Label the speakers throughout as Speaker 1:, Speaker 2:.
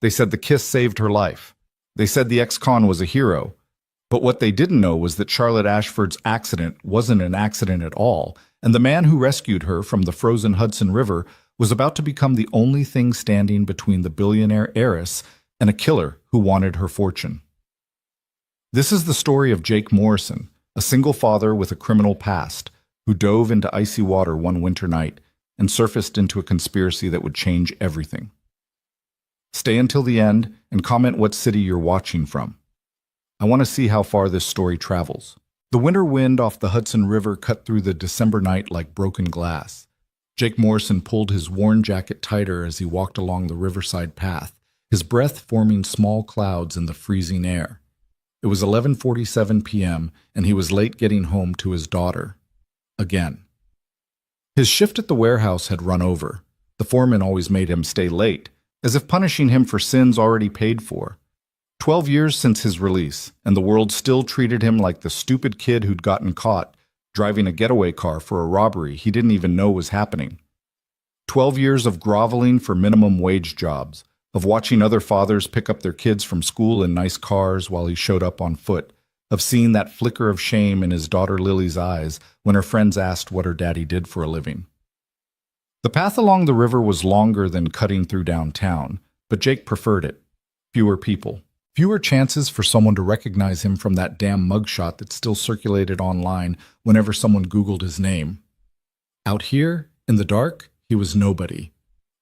Speaker 1: They said the kiss saved her life. They said the ex-con was a hero. But what they didn't know was that Charlotte Ashford's accident wasn't an accident at all, and the man who rescued her from the frozen Hudson River was about to become the only thing standing between the billionaire heiress and a killer who wanted her fortune. This is the story of Jake Morrison, a single father with a criminal past, who dove into icy water one winter night and surfaced into a conspiracy that would change everything. Stay until the end and comment what city you're watching from. I want to see how far this story travels. The winter wind off the Hudson River cut through the December night like broken glass. Jake Morrison pulled his worn jacket tighter as he walked along the riverside path, his breath forming small clouds in the freezing air. It was 11:47 p.m., and he was late getting home to his daughter. Again. His shift at the warehouse had run over. The foreman always made him stay late, as if punishing him for sins already paid for. 12 years since his release, and the world still treated him like the stupid kid who'd gotten caught driving a getaway car for a robbery he didn't even know was happening. 12 years of groveling for minimum wage jobs, of watching other fathers pick up their kids from school in nice cars while he showed up on foot, of seeing that flicker of shame in his daughter Lily's eyes when her friends asked what her daddy did for a living. The path along the river was longer than cutting through downtown, but Jake preferred it. Fewer people. Fewer chances for someone to recognize him from that damn mugshot that still circulated online whenever someone Googled his name. Out here, in the dark, he was nobody.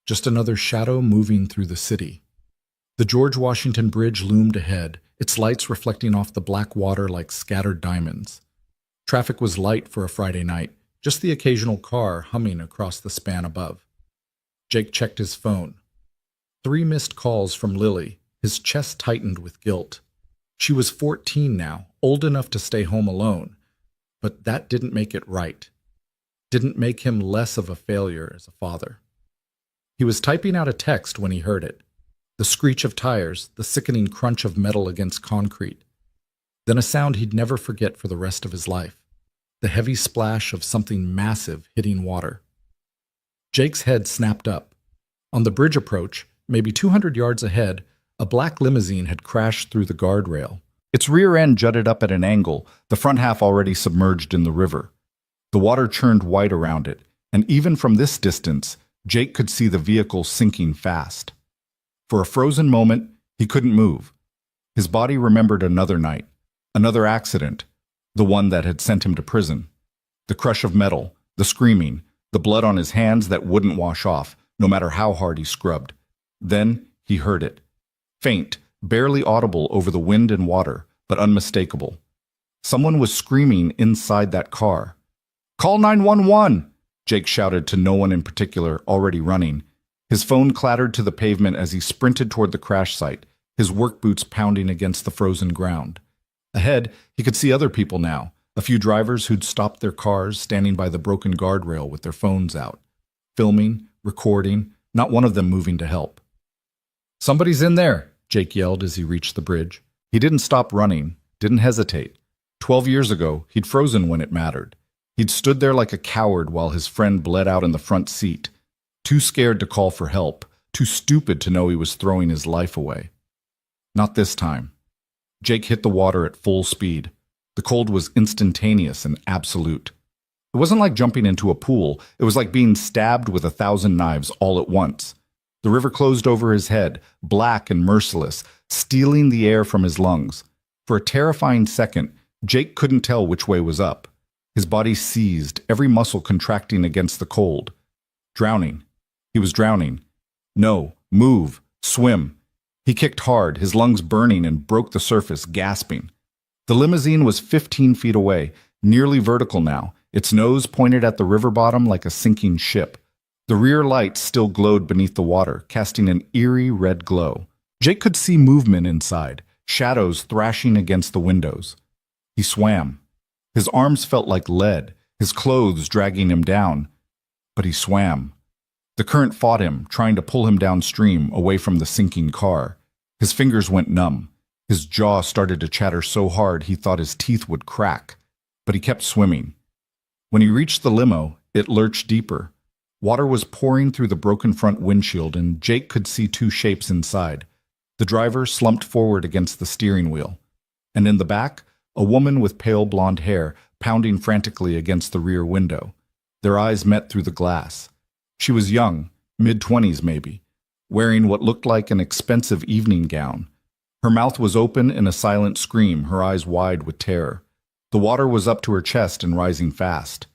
Speaker 1: Just another shadow moving through the city. The George Washington Bridge loomed ahead, its lights reflecting off the black water like scattered diamonds. Traffic was light for a Friday night, just the occasional car humming across the span above. Jake checked his phone. 3 missed calls from Lily. His chest tightened with guilt. She was 14 now, old enough to stay home alone. But that didn't make it right. Didn't make him less of a failure as a father. He was typing out a text when he heard it. The screech of tires, the sickening crunch of metal against concrete. Then a sound he'd never forget for the rest of his life. The heavy splash of something massive hitting water. Jake's head snapped up. On the bridge approach, maybe 200 yards ahead, a black limousine had crashed through the guardrail. Its rear end jutted up at an angle, the front half already submerged in the river. The water churned white around it, and even from this distance, Jake could see the vehicle sinking fast. For a frozen moment, he couldn't move. His body remembered another night, another accident, the one that had sent him to prison. The crush of metal, the screaming, the blood on his hands that wouldn't wash off, no matter how hard he scrubbed. Then he heard it. Faint, barely audible over the wind and water, but unmistakable. Someone was screaming inside that car. "Call 911!" Jake shouted to no one in particular, already running. His phone clattered to the pavement as he sprinted toward the crash site, his work boots pounding against the frozen ground. Ahead, he could see other people now, a few drivers who'd stopped their cars, standing by the broken guardrail with their phones out. Filming, recording, not one of them moving to help. "Somebody's in there," Jake yelled as he reached the bridge. He didn't stop running, didn't hesitate. 12 years ago, he'd frozen when it mattered. He'd stood there like a coward while his friend bled out in the front seat, too scared to call for help, too stupid to know he was throwing his life away. Not this time. Jake hit the water at full speed. The cold was instantaneous and absolute. It wasn't like jumping into a pool. It was like being stabbed with 1,000 knives all at once. The river closed over his head, black and merciless, stealing the air from his lungs. For a terrifying second, Jake couldn't tell which way was up. His body seized, every muscle contracting against the cold. Drowning. He was drowning. No, move, swim. He kicked hard, his lungs burning, and broke the surface, gasping. The limousine was 15 feet away, nearly vertical now, its nose pointed at the river bottom like a sinking ship. The rear lights still glowed beneath the water, casting an eerie red glow. Jake could see movement inside, shadows thrashing against the windows. He swam. His arms felt like lead, his clothes dragging him down. But he swam. The current fought him, trying to pull him downstream, away from the sinking car. His fingers went numb. His jaw started to chatter so hard he thought his teeth would crack. But he kept swimming. When he reached the limo, it lurched deeper. Water was pouring through the broken front windshield, and Jake could see 2 shapes inside, The driver slumped forward against the steering wheel, and in the back, a woman with pale blonde hair pounding frantically against the rear window. Their eyes met through the glass. She was young, mid-20s maybe, wearing what looked like an expensive evening gown. Her mouth was open in a silent scream, her eyes wide with terror. The water was up to her chest and rising fast.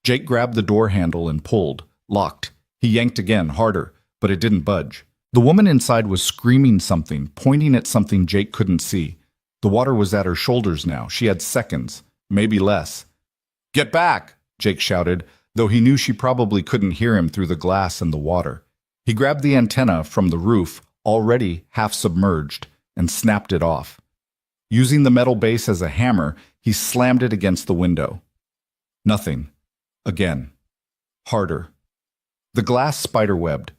Speaker 1: Jake grabbed the door handle and pulled, locked. He yanked again, harder, but it didn't budge. The woman inside was screaming something, pointing at something Jake couldn't see. The water was at her shoulders now. She had seconds, maybe less. "Get back!" Jake shouted, though he knew she probably couldn't hear him through the glass and the water. He grabbed the antenna from the roof, already half submerged, and snapped it off. Using the metal base as a hammer, he slammed it against the window. Nothing. Again. Harder. The glass spiderwebbed.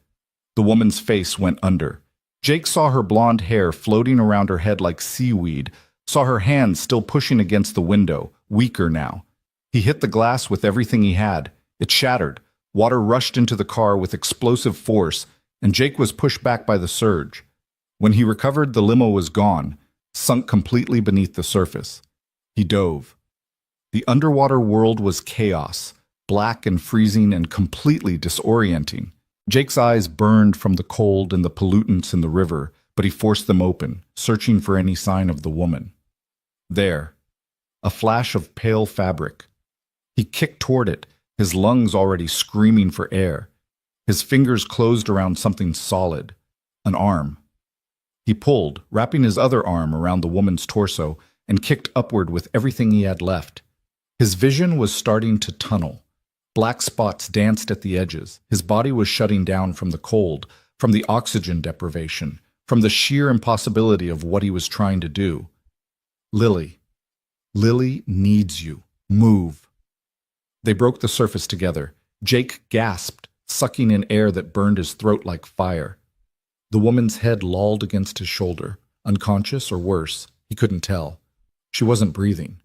Speaker 1: The woman's face went under. Jake saw her blonde hair floating around her head like seaweed, saw her hands still pushing against the window, weaker now. He hit the glass with everything he had. It shattered. Water rushed into the car with explosive force, and Jake was pushed back by the surge. When he recovered, the limo was gone, sunk completely beneath the surface. He dove. The underwater world was chaos, black and freezing and completely disorienting. Jake's eyes burned from the cold and the pollutants in the river, but he forced them open, searching for any sign of the woman. There, a flash of pale fabric. He kicked toward it, his lungs already screaming for air. His fingers closed around something solid, an arm. He pulled, wrapping his other arm around the woman's torso, and kicked upward with everything he had left. His vision was starting to tunnel. Black spots danced at the edges. His body was shutting down from the cold, from the oxygen deprivation, from the sheer impossibility of what he was trying to do. Lily. Lily needs you. Move. They broke the surface together. Jake gasped, sucking in air that burned his throat like fire. The woman's head lolled against his shoulder, unconscious or worse. He couldn't tell. She wasn't breathing.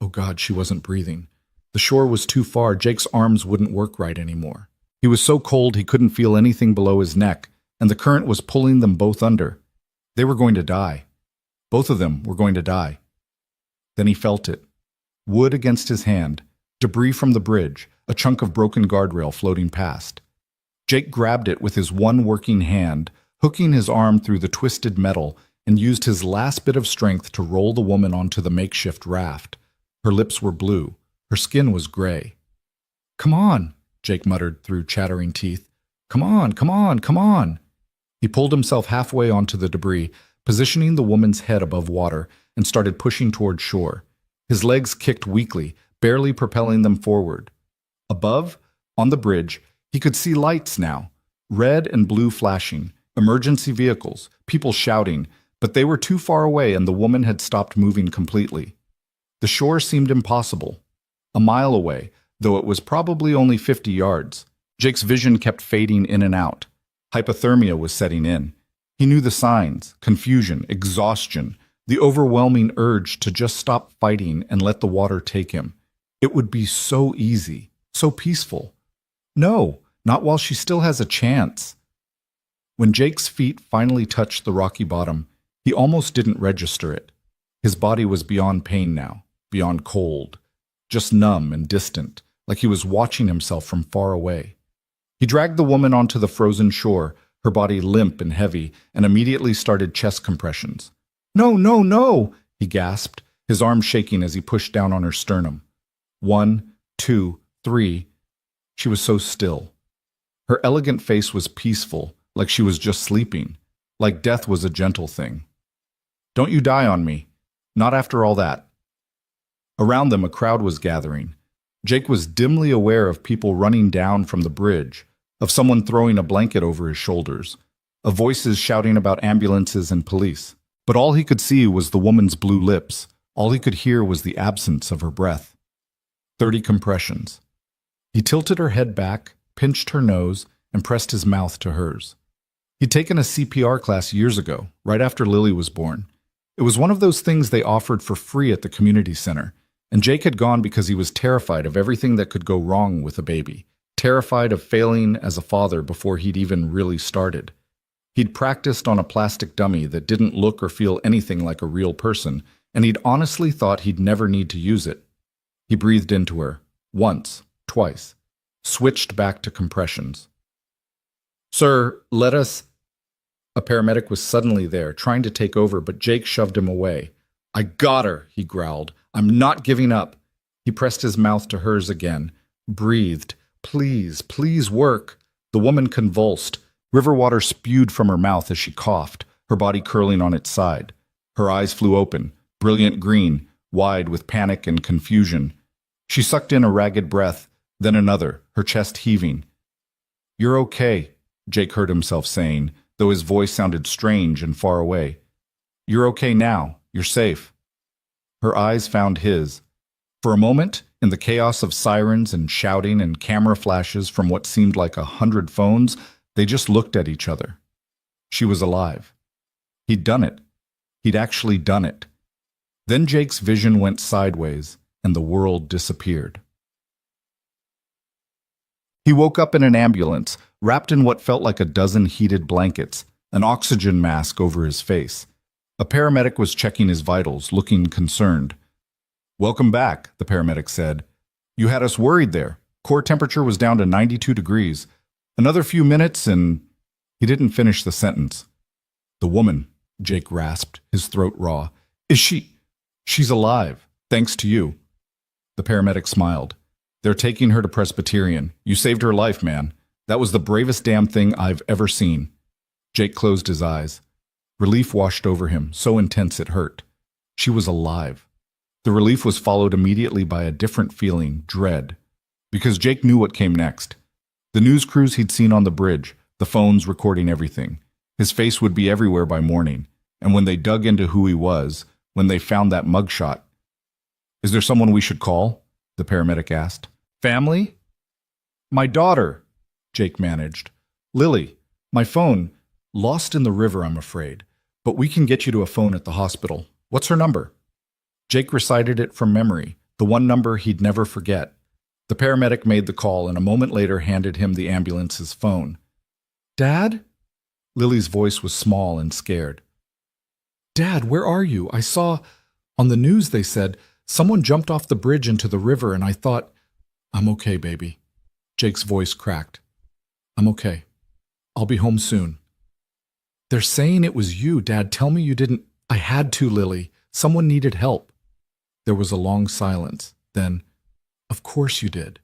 Speaker 1: Oh God, she wasn't breathing. The shore was too far. Jake's arms wouldn't work right anymore. He was so cold he couldn't feel anything below his neck, and the current was pulling them both under. They were going to die. Both of them were going to die. Then he felt it. Wood against his hand, debris from the bridge, a chunk of broken guardrail floating past. Jake grabbed it with his one working hand, hooking his arm through the twisted metal, and used his last bit of strength to roll the woman onto the makeshift raft. Her lips were blue. Her skin was gray. "Come on," Jake muttered through chattering teeth. "Come on, come on, come on." He pulled himself halfway onto the debris, positioning the woman's head above water, and started pushing toward shore. His legs kicked weakly, barely propelling them forward. Above, on the bridge, he could see lights now, red and blue flashing, emergency vehicles, people shouting, but they were too far away and the woman had stopped moving completely. The shore seemed impossible. A mile away, though it was probably only 50 yards. Jake's vision kept fading in and out. Hypothermia was setting in. He knew the signs: confusion, exhaustion, the overwhelming urge to just stop fighting and let the water take him. It would be so easy, so peaceful. No, not while she still has a chance. When Jake's feet finally touched the rocky bottom, he almost didn't register it. His body was beyond pain now, beyond cold. Just numb and distant, like he was watching himself from far away. He dragged the woman onto the frozen shore, her body limp and heavy, and immediately started chest compressions. "No, no, no!" he gasped, his arm shaking as he pushed down on her sternum. 1, 2, 3. She was so still. Her elegant face was peaceful, like she was just sleeping, like death was a gentle thing. "Don't you die on me. Not after all that." Around them, a crowd was gathering. Jake was dimly aware of people running down from the bridge, of someone throwing a blanket over his shoulders, of voices shouting about ambulances and police. But all he could see was the woman's blue lips. All he could hear was the absence of her breath. 30 compressions. He tilted her head back, pinched her nose, and pressed his mouth to hers. He'd taken a CPR class years ago, right after Lily was born. It was one of those things they offered for free at the community center, and Jake had gone because he was terrified of everything that could go wrong with a baby, terrified of failing as a father before he'd even really started. He'd practiced on a plastic dummy that didn't look or feel anything like a real person, and he'd honestly thought he'd never need to use it. He breathed into her, once, twice, switched back to compressions. "Sir, let us—" A paramedic was suddenly there, trying to take over, but Jake shoved him away. "I got her," he growled. "I'm not giving up." He pressed his mouth to hers again, breathed. "Please, please work." The woman convulsed. River water spewed from her mouth as she coughed, her body curling on its side. Her eyes flew open, brilliant green, wide with panic and confusion. She sucked in a ragged breath, then another, her chest heaving. "You're okay," Jake heard himself saying, though his voice sounded strange and far away. "You're okay now. You're safe." Her eyes found his. For a moment, in the chaos of sirens and shouting and camera flashes from what seemed like 100 phones, they just looked at each other. She was alive. He'd done it. He'd actually done it. Then Jake's vision went sideways, and the world disappeared. He woke up in an ambulance, wrapped in what felt like a dozen heated blankets, an oxygen mask over his face. A paramedic was checking his vitals, looking concerned. "Welcome back," the paramedic said. "You had us worried there. Core temperature was down to 92 degrees. Another few minutes and—" He didn't finish the sentence. "The woman," Jake rasped, his throat raw. "Is she—" "She's alive, thanks to you." The paramedic smiled. "They're taking her to Presbyterian. You saved her life, man. That was the bravest damn thing I've ever seen." Jake closed his eyes. Relief washed over him, so intense it hurt. She was alive. The relief was followed immediately by a different feeling, dread. Because Jake knew what came next. The news crews he'd seen on the bridge, the phones recording everything. His face would be everywhere by morning. And when they dug into who he was, when they found that mugshot— "Is there someone we should call?" the paramedic asked. "Family?" "My daughter," Jake managed. "Lily, my phone. Lost in the river, I'm afraid. But we can get you to a phone at the hospital. What's her number?" Jake recited it from memory, the one number he'd never forget. The paramedic made the call and a moment later handed him the ambulance's phone. "Dad?" Lily's voice was small and scared. "Dad, where are you? I saw— on the news they said someone jumped off the bridge into the river and I thought—" "I'm okay, baby." Jake's voice cracked. "I'm okay. I'll be home soon." "They're saying it was you, Dad. Tell me you didn't—" "I had to, Lily. Someone needed help." There was a long silence. Then, "Of course you did."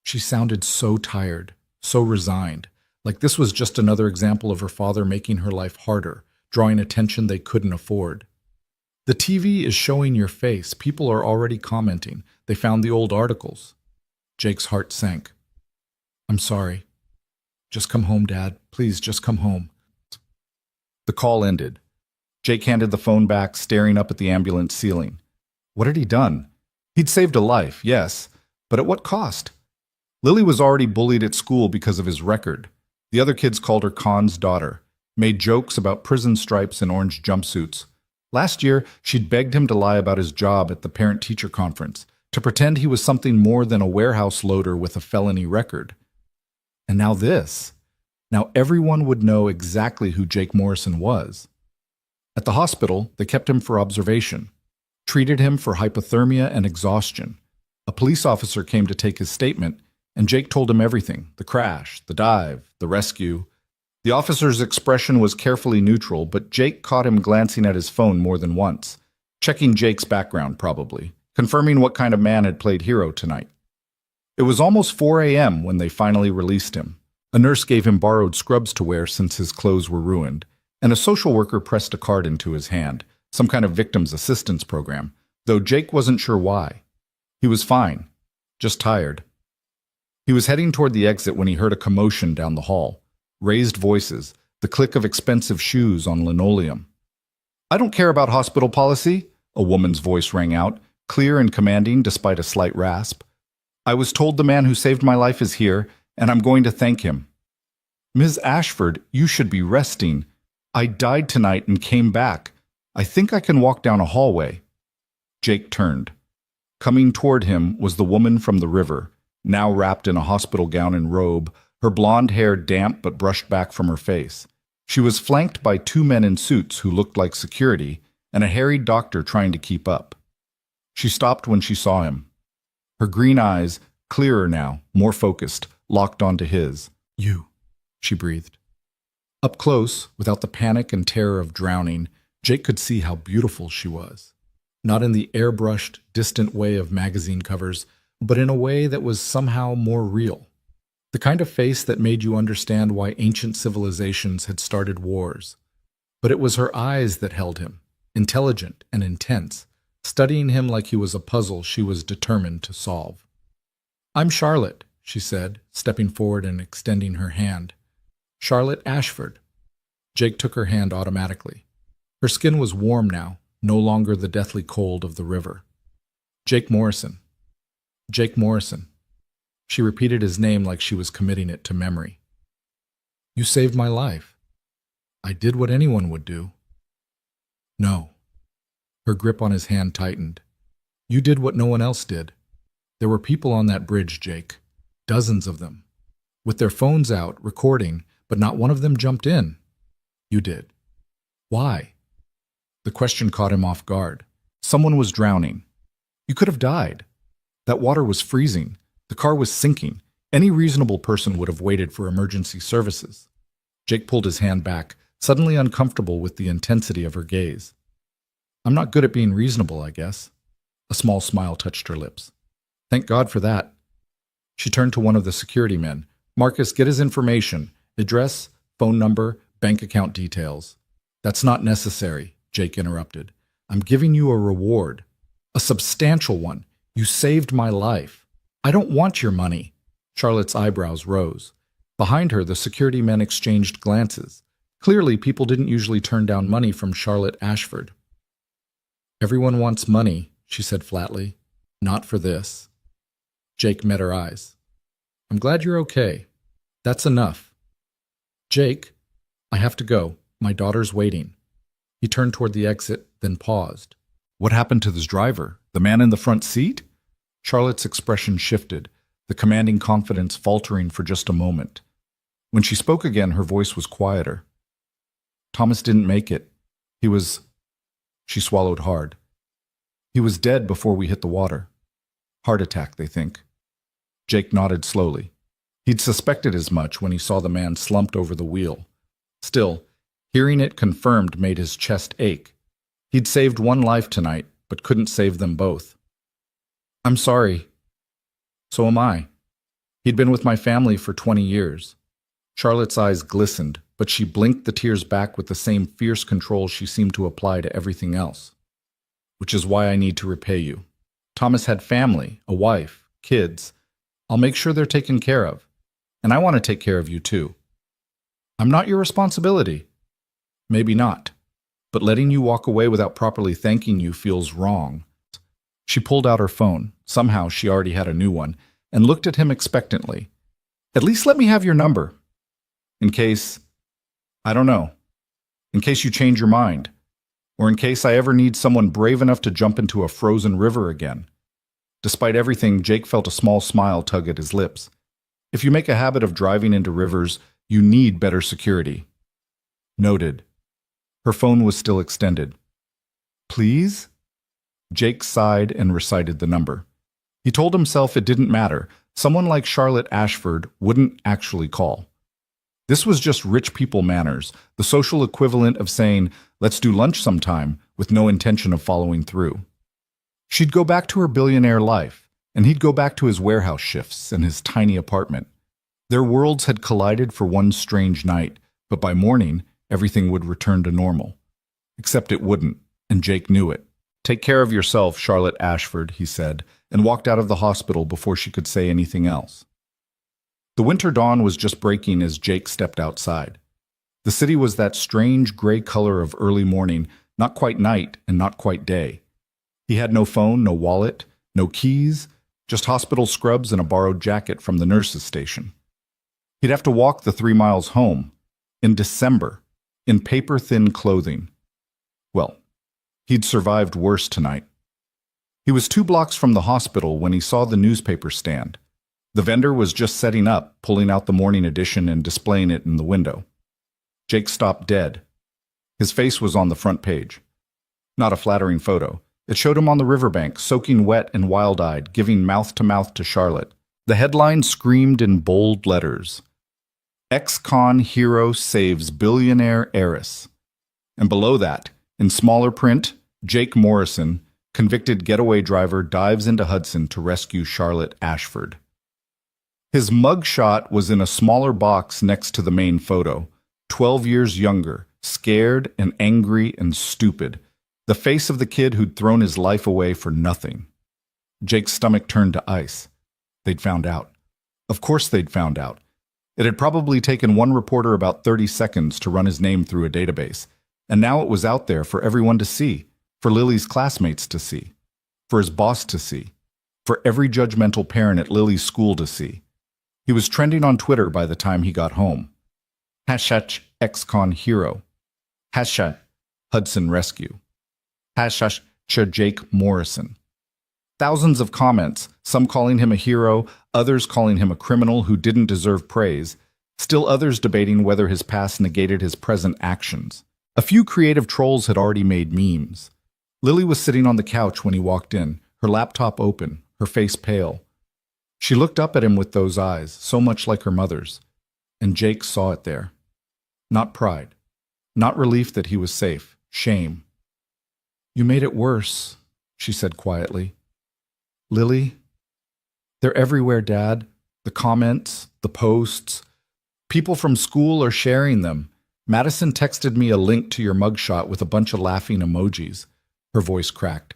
Speaker 1: She sounded so tired, so resigned, like this was just another example of her father making her life harder, drawing attention they couldn't afford. "The TV is showing your face. People are already commenting. They found the old articles." Jake's heart sank. "I'm sorry. Just come home, Dad. Please, just come home." The call ended. Jake handed the phone back, staring up at the ambulance ceiling. What had he done? He'd saved a life, yes, but at what cost? Lily was already bullied at school because of his record. The other kids called her Khan's daughter, made jokes about prison stripes and orange jumpsuits. Last year, she'd begged him to lie about his job at the parent-teacher conference, to pretend he was something more than a warehouse loader with a felony record. And now this. Now everyone would know exactly who Jake Morrison was. At the hospital, they kept him for observation, treated him for hypothermia and exhaustion. A police officer came to take his statement, and Jake told him everything: the crash, the dive, the rescue. The officer's expression was carefully neutral, but Jake caught him glancing at his phone more than once, checking Jake's background probably, confirming what kind of man had played hero tonight. It was almost 4 a.m. when they finally released him. A nurse gave him borrowed scrubs to wear since his clothes were ruined, and a social worker pressed a card into his hand, some kind of victim's assistance program, though Jake wasn't sure why. He was fine, just tired. He was heading toward the exit when he heard a commotion down the hall. Raised voices, the click of expensive shoes on linoleum. "I don't care about hospital policy," a woman's voice rang out, clear and commanding despite a slight rasp. "I was told the man who saved my life is here, and I'm going to thank him." "Ms. Ashford, you should be resting. I died tonight and came back. I think I can walk down a hallway." Jake turned. Coming toward him was the woman from the river, now wrapped in a hospital gown and robe, her blonde hair damp but brushed back from her face. She was flanked by two men in suits who looked like security and a harried doctor trying to keep up. She stopped when she saw him. Her green eyes, clearer now, more focused, locked onto his. "You," she breathed. Up close, without the panic and terror of drowning, Jake could see how beautiful she was. Not in the airbrushed, distant way of magazine covers, but in a way that was somehow more real. The kind of face that made you understand why ancient civilizations had started wars. But it was her eyes that held him, intelligent and intense, studying him like he was a puzzle she was determined to solve. "I'm Charlotte," she said, stepping forward and extending her hand. "Charlotte Ashford." Jake took her hand automatically. Her skin was warm now, no longer the deathly cold of the river. "Jake Morrison. Jake Morrison." She repeated his name like she was committing it to memory. "You saved my life. I did what anyone would do." "No." Her grip on his hand tightened. "You did what no one else did. There were people on that bridge, Jake. Dozens of them. With their phones out, recording, but not one of them jumped in. You did. Why?" The question caught him off guard. Someone was drowning. You could have died. That water was freezing. The car was sinking. Any reasonable person would have waited for emergency services. Jake pulled his hand back, suddenly uncomfortable with the intensity of her gaze. "I'm not good at being reasonable, I guess." A small smile touched her lips. "Thank God for that." She turned to one of the security men. "Marcus, get his information. Address, phone number, bank account details." "That's not necessary," Jake interrupted. "I'm giving you a reward. A substantial one. You saved my life. I don't want your money." Charlotte's eyebrows rose. Behind her, the security men exchanged glances. Clearly, people didn't usually turn down money from Charlotte Ashford. "Everyone wants money," she said flatly. "Not for this." Jake met her eyes. "I'm glad you're okay. That's enough." "Jake, I have to go. My daughter's waiting." He turned toward the exit, then paused. "What happened to this driver? The man in the front seat?" Charlotte's expression shifted, the commanding confidence faltering for just a moment. When she spoke again, her voice was quieter. "Thomas didn't make it. He was..." She swallowed hard. "He was dead before we hit the water. Heart attack, they think." Jake nodded slowly. He'd suspected as much when he saw the man slumped over the wheel. Still, hearing it confirmed made his chest ache. He'd saved one life tonight, but couldn't save them both. "I'm sorry." "So am I. He'd been with my family for 20 years. Charlotte's eyes glistened, but she blinked the tears back with the same fierce control she seemed to apply to everything else. "Which is why I need to repay you. Thomas had family, a wife, kids. I'll make sure they're taken care of. And I want to take care of you too. I'm not your responsibility." "Maybe not. But letting you walk away without properly thanking you feels wrong." She pulled out her phone. Somehow she already had a new one, and looked at him expectantly. "At least let me have your number. In case, I don't know, in case you change your mind, or in case I ever need someone brave enough to jump into a frozen river again." Despite everything, Jake felt a small smile tug at his lips. If you make a habit of driving into rivers, you need better security. Noted. Her phone was still extended. "Please?" Jake sighed and recited the number. He told himself it didn't matter. Someone like Charlotte Ashford wouldn't actually call. This was just rich people manners, the social equivalent of saying, "Let's do lunch sometime," with no intention of following through. She'd go back to her billionaire life, and he'd go back to his warehouse shifts and his tiny apartment. Their worlds had collided for one strange night, but by morning, everything would return to normal. Except it wouldn't, and Jake knew it. "Take care of yourself, Charlotte Ashford," he said, and walked out of the hospital before she could say anything else. The winter dawn was just breaking as Jake stepped outside. The city was that strange gray color of early morning, not quite night and not quite day. He had no phone, no wallet, no keys, just hospital scrubs and a borrowed jacket from the nurse's station. He'd have to walk the 3 miles home, in December, in paper-thin clothing. Well, he'd survived worse tonight. He was 2 blocks from the hospital when he saw the newspaper stand. The vendor was just setting up, pulling out the morning edition and displaying it in the window. Jake stopped dead. His face was on the front page. Not a flattering photo. It showed him on the riverbank, soaking wet and wild-eyed, giving mouth to Charlotte. The headline screamed in bold letters, "Ex-con hero saves billionaire heiress." And below that, in smaller print, Jake Morrison, convicted getaway driver, dives into Hudson to rescue Charlotte Ashford. His mugshot was in a smaller box next to the main photo, 12 years younger, scared and angry and stupid, the face of the kid who'd thrown his life away for nothing. Jake's stomach turned to ice. They'd found out. Of course they'd found out. It had probably taken one reporter about 30 seconds to run his name through a database, and now it was out there for everyone to see, for Lily's classmates to see, for his boss to see, for every judgmental parent at Lily's school to see. He was trending on Twitter by the time he got home. Hashtag ex-con hero. Hashtag Hudson rescue. Hashtag Jake Morrison. Thousands of comments, some calling him a hero, others calling him a criminal who didn't deserve praise, still others debating whether his past negated his present actions. A few creative trolls had already made memes. Lily was sitting on the couch when he walked in, her laptop open, her face pale. She looked up at him with those eyes, so much like her mother's, and Jake saw it there. Not pride, not relief that he was safe, shame. "You made it worse," she said quietly. "Lily, they're everywhere, Dad. The comments, the posts. People from school are sharing them. Madison texted me a link to your mugshot with a bunch of laughing emojis." Her voice cracked.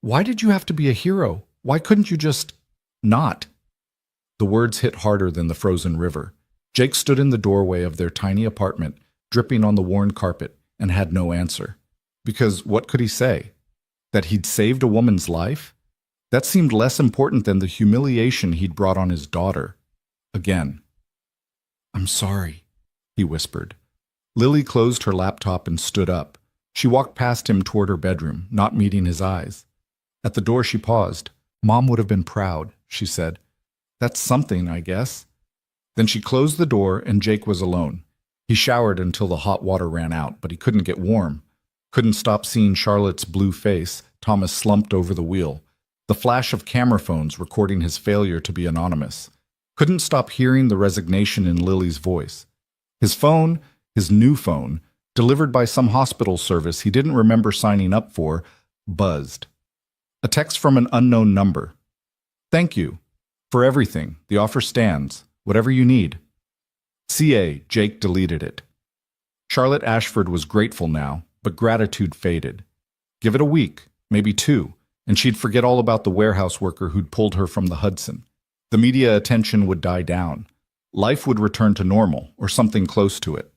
Speaker 1: "Why did you have to be a hero? Why couldn't you just not?" The words hit harder than the frozen river. Jake stood in the doorway of their tiny apartment, dripping on the worn carpet, and had no answer. Because what could he say? That he'd saved a woman's life? That seemed less important than the humiliation he'd brought on his daughter. Again. "I'm sorry," he whispered. Lily closed her laptop and stood up. She walked past him toward her bedroom, not meeting his eyes. At the door she paused. "Mom would have been proud," she said. "That's something, I guess." Then she closed the door and Jake was alone. He showered until the hot water ran out, but he couldn't get warm. Couldn't stop seeing Charlotte's blue face. Thomas slumped over the wheel. The flash of camera phones recording his failure to be anonymous. Couldn't stop hearing the resignation in Lily's voice. His phone, his new phone, delivered by some hospital service he didn't remember signing up for, buzzed. A text from an unknown number. "Thank you. For everything. The offer stands. Whatever you need." CA, Jake deleted it. Charlotte Ashford was grateful now, but gratitude faded. Give it a week, maybe 2, and she'd forget all about the warehouse worker who'd pulled her from the Hudson. The media attention would die down. Life would return to normal, or something close to it.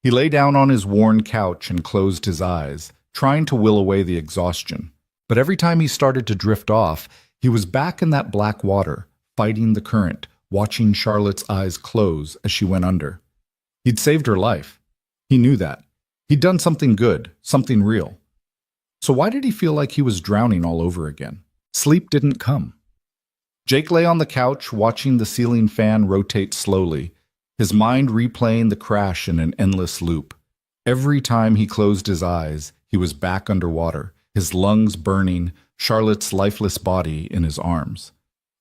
Speaker 1: He lay down on his worn couch and closed his eyes, trying to will away the exhaustion. But every time he started to drift off, he was back in that black water, fighting the current, watching Charlotte's eyes close as she went under. He'd saved her life. He knew that. He'd done something good, something real. So why did he feel like he was drowning all over again? Sleep didn't come. Jake lay on the couch, watching the ceiling fan rotate slowly, his mind replaying the crash in an endless loop. Every time he closed his eyes, he was back underwater, his lungs burning, Charlotte's lifeless body in his arms.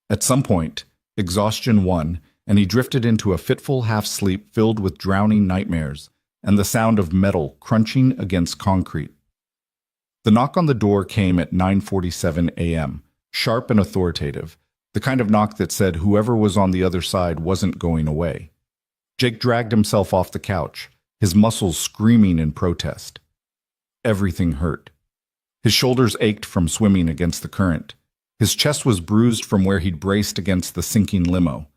Speaker 1: At some point, exhaustion won, and he drifted into a fitful half-sleep filled with drowning nightmares and the sound of metal crunching against concrete. The knock on the door came at 9:47 a.m., sharp and authoritative, the kind of knock that said whoever was on the other side wasn't going away. Jake dragged himself off the couch, his muscles screaming in protest. Everything hurt. His shoulders ached from swimming against the current. His chest was bruised from where he'd braced against the sinking limo.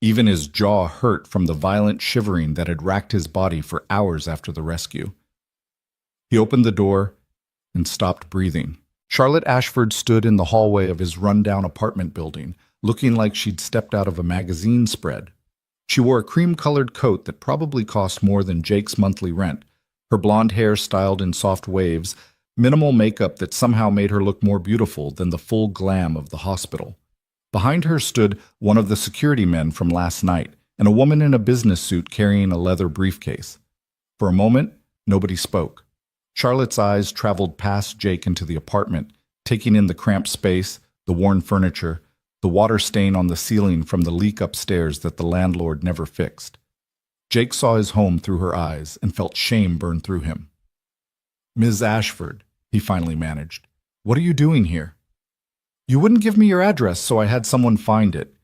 Speaker 1: Even his jaw hurt from the violent shivering that had racked his body for hours after the rescue. He opened the door and stopped breathing. Charlotte Ashford stood in the hallway of his run-down apartment building, looking like she'd stepped out of a magazine spread. She wore a cream-colored coat that probably cost more than Jake's monthly rent, her blonde hair styled in soft waves, minimal makeup that somehow made her look more beautiful than the full glam of the hospital. Behind her stood one of the security men from last night, and a woman in a business suit carrying a leather briefcase. For a moment, nobody spoke. Charlotte's eyes traveled past Jake into the apartment, taking in the cramped space, the worn furniture, the water stain on the ceiling from the leak upstairs that the landlord never fixed. Jake saw his home through her eyes and felt shame burn through him. "Ms. Ashford," he finally managed, "what are you doing here?" "You wouldn't give me your address, so I had someone find it."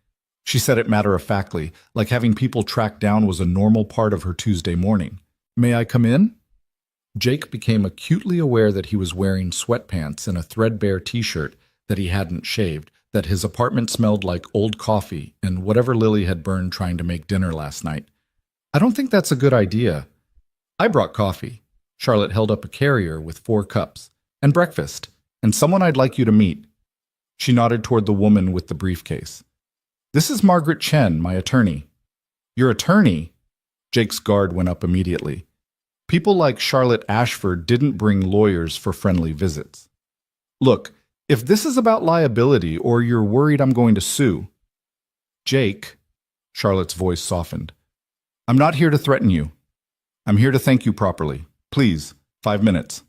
Speaker 1: She said it matter-of-factly, like having people tracked down was a normal part of her Tuesday morning. "May I come in?" Jake became acutely aware that he was wearing sweatpants and a threadbare t-shirt that he hadn't shaved, that his apartment smelled like old coffee and whatever Lily had burned trying to make dinner last night. "I don't think that's a good idea." "I brought coffee." Charlotte held up a carrier with 4 cups. "And breakfast. And someone I'd like you to meet." She nodded toward the woman with the briefcase. "This is Margaret Chen, my attorney." "Your attorney?" Jake's guard went up immediately. People like Charlotte Ashford didn't bring lawyers for friendly visits. "Look, if this is about liability or you're worried I'm going to sue—" "Jake," Charlotte's voice softened, "I'm not here to threaten you. I'm here to thank you properly. Please, 5 minutes."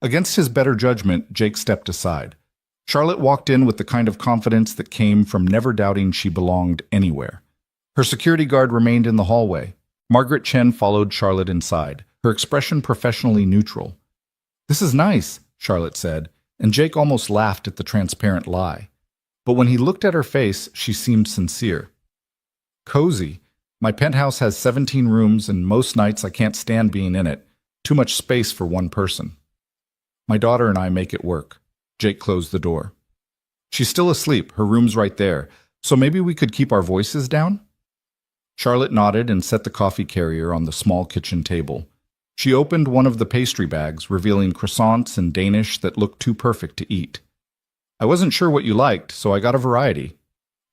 Speaker 1: Against his better judgment, Jake stepped aside. Charlotte walked in with the kind of confidence that came from never doubting she belonged anywhere. Her security guard remained in the hallway. Margaret Chen followed Charlotte inside, her expression professionally neutral. "This is nice," Charlotte said, and Jake almost laughed at the transparent lie. But when he looked at her face, she seemed sincere. "Cozy. My penthouse has 17 rooms, and most nights I can't stand being in it. Too much space for one person. My daughter and I make it work." Jake closed the door. "She's still asleep. Her room's right there. So maybe we could keep our voices down?" Charlotte nodded and set the coffee carrier on the small kitchen table. She opened one of the pastry bags, revealing croissants and Danish that looked too perfect to eat. "I wasn't sure what you liked, so I got a variety."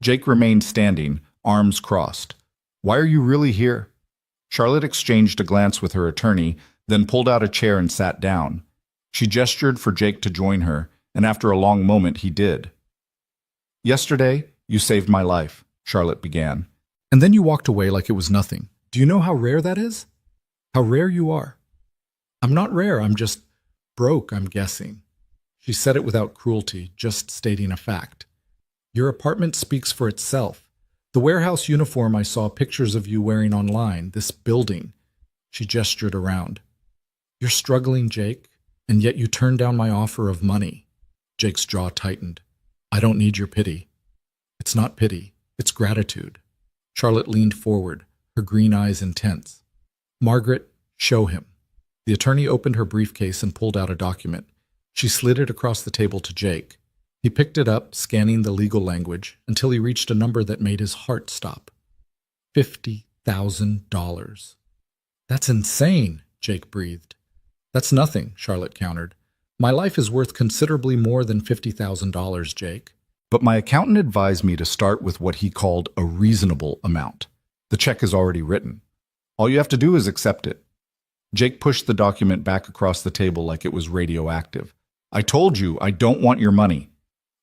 Speaker 1: Jake remained standing, arms crossed. "Why are you really here?" Charlotte exchanged a glance with her attorney, then pulled out a chair and sat down. She gestured for Jake to join her, and after a long moment he did. "Yesterday, you saved my life," Charlotte began. "And then you walked away like it was nothing. Do you know how rare that is? How rare you are." "I'm not rare, I'm just broke, I'm guessing." She said it without cruelty, just stating a fact. "Your apartment speaks for itself. The warehouse uniform I saw pictures of you wearing online, this building." She gestured around. "You're struggling, Jake, and yet you turned down my offer of money." Jake's jaw tightened. "I don't need your pity." "It's not pity, it's gratitude." Charlotte leaned forward, her green eyes intense. "Margaret, show him." The attorney opened her briefcase and pulled out a document. She slid it across the table to Jake. He picked it up, scanning the legal language, until he reached a number that made his heart stop. $50,000. "That's insane," Jake breathed. "That's nothing," Charlotte countered. "My life is worth considerably more than $50,000, Jake." But my accountant advised me to start with what he called a reasonable amount. The check is already written. All you have to do is accept it. Jake pushed the document back across the table like it was radioactive. "I told you, I don't want your money."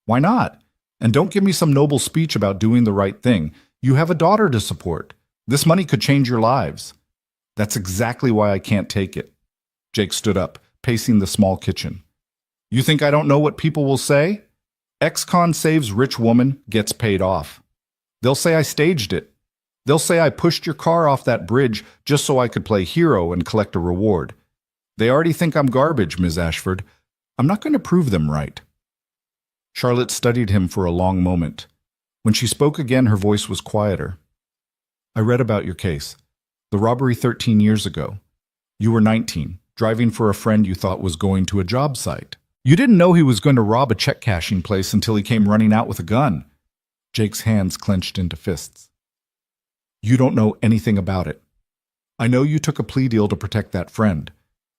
Speaker 1: "Why not? And don't give me some noble speech about doing the right thing. You have a daughter to support. This money could change your lives." "That's exactly why I can't take it." Jake stood up, pacing the small kitchen. "You think I don't know what people will say? Ex-con saves rich woman, gets paid off. They'll say I staged it. They'll say I pushed your car off that bridge just so I could play hero and collect a reward. They already think I'm garbage, Ms. Ashford. I'm not going to prove them right." Charlotte studied him for a long moment. When she spoke again, her voice was quieter. "I read about your case. The robbery 13 years ago. You were 19, driving for a friend you thought was going to a job site. You didn't know he was going to rob a check-cashing place until he came running out with a gun." Jake's hands clenched into fists. "You don't know anything about it. I know you took a plea deal to protect that friend.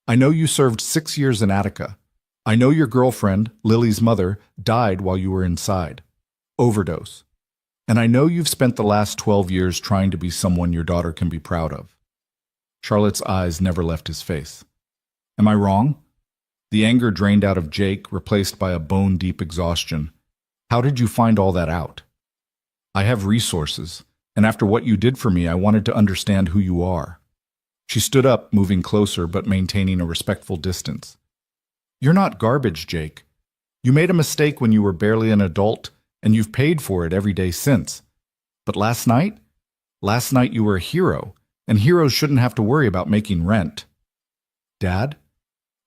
Speaker 1: I know you served 6 years in Attica. I know your girlfriend, Lily's mother, died while you were inside. Overdose. And I know you've spent the last 12 years trying to be someone your daughter can be proud of." Charlotte's eyes never left his face. "Am I wrong?" The anger drained out of Jake, replaced by a bone-deep exhaustion. "How did you find all that out?" "I have resources. And after what you did for me, I wanted to understand who you are." She stood up, moving closer but maintaining a respectful distance. "You're not garbage, Jake. You made a mistake when you were barely an adult, and you've paid for it every day since. But last night you were a hero, and heroes shouldn't have to worry about making rent." "Dad?"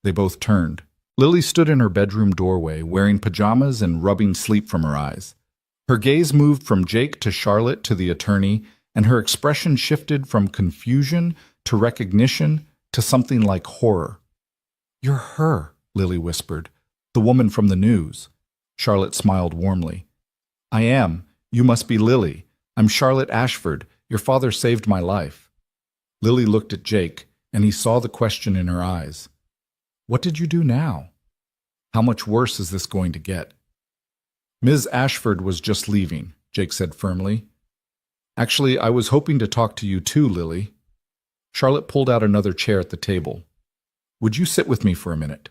Speaker 1: They both turned. Lily stood in her bedroom doorway, wearing pajamas and rubbing sleep from her eyes. Her gaze moved from Jake to Charlotte to the attorney, and her expression shifted from confusion to recognition to something like horror. "You're her," Lily whispered. "The woman from the news." Charlotte smiled warmly. "I am. You must be Lily. I'm Charlotte Ashford. Your father saved my life." Lily looked at Jake, and he saw the question in her eyes. "What did you do now? How much worse is this going to get?" "Ms. Ashford was just leaving," Jake said firmly. "Actually, I was hoping to talk to you too, Lily." Charlotte pulled out another chair at the table. "Would you sit with me for a minute?"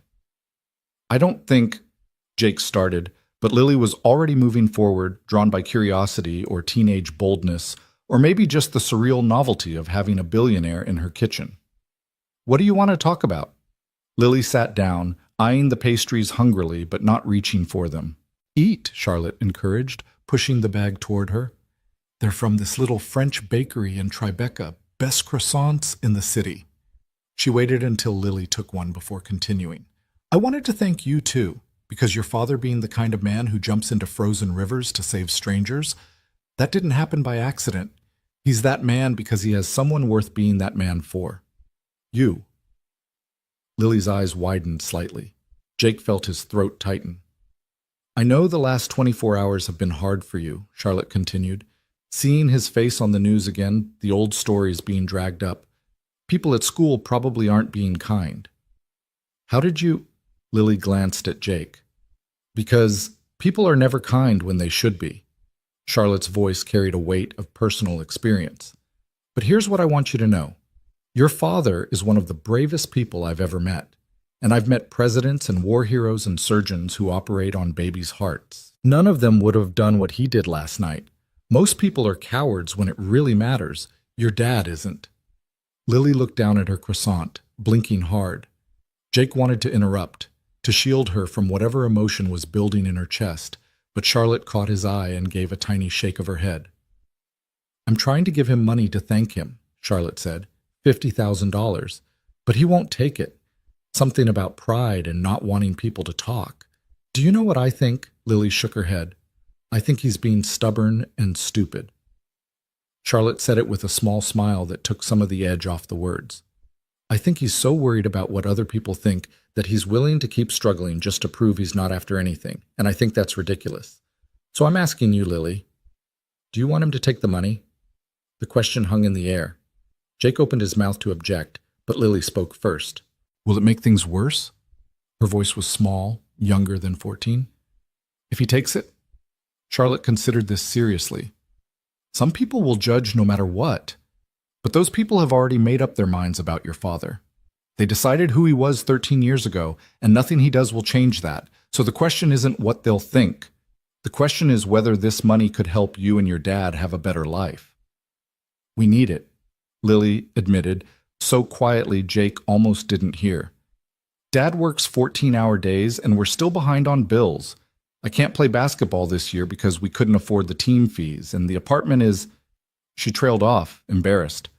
Speaker 1: "I don't think," Jake started, but Lily was already moving forward, drawn by curiosity or teenage boldness, or maybe just the surreal novelty of having a billionaire in her kitchen. "What do you want to talk about?" Lily sat down, eyeing the pastries hungrily but not reaching for them. "Eat," Charlotte encouraged, pushing the bag toward her. "They're from this little French bakery in Tribeca, best croissants in the city." She waited until Lily took one before continuing. "I wanted to thank you too, because your father being the kind of man who jumps into frozen rivers to save strangers, that didn't happen by accident. He's that man because he has someone worth being that man for. You." Lily's eyes widened slightly. Jake felt his throat tighten. "I know the last 24 hours have been hard for you," Charlotte continued. "Seeing his face on the news again, the old stories being dragged up. People at school probably aren't being kind." "How did you—" Lily glanced at Jake. "Because people are never kind when they should be." Charlotte's voice carried a weight of personal experience. "But here's what I want you to know. Your father is one of the bravest people I've ever met. And I've met presidents and war heroes and surgeons who operate on babies' hearts. None of them would have done what he did last night. Most people are cowards when it really matters. Your dad isn't." Lily looked down at her croissant, blinking hard. Jake wanted to interrupt, to shield her from whatever emotion was building in her chest, but Charlotte caught his eye and gave a tiny shake of her head. "I'm trying to give him money to thank him," Charlotte said, $50,000, "but he won't take it. Something about pride and not wanting people to talk. Do you know what I think?" Lily shook her head. "I think he's being stubborn and stupid." Charlotte said it with a small smile that took some of the edge off the words. "I think he's so worried about what other people think that he's willing to keep struggling just to prove he's not after anything, and I think that's ridiculous. So I'm asking you, Lily, do you want him to take the money?" The question hung in the air. Jake opened his mouth to object, but Lily spoke first. "Will it make things worse?" Her voice was small, younger than 14. "If he takes it?" Charlotte considered this seriously. "Some people will judge no matter what. But those people have already made up their minds about your father. They decided who he was 13 years ago, and nothing he does will change that. So the question isn't what they'll think. The question is whether this money could help you and your dad have a better life." "We need it," Lily admitted, so quietly Jake almost didn't hear. "Dad works 14-hour days, and we're still behind on bills. I can't play basketball this year because we couldn't afford the team fees, and the apartment is—" She trailed off, embarrassed.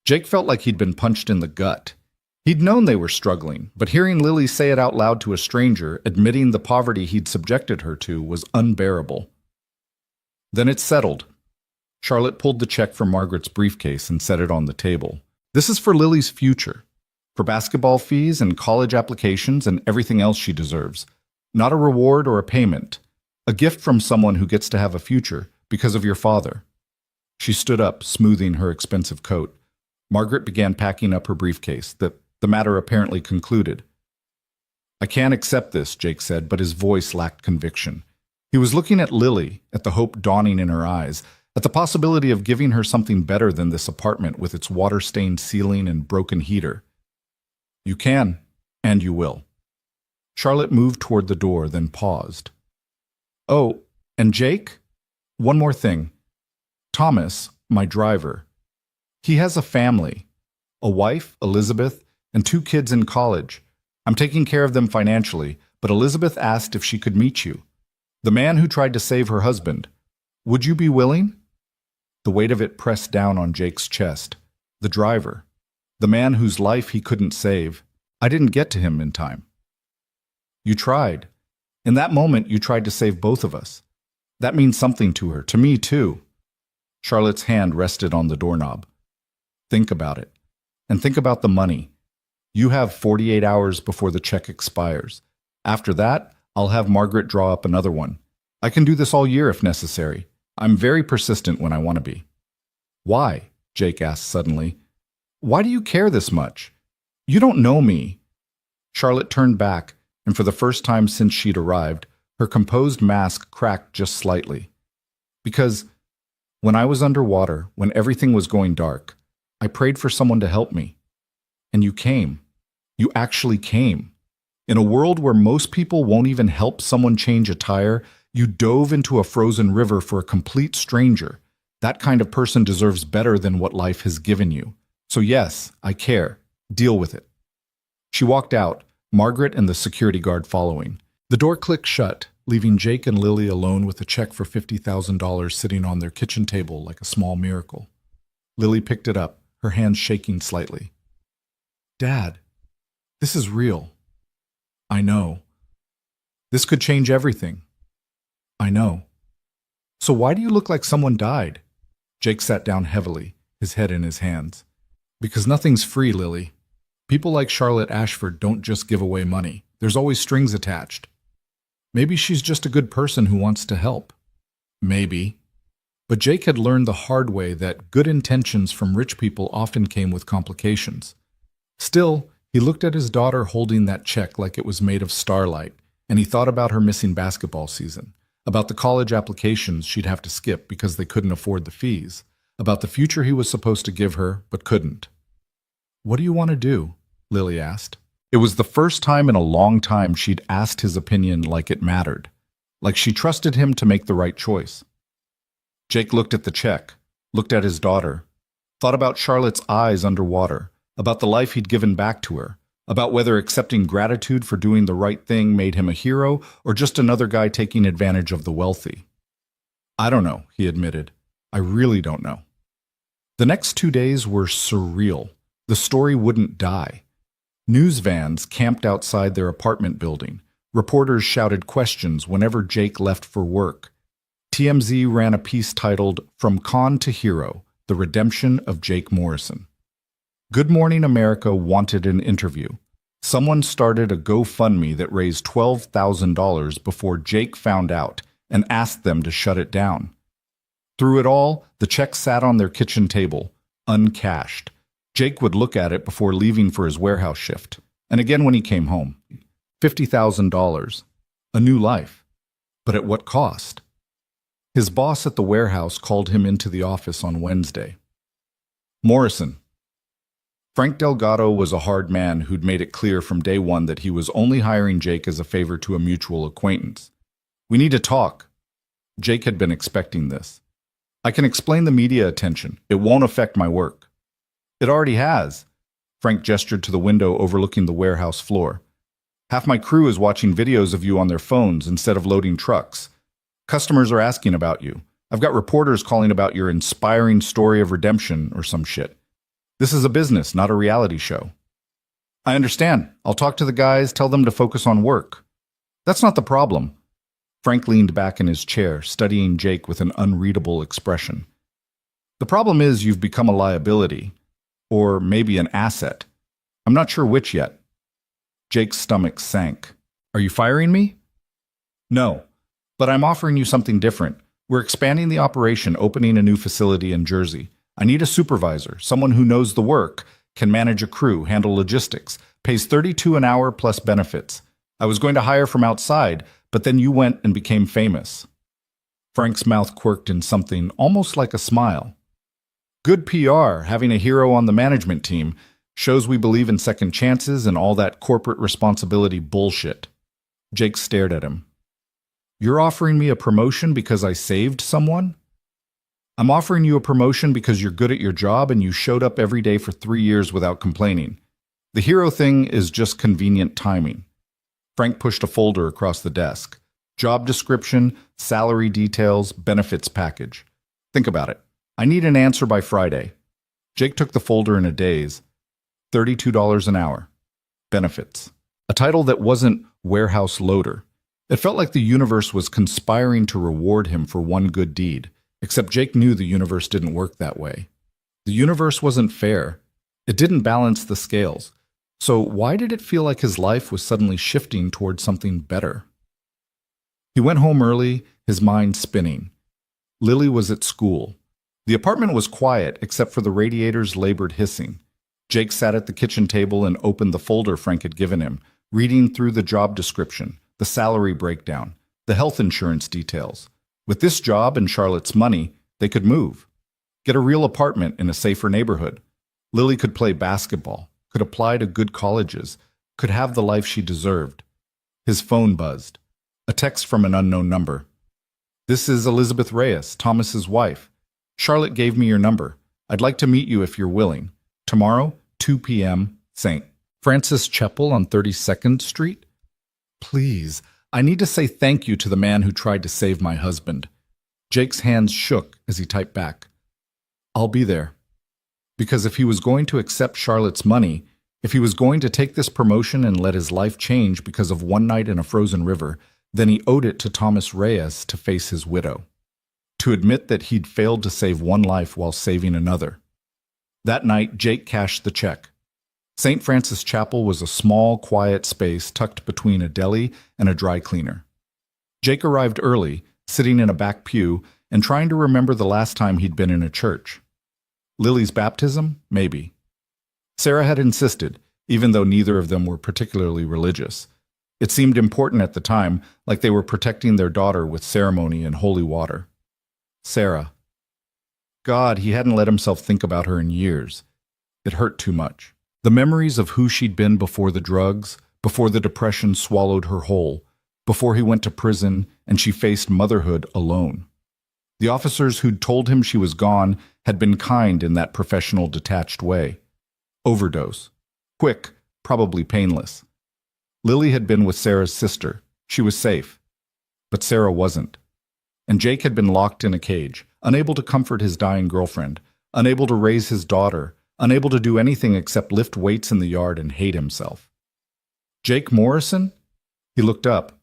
Speaker 1: Jake felt like he'd been punched in the gut. He'd known they were struggling, but hearing Lily say it out loud to a stranger, admitting the poverty he'd subjected her to, was unbearable. "Then it's settled." Charlotte pulled the check from Margaret's briefcase and set it on the table. "This is for Lily's future, for basketball fees and college applications and everything else she deserves. Not a reward or a payment. A gift from someone who gets to have a future because of your father." She stood up, smoothing her expensive coat. Margaret began packing up her briefcase, the matter apparently concluded. "I can't accept this," Jake said, but his voice lacked conviction. He was looking at Lily, at the hope dawning in her eyes, at the possibility of giving her something better than this apartment with its water-stained ceiling and broken heater. "You can, and you will." Charlotte moved toward the door, then paused. "Oh, and Jake? One more thing. Thomas, My driver. He has a family, a wife, Elizabeth, and 2 kids in college. I'm taking care of them financially, but Elizabeth asked if she could meet you. The man who tried to save her husband. Would you be willing? The weight of it pressed down on Jake's chest. The driver. The man whose life he couldn't save. I didn't get to him in time. You tried. In that moment, you tried to save both of us. That means something to her, to me too. Charlotte's hand rested on the doorknob. Think about it. And think about the money. You have 48 hours before the check expires. After that, I'll have Margaret draw up another one. I can do this all year if necessary. I'm very persistent when I want to be. Why? Jake asked suddenly. Why do you care this much? You don't know me. Charlotte turned back, and for the first time since she'd arrived, her composed mask cracked just slightly. Because when I was underwater, when everything was going dark, I prayed for someone to help me. And you came. You actually came. In a world where most people won't even help someone change a tire, you dove into a frozen river for a complete stranger. That kind of person deserves better than what life has given you. So yes, I care. Deal with it. She walked out, Margaret and the security guard following. The door clicked shut, leaving Jake and Lily alone with a check for $50,000 sitting on their kitchen table like a small miracle. Lily picked it up, her hands shaking slightly. Dad, this is real. I know. This could change everything. I know. So why do you look like someone died? Jake sat down heavily, his head in his hands. Because nothing's free, Lily. People like Charlotte Ashford don't just give away money. There's always strings attached. Maybe she's just a good person who wants to help. Maybe. But Jake had learned the hard way that good intentions from rich people often came with complications. Still, he looked at his daughter holding that check like it was made of starlight, and he thought about her missing basketball season, about the college applications she'd have to skip because they couldn't afford the fees, about the future he was supposed to give her but couldn't. What do you want to do? Lily asked. It was the first time in a long time she'd asked his opinion like it mattered, like she trusted him to make the right choice. Jake looked at the check, looked at his daughter, thought about Charlotte's eyes underwater, about the life he'd given back to her, about whether accepting gratitude for doing the right thing made him a hero or just another guy taking advantage of the wealthy. I don't know, he admitted. I really don't know. The next 2 days were surreal. The story wouldn't die. News vans camped outside their apartment building. Reporters shouted questions whenever Jake left for work. TMZ ran a piece titled, From Con to Hero, The Redemption of Jake Morrison. Good Morning America wanted an interview. Someone started a GoFundMe that raised $12,000 before Jake found out and asked them to shut it down. Through it all, the check sat on their kitchen table, uncashed. Jake would look at it before leaving for his warehouse shift, and again when he came home. $50,000. A new life. But at what cost? His boss at the warehouse called him into the office on Wednesday. Morrison. Frank Delgado was a hard man who'd made it clear from day one that he was only hiring Jake as a favor to a mutual acquaintance. We need to talk. Jake had been expecting this. I can explain the media attention. It won't affect my work. It already has. Frank gestured to the window overlooking the warehouse floor. Half my crew is watching videos of you on their phones instead of loading trucks. Customers are asking about you. I've got reporters calling about your inspiring story of redemption or some shit. This is a business, not a reality show. I understand. I'll talk to the guys, tell them to focus on work. That's not the problem. Frank leaned back in his chair, studying Jake with an unreadable expression. The problem is you've become a liability. Or maybe an asset. I'm not sure which yet. Jake's stomach sank. Are you firing me? No, but I'm offering you something different. We're expanding the operation, opening a new facility in Jersey. I need a supervisor, someone who knows the work, can manage a crew, handle logistics, pays $32 an hour plus benefits. I was going to hire from outside, but then you went and became famous. Frank's mouth quirked in something almost like a smile. Good PR, having a hero on the management team, shows we believe in second chances and all that corporate responsibility bullshit. Jake stared at him. You're offering me a promotion because I saved someone? I'm offering you a promotion because you're good at your job and you showed up every day for 3 years without complaining. The hero thing is just convenient timing. Frank pushed a folder across the desk. Job description, salary details, benefits package. Think about it. I need an answer by Friday. Jake took the folder in a daze. $32 an hour. Benefits. A title that wasn't warehouse loader. It felt like the universe was conspiring to reward him for one good deed, except Jake knew the universe didn't work that way. The universe wasn't fair. It didn't balance the scales. So why did it feel like his life was suddenly shifting towards something better? He went home early, his mind spinning. Lily was at school. The apartment was quiet except for the radiator's labored hissing. Jake sat at the kitchen table and opened the folder Frank had given him, reading through the job description, the salary breakdown, the health insurance details. With this job and Charlotte's money, they could move. Get a real apartment in a safer neighborhood. Lily could play basketball, could apply to good colleges, could have the life she deserved. His phone buzzed. A text from an unknown number. This is Elizabeth Reyes, Thomas's wife. Charlotte gave me your number. I'd like to meet you if you're willing. Tomorrow, 2 p.m., St. Francis Chapel on 32nd Street? Please, I need to say thank you to the man who tried to save my husband. Jake's hands shook as he typed back. I'll be there. Because if he was going to accept Charlotte's money, if he was going to take this promotion and let his life change because of one night in a frozen river, then he owed it to Thomas Reyes to face his widow, to admit that he'd failed to save one life while saving another. That night, Jake cashed the check. St. Francis Chapel was a small, quiet space tucked between a deli and a dry cleaner. Jake arrived early, sitting in a back pew, and trying to remember the last time he'd been in a church. Lily's baptism? Maybe. Sarah had insisted, even though neither of them were particularly religious. It seemed important at the time, like they were protecting their daughter with ceremony and holy water. Sarah. God, he hadn't let himself think about her in years. It hurt too much. The memories of who she'd been before the drugs, before the depression swallowed her whole, before he went to prison and she faced motherhood alone. The officers who'd told him she was gone had been kind in that professional, detached way. Overdose. Quick, probably painless. Lily had been with Sarah's sister. She was safe. But Sarah wasn't. And Jake had been locked in a cage, unable to comfort his dying girlfriend, unable to raise his daughter, unable to do anything except lift weights in the yard and hate himself. Jake Morrison? He looked up.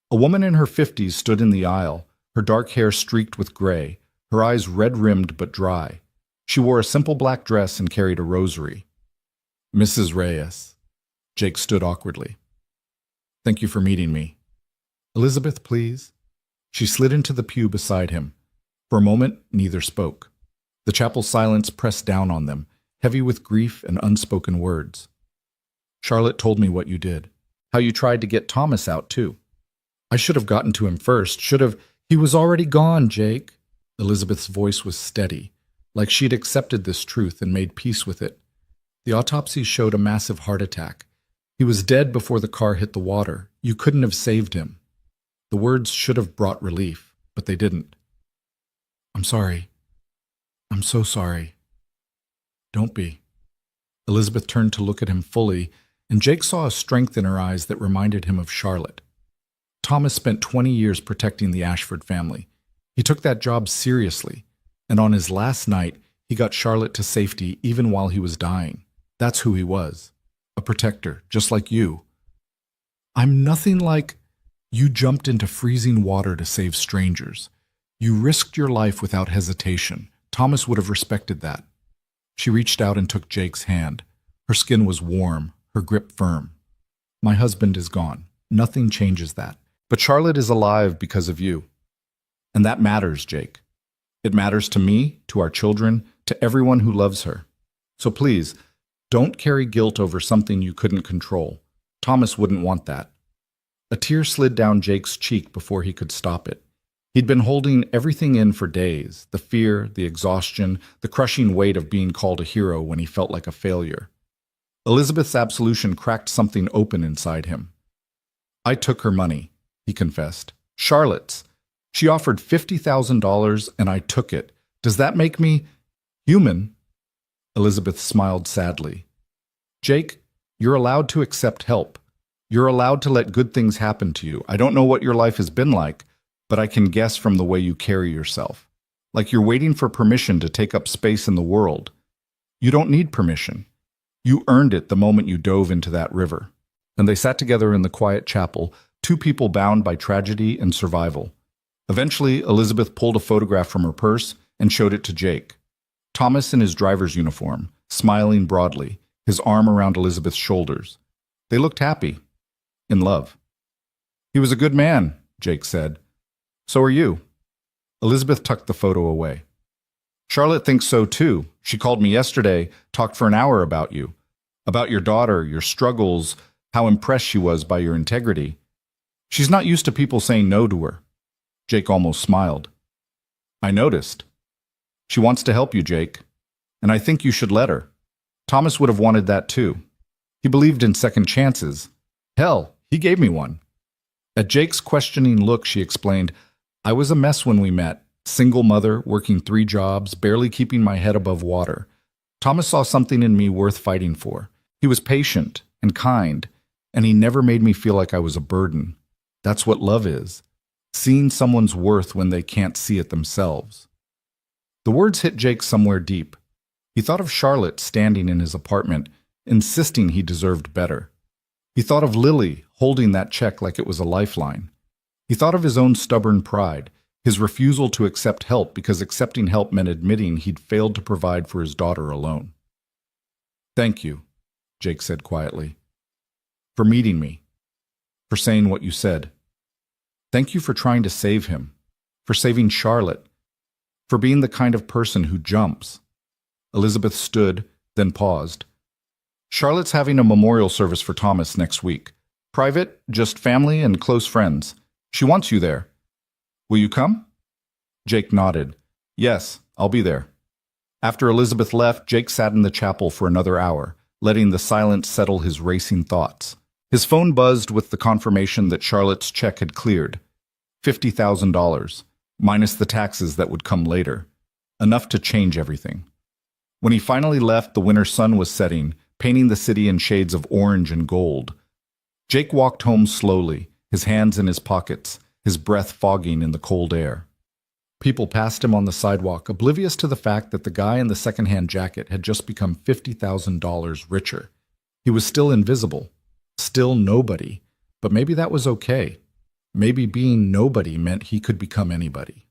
Speaker 1: A woman in her 50s stood in the aisle, her dark hair streaked with gray, her eyes red-rimmed but dry. She wore a simple black dress and carried a rosary. Mrs. Reyes. Jake stood awkwardly. Thank you for meeting me. Elizabeth, please. She slid into the pew beside him. For a moment, neither spoke. The chapel's silence pressed down on them, heavy with grief and unspoken words. Charlotte told me what you did. How you tried to get Thomas out, too. I should have gotten to him first. He was already gone, Jake. Elizabeth's voice was steady, like she'd accepted this truth and made peace with it. The autopsy showed a massive heart attack. He was dead before the car hit the water. You couldn't have saved him. The words should have brought relief, but they didn't. I'm sorry. I'm so sorry. Don't be. Elizabeth turned to look at him fully, and Jake saw a strength in her eyes that reminded him of Charlotte. Thomas spent 20 years protecting the Ashford family. He took that job seriously, and on his last night, he got Charlotte to safety even while he was dying. That's who he was. A protector, just like you. I'm nothing like... You jumped into freezing water to save strangers. You risked your life without hesitation. Thomas would have respected that. She reached out and took Jake's hand. Her skin was warm, her grip firm. My husband is gone. Nothing changes that. But Charlotte is alive because of you. And that matters, Jake. It matters to me, to our children, to everyone who loves her. So please, don't carry guilt over something you couldn't control. Thomas wouldn't want that. A tear slid down Jake's cheek before he could stop it. He'd been holding everything in for days, the fear, the exhaustion, the crushing weight of being called a hero when he felt like a failure. Elizabeth's absolution cracked something open inside him. I took her money, he confessed. Charlotte's. She offered $50,000 and I took it, Does that make me human? Elizabeth smiled sadly. Jake, you're allowed to accept help. You're allowed to let good things happen to you. I don't know what your life has been like, but I can guess from the way you carry yourself. Like you're waiting for permission to take up space in the world. You don't need permission. You earned it the moment you dove into that river. And they sat together in the quiet chapel, two people bound by tragedy and survival. Eventually, Elizabeth pulled a photograph from her purse and showed it to Jake. Thomas in his driver's uniform, smiling broadly, his arm around Elizabeth's shoulders. They looked happy, in love. He was a good man, Jake said. So are you. Elizabeth tucked the photo away. Charlotte thinks so too. She called me yesterday, talked for an hour about you. About your daughter, your struggles, how impressed she was by your integrity. She's not used to people saying no to her. Jake almost smiled. I noticed. She wants to help you, Jake. And I think you should let her. Thomas would have wanted that too. He believed in second chances. Hell, he gave me one. At Jake's questioning look, she explained, I was a mess when we met. Single mother, working 3 jobs, barely keeping my head above water. Thomas saw something in me worth fighting for. He was patient and kind, and he never made me feel like I was a burden. That's what love is. Seeing someone's worth when they can't see it themselves. The words hit Jake somewhere deep. He thought of Charlotte standing in his apartment, insisting he deserved better. He thought of Lily holding that check like it was a lifeline. He thought of his own stubborn pride, his refusal to accept help because accepting help meant admitting he'd failed to provide for his daughter alone. Thank you, Jake said quietly, for meeting me, for saying what you said. Thank you for trying to save him, for saving Charlotte, for being the kind of person who jumps. Elizabeth stood, then paused. Charlotte's having a memorial service for Thomas next week. Private, just family and close friends. She wants you there. Will you come? Jake nodded. Yes, I'll be there. After Elizabeth left, Jake sat in the chapel for another hour, letting the silence settle his racing thoughts. His phone buzzed with the confirmation that Charlotte's check had cleared. $50,000, minus the taxes that would come later. Enough to change everything. When he finally left, the winter sun was setting, painting the city in shades of orange and gold. Jake walked home slowly, his hands in his pockets, his breath fogging in the cold air. People passed him on the sidewalk, oblivious to the fact that the guy in the second-hand jacket had just become $50,000 richer. He was still invisible, still nobody, but maybe that was okay. Maybe being nobody meant he could become anybody.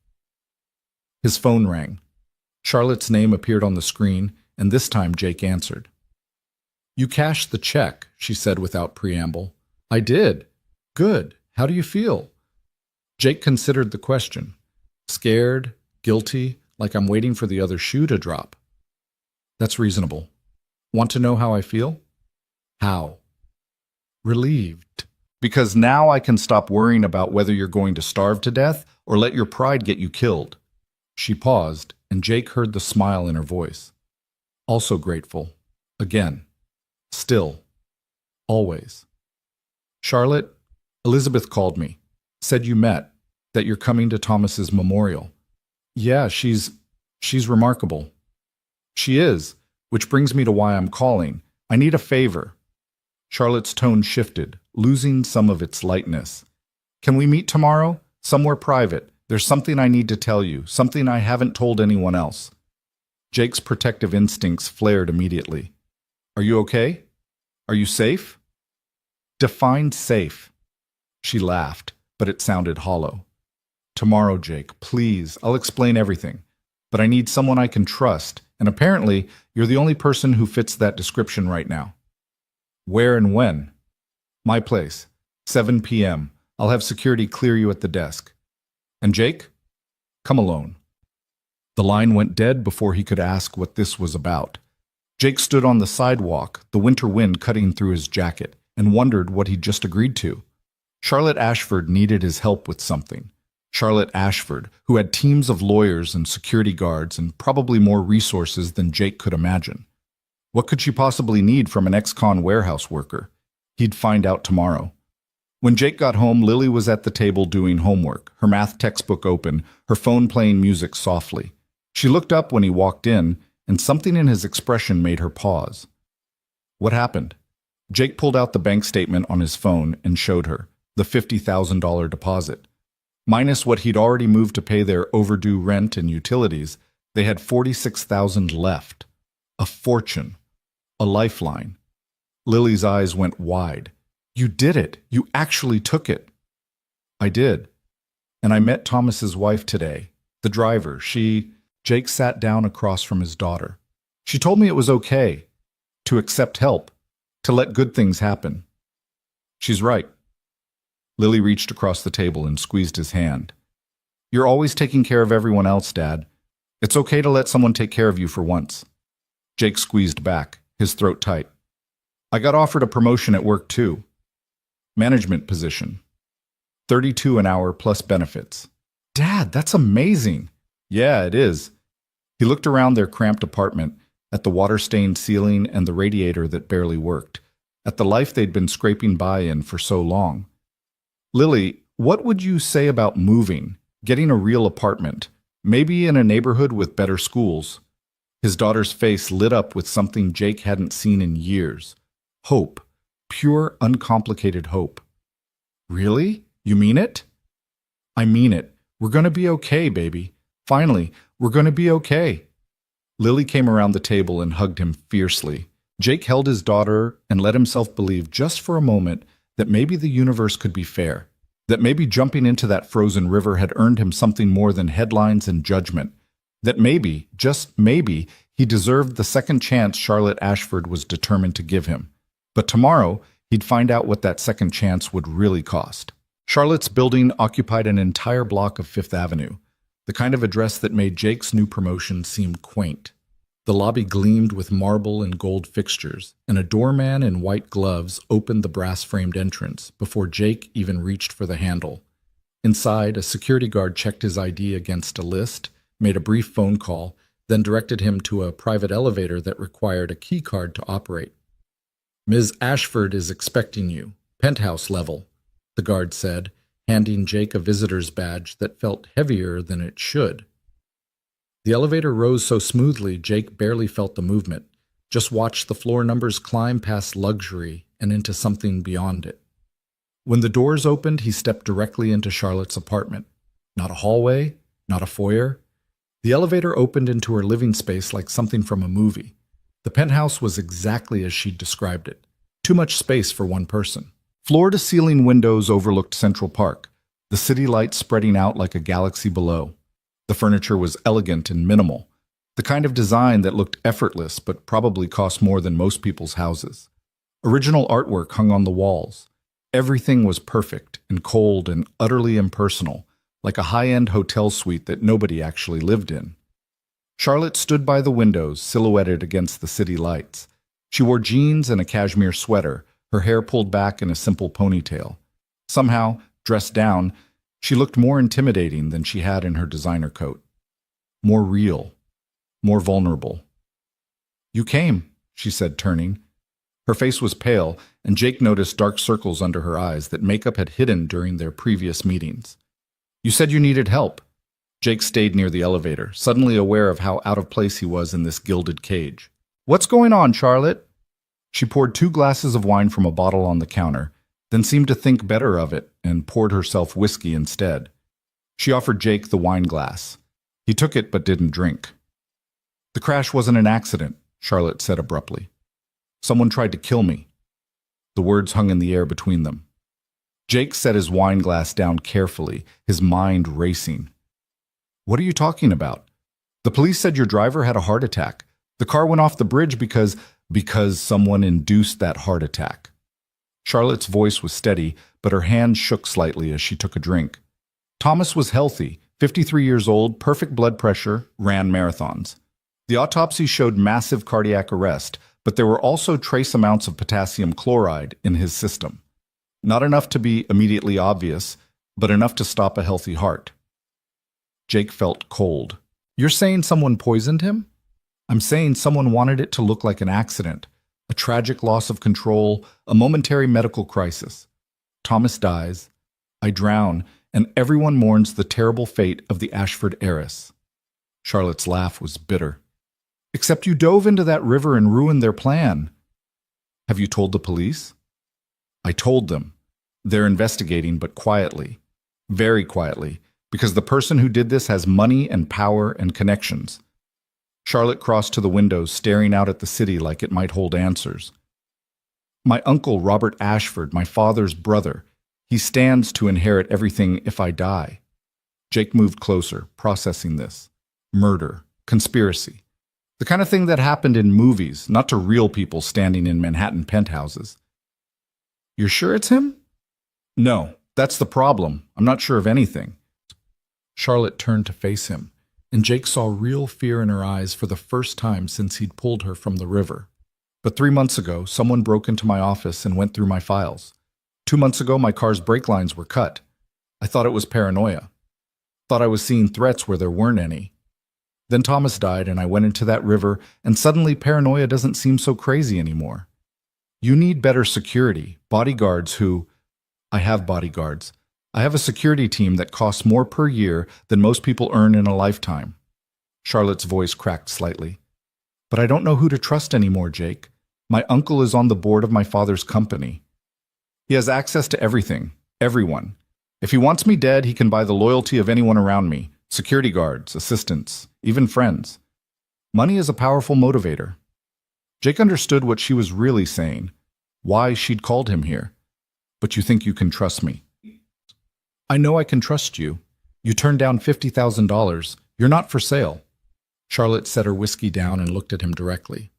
Speaker 1: His phone rang. Charlotte's name appeared on the screen, and this time Jake answered. You cashed the check, she said without preamble. I did. Good. How do you feel? Jake considered the question. Scared, guilty, like I'm waiting for the other shoe to drop. That's reasonable. Want to know how I feel? How? Relieved. Because now I can stop worrying about whether you're going to starve to death or let your pride get you killed. She paused, and Jake heard the smile in her voice. Also grateful. Again. Still. Always. Charlotte, Elizabeth called me. Said you met. That you're coming to Thomas's memorial. Yeah, she's remarkable. She is, which brings me to why I'm calling. I need a favor. Charlotte's tone shifted, losing some of its lightness. Can we meet tomorrow? Somewhere private. There's something I need to tell you, something I haven't told anyone else. Jake's protective instincts flared immediately. Are you okay? Are you safe? Define safe. She laughed, but it sounded hollow. Tomorrow, Jake, please. I'll explain everything. But I need someone I can trust, and apparently you're the only person who fits that description right now. Where and when? My place. 7 p.m. I'll have security clear you at the desk. And Jake? Come alone. The line went dead before he could ask what this was about. Jake stood on the sidewalk, the winter wind cutting through his jacket, and wondered what he'd just agreed to. Charlotte Ashford needed his help with something. Charlotte Ashford, who had teams of lawyers and security guards and probably more resources than Jake could imagine. What could she possibly need from an ex-con warehouse worker? He'd find out tomorrow. When Jake got home, Lily was at the table doing homework, her math textbook open, her phone playing music softly. She looked up when he walked in, and something in his expression made her pause. What happened? Jake pulled out the bank statement on his phone and showed her the $50,000 deposit. Minus what he'd already moved to pay their overdue rent and utilities, they had $46,000 left. A fortune. A lifeline. Lily's eyes went wide. You did it. You actually took it. I did. And I met Thomas's wife today. The driver. Jake sat down across from his daughter. She told me it was okay to accept help, to let good things happen. She's right. Lily reached across the table and squeezed his hand. You're always taking care of everyone else, Dad. It's okay to let someone take care of you for once. Jake squeezed back, his throat tight. I got offered a promotion at work too. Management position. 32 an hour plus benefits. Dad, that's amazing. Yeah, it is. He looked around their cramped apartment, at the water-stained ceiling and the radiator that barely worked, at the life they'd been scraping by in for so long. Lily, what would you say about moving, getting a real apartment, maybe in a neighborhood with better schools? His daughter's face lit up with something Jake hadn't seen in years. Hope. Pure, uncomplicated hope. Really? You mean it? I mean it. We're going to be okay, baby. Finally, we're going to be okay. Lily came around the table and hugged him fiercely. Jake held his daughter and let himself believe just for a moment that maybe the universe could be fair, that maybe jumping into that frozen river had earned him something more than headlines and judgment, that maybe, just maybe, he deserved the second chance Charlotte Ashford was determined to give him. But tomorrow, he'd find out what that second chance would really cost. Charlotte's building occupied an entire block of Fifth Avenue, the kind of address that made Jake's new promotion seem quaint. The lobby gleamed with marble and gold fixtures, and a doorman in white gloves opened the brass-framed entrance before Jake even reached for the handle. Inside, a security guard checked his ID against a list, made a brief phone call, then directed him to a private elevator that required a key card to operate. Ms. Ashford is expecting you, penthouse level, the guard said, handing Jake a visitor's badge that felt heavier than it should. The elevator rose so smoothly Jake barely felt the movement, just watched the floor numbers climb past luxury and into something beyond it. When the doors opened, he stepped directly into Charlotte's apartment. Not a hallway, not a foyer. The elevator opened into her living space like something from a movie. The penthouse was exactly as she'd described it. Too much space for one person. Floor-to-ceiling windows overlooked Central Park, the city lights spreading out like a galaxy below. The furniture was elegant and minimal, the kind of design that looked effortless but probably cost more than most people's houses. Original artwork hung on the walls. Everything was perfect and cold and utterly impersonal, like a high-end hotel suite that nobody actually lived in. Charlotte stood by the windows, silhouetted against the city lights. She wore jeans and a cashmere sweater, her hair pulled back in a simple ponytail. Somehow, dressed down, she looked more intimidating than she had in her designer coat. More real. More vulnerable. You came, she said, turning. Her face was pale, and Jake noticed dark circles under her eyes that makeup had hidden during their previous meetings. You said you needed help. Jake stayed near the elevator, suddenly aware of how out of place he was in this gilded cage. What's going on, Charlotte? She poured 2 glasses of wine from a bottle on the counter, then seemed to think better of it and poured herself whiskey instead. She offered Jake the wine glass. He took it but didn't drink. The crash wasn't an accident, Charlotte said abruptly. Someone tried to kill me. The words hung in the air between them. Jake set his wine glass down carefully, his mind racing. What are you talking about? The police said your driver had a heart attack. The car went off the bridge because someone induced that heart attack. Charlotte's voice was steady, but her hand shook slightly as she took a drink. Thomas was healthy, 53 years old, perfect blood pressure, ran marathons. The autopsy showed massive cardiac arrest, but there were also trace amounts of potassium chloride in his system. Not enough to be immediately obvious, but enough to stop a healthy heart. Jake felt cold. You're saying someone poisoned him? I'm saying someone wanted it to look like an accident, a tragic loss of control, a momentary medical crisis. Thomas dies, I drown, and everyone mourns the terrible fate of the Ashford heiress. Charlotte's laugh was bitter. Except you dove into that river and ruined their plan. Have you told the police? I told them. They're investigating, but quietly. Very quietly, because the person who did this has money and power and connections. Charlotte crossed to the window, staring out at the city like it might hold answers. My uncle, Robert Ashford, my father's brother, he stands to inherit everything if I die. Jake moved closer, processing this. Murder, conspiracy. The kind of thing that happened in movies, not to real people standing in Manhattan penthouses. You're sure it's him? No, that's the problem. I'm not sure of anything. Charlotte turned to face him, and Jake saw real fear in her eyes for the first time since he'd pulled her from the river. But 3 months ago, someone broke into my office and went through my files. 2 months ago, my car's brake lines were cut. I thought it was paranoia. Thought I was seeing threats where there weren't any. Then Thomas died, and I went into that river, and suddenly paranoia doesn't seem so crazy anymore. You need better security, bodyguards who... I have bodyguards. I have a security team that costs more per year than most people earn in a lifetime. Charlotte's voice cracked slightly. But I don't know who to trust anymore, Jake. My uncle is on the board of my father's company. He has access to everything, everyone. If he wants me dead, he can buy the loyalty of anyone around me, security guards, assistants, even friends. Money is a powerful motivator. Jake understood what she was really saying, why she'd called him here. But you think you can trust me? I know I can trust you. You turned down $50,000. You're not for sale. Charlotte set her whiskey down and looked at him directly.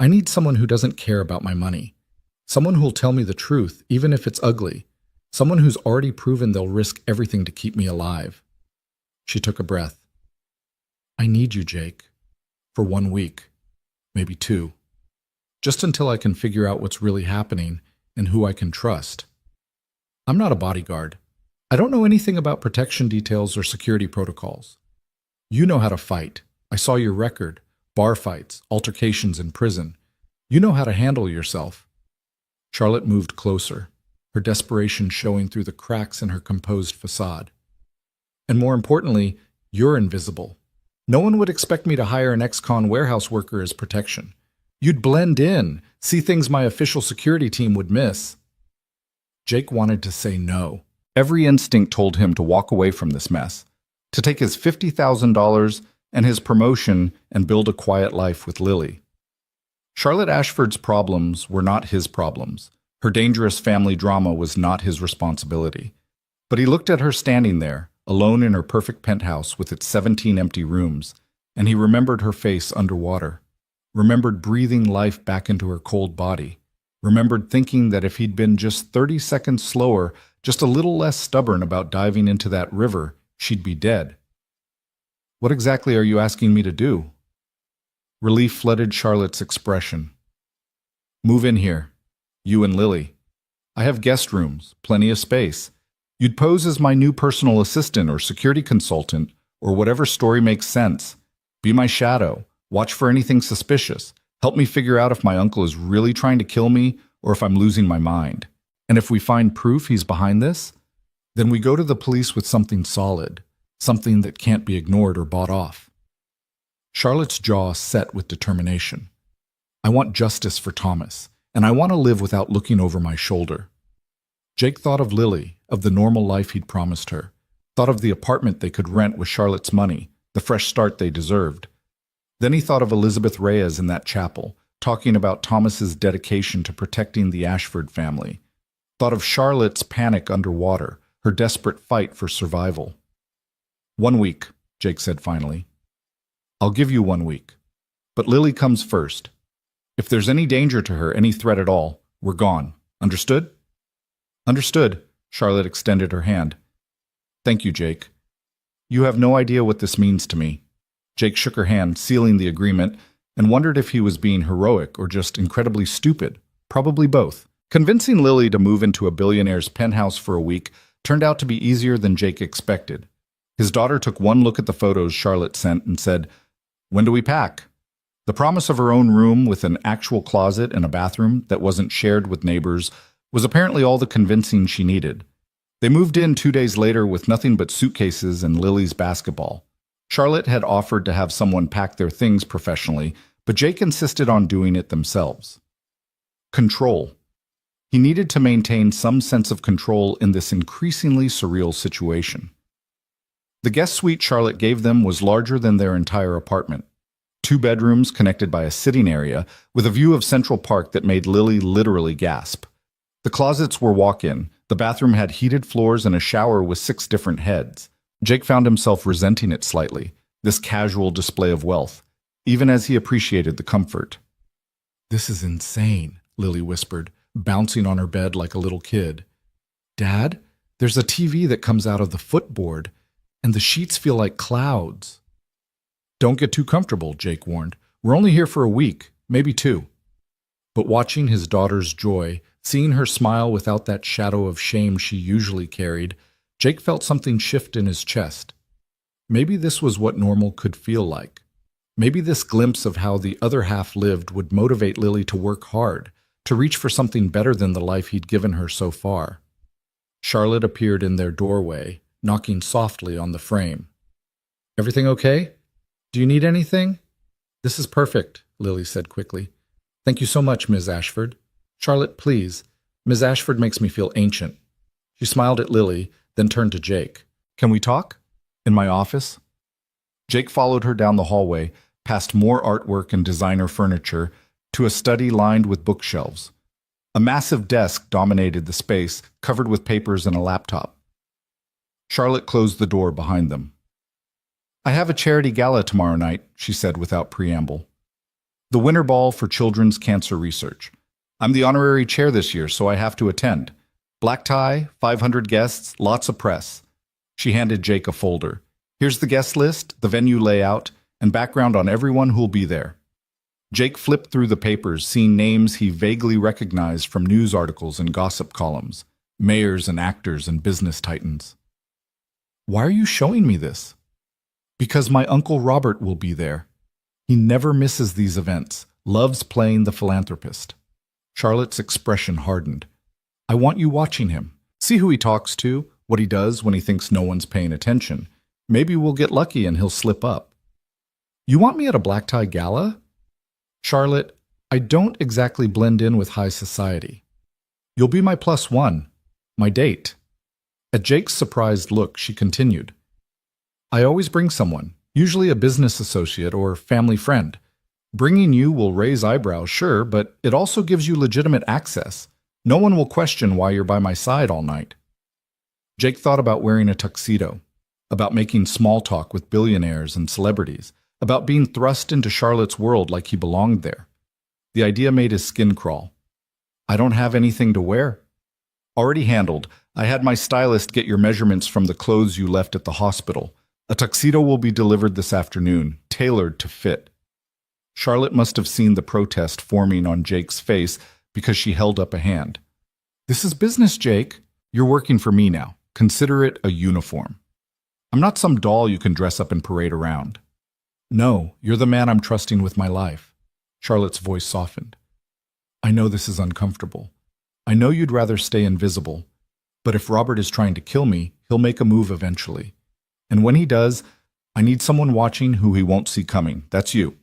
Speaker 1: I need someone who doesn't care about my money. Someone who'll tell me the truth, even if it's ugly. Someone who's already proven they'll risk everything to keep me alive. She took a breath. I need you, Jake. For 1 week. Maybe 2. Just until I can figure out what's really happening and who I can trust. I'm not a bodyguard. I don't know anything about protection details or security protocols. You know how to fight. I saw your record. Bar fights, altercations in prison. You know how to handle yourself. Charlotte moved closer, her desperation showing through the cracks in her composed facade. And more importantly, you're invisible. No one would expect me to hire an ex-con warehouse worker as protection. You'd blend in, see things my official security team would miss. Jake wanted to say no. Every instinct told him to walk away from this mess, to take his $50,000 and his promotion and build a quiet life with Lily. Charlotte Ashford's problems were not his problems. Her dangerous family drama was not his responsibility. But he looked at her standing there, alone in her perfect penthouse with its 17 empty rooms, and he remembered her face underwater. Remembered breathing life back into her cold body, remembered thinking that if he'd been just 30 seconds slower, just a little less stubborn about diving into that river, she'd be dead. What exactly are you asking me to do? Relief flooded Charlotte's expression. Move in here, you and Lily. I have guest rooms, plenty of space. You'd pose as my new personal assistant or security consultant, or whatever story makes sense. Be my shadow. Watch for anything suspicious. Help me figure out if my uncle is really trying to kill me or if I'm losing my mind. And if we find proof he's behind this, then we go to the police with something solid, something that can't be ignored or bought off. Charlotte's jaw set with determination. I want justice for Thomas, and I want to live without looking over my shoulder. Jake thought of Lily, of the normal life he'd promised her, thought of the apartment they could rent with Charlotte's money, the fresh start they deserved. Then he thought of Elizabeth Reyes in that chapel, talking about Thomas's dedication to protecting the Ashford family. Thought of Charlotte's panic underwater, her desperate fight for survival. 1 week, Jake said finally. I'll give you 1 week. But Lily comes first. If there's any danger to her, any threat at all, we're gone. Understood? Understood, Charlotte extended her hand. Thank you, Jake. You have no idea what this means to me. Jake shook her hand, sealing the agreement, and wondered if he was being heroic or just incredibly stupid. Probably both. Convincing Lily to move into a billionaire's penthouse for a week turned out to be easier than Jake expected. His daughter took one look at the photos Charlotte sent and said, "When do we pack?" The promise of her own room with an actual closet and a bathroom that wasn't shared with neighbors was apparently all the convincing she needed. They moved in 2 days later with nothing but suitcases and Lily's basketball. Charlotte had offered to have someone pack their things professionally, but Jake insisted on doing it themselves. Control. He needed to maintain some sense of control in this increasingly surreal situation. The guest suite Charlotte gave them was larger than their entire apartment. 2 bedrooms connected by a sitting area with a view of Central Park that made Lily literally gasp. The closets were walk-in. The bathroom had heated floors and a shower with 6 different heads. Jake found himself resenting it slightly, this casual display of wealth, even as he appreciated the comfort. "This is insane," Lily whispered, bouncing on her bed like a little kid. "Dad, there's a TV that comes out of the footboard, and the sheets feel like clouds." "Don't get too comfortable," Jake warned. "We're only here for a week, maybe 2. But watching his daughter's joy, seeing her smile without that shadow of shame she usually carried, Jake felt something shift in his chest. Maybe this was what normal could feel like. Maybe this glimpse of how the other half lived would motivate Lily to work hard, to reach for something better than the life he'd given her so far. Charlotte appeared in their doorway, knocking softly on the frame. "Everything okay? Do you need anything?" "This is perfect," Lily said quickly. "Thank you so much, Ms. Ashford." "Charlotte, please. Ms. Ashford makes me feel ancient." She smiled at Lily, then turned to Jake. "Can we talk? In my office?" Jake followed her down the hallway, past more artwork and designer furniture, to a study lined with bookshelves. A massive desk dominated the space, covered with papers and a laptop. Charlotte closed the door behind them. "I have a charity gala tomorrow night," she said without preamble. "The Winter Ball for Children's Cancer Research. I'm the honorary chair this year, so I have to attend. Black tie, 500 guests, lots of press." She handed Jake a folder. "Here's the guest list, the venue layout, and background on everyone who'll be there." Jake flipped through the papers, seeing names he vaguely recognized from news articles and gossip columns, mayors and actors and business titans. "Why are you showing me this?" "Because my Uncle Robert will be there. He never misses these events, loves playing the philanthropist." Charlotte's expression hardened. "I want you watching him. See who he talks to, what he does when he thinks no one's paying attention. Maybe we'll get lucky and he'll slip up." "You want me at a black tie gala?" "Charlotte, I don't exactly blend in with high society. You'll be my +1, my date." At Jake's surprised look, she continued. "I always bring someone, usually a business associate or family friend. Bringing you will raise eyebrows, sure, but it also gives you legitimate access. No one will question why you're by my side all night." Jake thought about wearing a tuxedo, about making small talk with billionaires and celebrities, about being thrust into Charlotte's world like he belonged there. The idea made his skin crawl. "I don't have anything to wear." "Already handled. I had my stylist get your measurements from the clothes you left at the hospital. A tuxedo will be delivered this afternoon, tailored to fit." Charlotte must have seen the protest forming on Jake's face because she held up a hand. "This is business, Jake. You're working for me now. Consider it a uniform. I'm not some doll you can dress up and parade around." "No, you're the man I'm trusting with my life." Charlotte's voice softened. "I know this is uncomfortable. I know you'd rather stay invisible. But if Robert is trying to kill me, he'll make a move eventually. And when he does, I need someone watching who he won't see coming. That's you."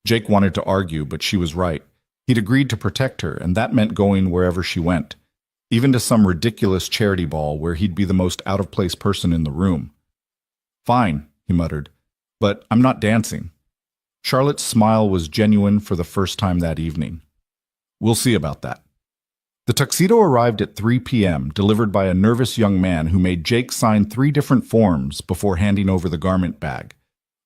Speaker 1: Jake wanted to argue, but she was right. He'd agreed to protect her, and that meant going wherever she went, even to some ridiculous charity ball where he'd be the most out-of-place person in the room. "Fine," he muttered, "but I'm not dancing." Charlotte's smile was genuine for the first time that evening. "We'll see about that." The tuxedo arrived at 3 p.m., delivered by a nervous young man who made Jake sign 3 different forms before handing over the garment bag.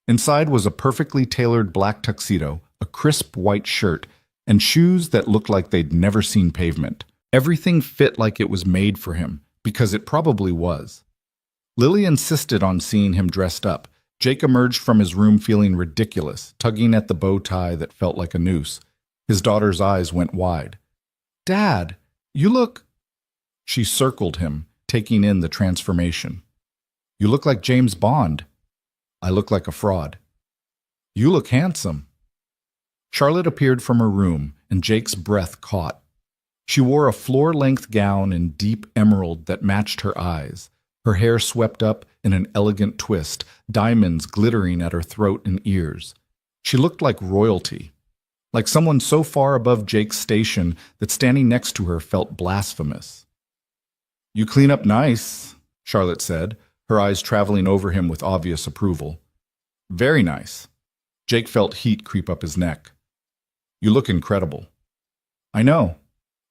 Speaker 1: Inside was a perfectly tailored black tuxedo, a crisp white shirt, and shoes that looked like they'd never seen pavement. Everything fit like it was made for him, because it probably was. Lily insisted on seeing him dressed up. Jake emerged from his room feeling ridiculous, tugging at the bow tie that felt like a noose. His daughter's eyes went wide. "Dad, you look—" She circled him, taking in the transformation. "You look like James Bond." "I look like a fraud." "You look handsome." Charlotte appeared from her room, and Jake's breath caught. She wore a floor-length gown in deep emerald that matched her eyes, Her hair swept up in an elegant twist, diamonds glittering at her throat and ears. She looked like royalty, like someone so far above Jake's station that standing next to her felt blasphemous. "You clean up nice," Charlotte said, her eyes traveling over him with obvious approval. "Very nice." Jake felt heat creep up his neck. "You look incredible." "I know."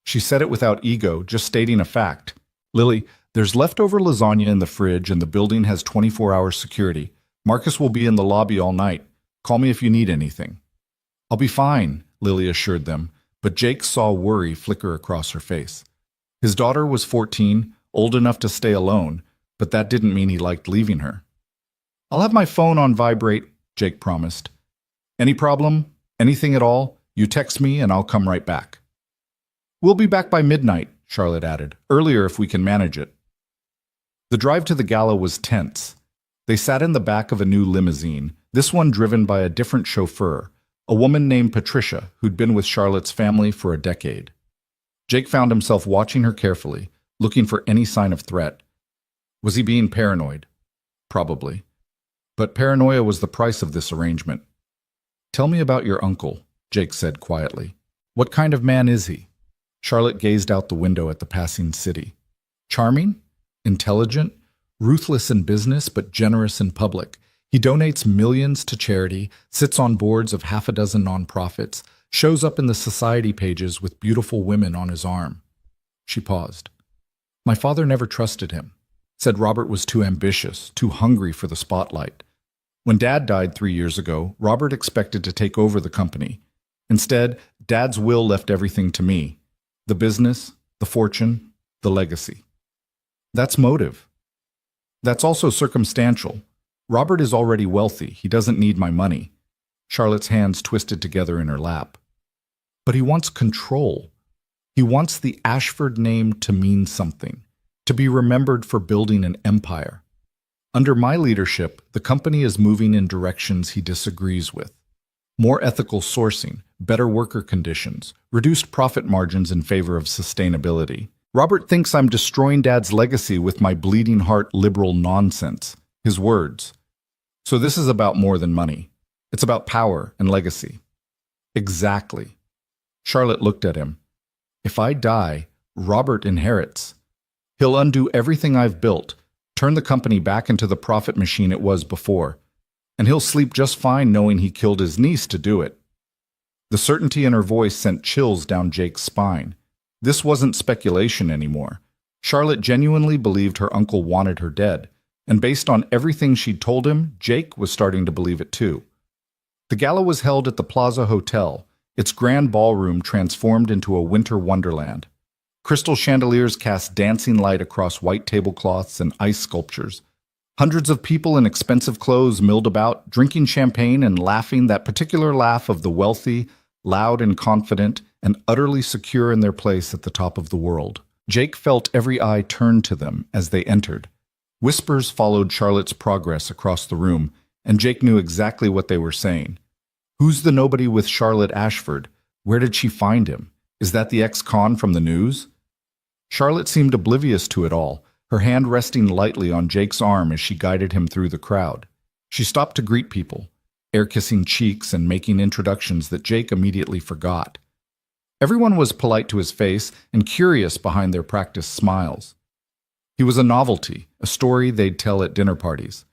Speaker 1: She said it without ego, just stating a fact. "Lily, there's leftover lasagna in the fridge and the building has 24-hour security. Marcus will be in the lobby all night. Call me if you need anything." "I'll be fine," Lily assured them, but Jake saw worry flicker across her face. His daughter was 14, old enough to stay alone, but that didn't mean he liked leaving her. "I'll have my phone on vibrate," Jake promised. "Any problem? Anything at all? You text me and I'll come right back." "We'll be back by midnight," Charlotte added. "Earlier if we can manage it." The drive to the gala was tense. They sat in the back of a new limousine, this one driven by a different chauffeur, a woman named Patricia who'd been with Charlotte's family for a decade. Jake found himself watching her carefully, looking for any sign of threat. Was he being paranoid? Probably. But paranoia was the price of this arrangement. "Tell me about your uncle," Jake said quietly. "What kind of man is he?" Charlotte gazed out the window at the passing city. "Charming? Intelligent? Ruthless in business but generous in public. He donates millions to charity, sits on boards of half a dozen nonprofits, shows up in the society pages with beautiful women on his arm." She paused. "My father never trusted him. Said Robert was too ambitious, too hungry for the spotlight. When Dad died 3 years ago, Robert expected to take over the company. Instead, Dad's will left everything to me. The business, the fortune, the legacy. That's motive. That's also circumstantial. Robert is already wealthy. He doesn't need my money." Charlotte's hands twisted together in her lap. "But he wants control. He wants the Ashford name to mean something, to be remembered for building an empire. Under my leadership, the company is moving in directions he disagrees with. More ethical sourcing, better worker conditions, reduced profit margins in favor of sustainability. Robert thinks I'm destroying Dad's legacy with my bleeding heart liberal nonsense." His words. "So this is about more than money. It's about power and legacy." "Exactly." Charlotte looked at him. "If I die, Robert inherits. He'll undo everything I've built, turn the company back into the profit machine it was before, and he'll sleep just fine knowing he killed his niece to do it." The certainty in her voice sent chills down Jake's spine. This wasn't speculation anymore. Charlotte genuinely believed her uncle wanted her dead, and based on everything she'd told him, Jake was starting to believe it too. The gala was held at the Plaza Hotel, its grand ballroom transformed into a winter wonderland. Crystal chandeliers cast dancing light across white tablecloths and ice sculptures. Hundreds of people in expensive clothes milled about, drinking champagne and laughing that particular laugh of the wealthy, loud and confident, and utterly secure in their place at the top of the world. Jake felt every eye turned to them as they entered. Whispers followed Charlotte's progress across the room, and Jake knew exactly what they were saying. "Who's the nobody with Charlotte Ashford? Where did she find him? Is that the ex-con from the news?" Charlotte seemed oblivious to it all, her hand resting lightly on Jake's arm as she guided him through the crowd. She stopped to greet people, air-kissing cheeks and making introductions that Jake immediately forgot. Everyone was polite to his face and curious behind their practiced smiles. He was a novelty, a story they'd tell at dinner parties.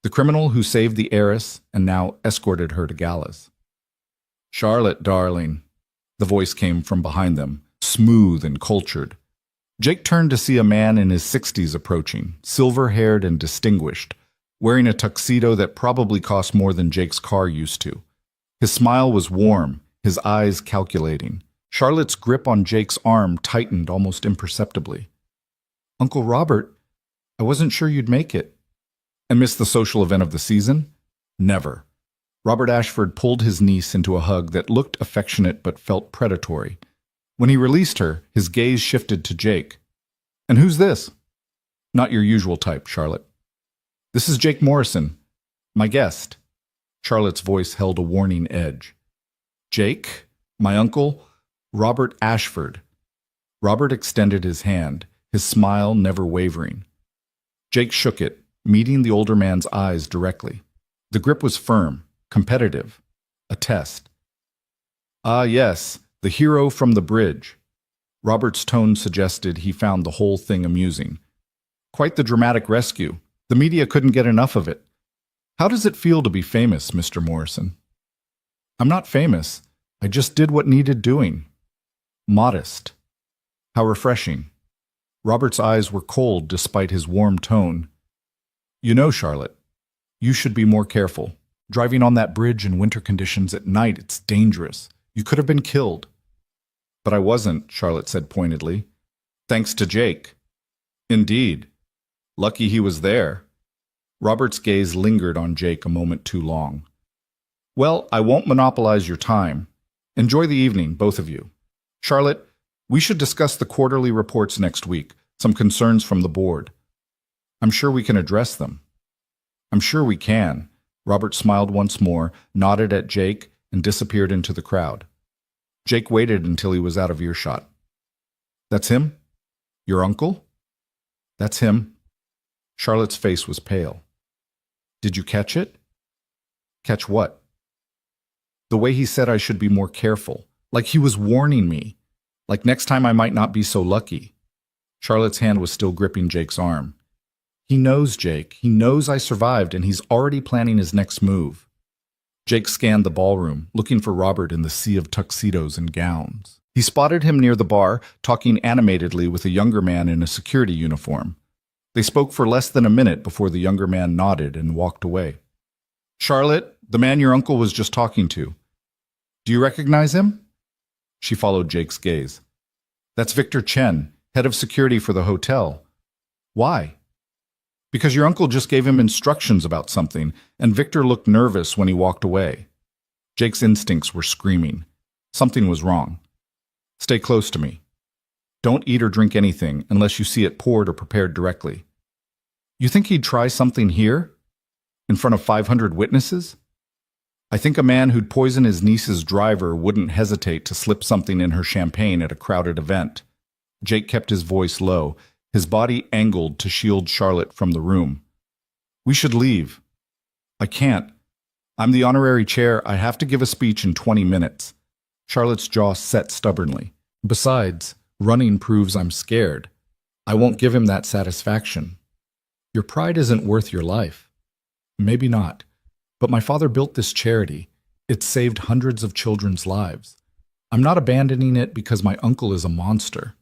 Speaker 1: The criminal who saved the heiress and now escorted her to galas. "Charlotte, darling," the voice came from behind them, smooth and cultured. Jake turned to see a man in his 60s approaching, silver-haired and distinguished, wearing a tuxedo that probably cost more than Jake's car used to. His smile was warm, his eyes calculating. Charlotte's grip on Jake's arm tightened almost imperceptibly. "Uncle Robert, I wasn't sure you'd make it." "And miss the social event of the season?" "Never." Robert Ashford pulled his niece into a hug that looked affectionate but felt predatory. When he released her, his gaze shifted to Jake. "And who's this?" "Not your usual type, Charlotte." "This is Jake Morrison, my guest." Charlotte's voice held a warning edge. "Jake, my uncle, Robert Ashford." Robert extended his hand, his smile never wavering. Jake shook it, meeting the older man's eyes directly. The grip was firm, competitive, a test. Ah, yes, the hero from the bridge. Robert's tone suggested he found the whole thing amusing. Quite the dramatic rescue. The media couldn't get enough of it. How does it feel to be famous, Mr. Morrison? I'm not famous. I just did what needed doing. Modest. How refreshing. Robert's eyes were cold despite his warm tone. You know, Charlotte, you should be more careful. Driving on that bridge in winter conditions at night, it's dangerous. You could have been killed. But I wasn't, Charlotte said pointedly. Thanks to Jake. Indeed. Lucky he was there. Robert's gaze lingered on Jake a moment too long. Well, I won't monopolize your time. Enjoy the evening, both of you. Charlotte, we should discuss the quarterly reports next week, some concerns from the board. I'm sure we can address them. I'm sure we can. Robert smiled once more, nodded at Jake, and disappeared into the crowd. Jake waited until he was out of earshot. That's him? Your uncle? That's him. Charlotte's face was pale. Did you catch it? Catch what? The way he said I should be more careful, like he was warning me, like next time I might not be so lucky. Charlotte's hand was still gripping Jake's arm. He knows, Jake. He knows I survived, and he's already planning his next move. Jake scanned the ballroom, looking for Robert in the sea of tuxedos and gowns. He spotted him near the bar, talking animatedly with a younger man in a security uniform. They spoke for less than a minute before the younger man nodded and walked away. Charlotte, the man your uncle was just talking to. Do you recognize him? She followed Jake's gaze. That's Victor Chen, head of security for the hotel. Why? Because your uncle just gave him instructions about something, and Victor looked nervous when he walked away. Jake's instincts were screaming. Something was wrong. Stay close to me. Don't eat or drink anything unless you see it poured or prepared directly. You think he'd try something here? In front of 500 witnesses? I think a man who'd poison his niece's driver wouldn't hesitate to slip something in her champagne at a crowded event. Jake kept his voice low, his body angled to shield Charlotte from the room. We should leave. I can't. I'm the honorary chair. I have to give a speech in 20 minutes. Charlotte's jaw set stubbornly. Besides, running proves I'm scared. I won't give him that satisfaction. Your pride isn't worth your life. Maybe not. But my father built this charity. It's saved hundreds of children's lives. I'm not abandoning it because my uncle is a monster.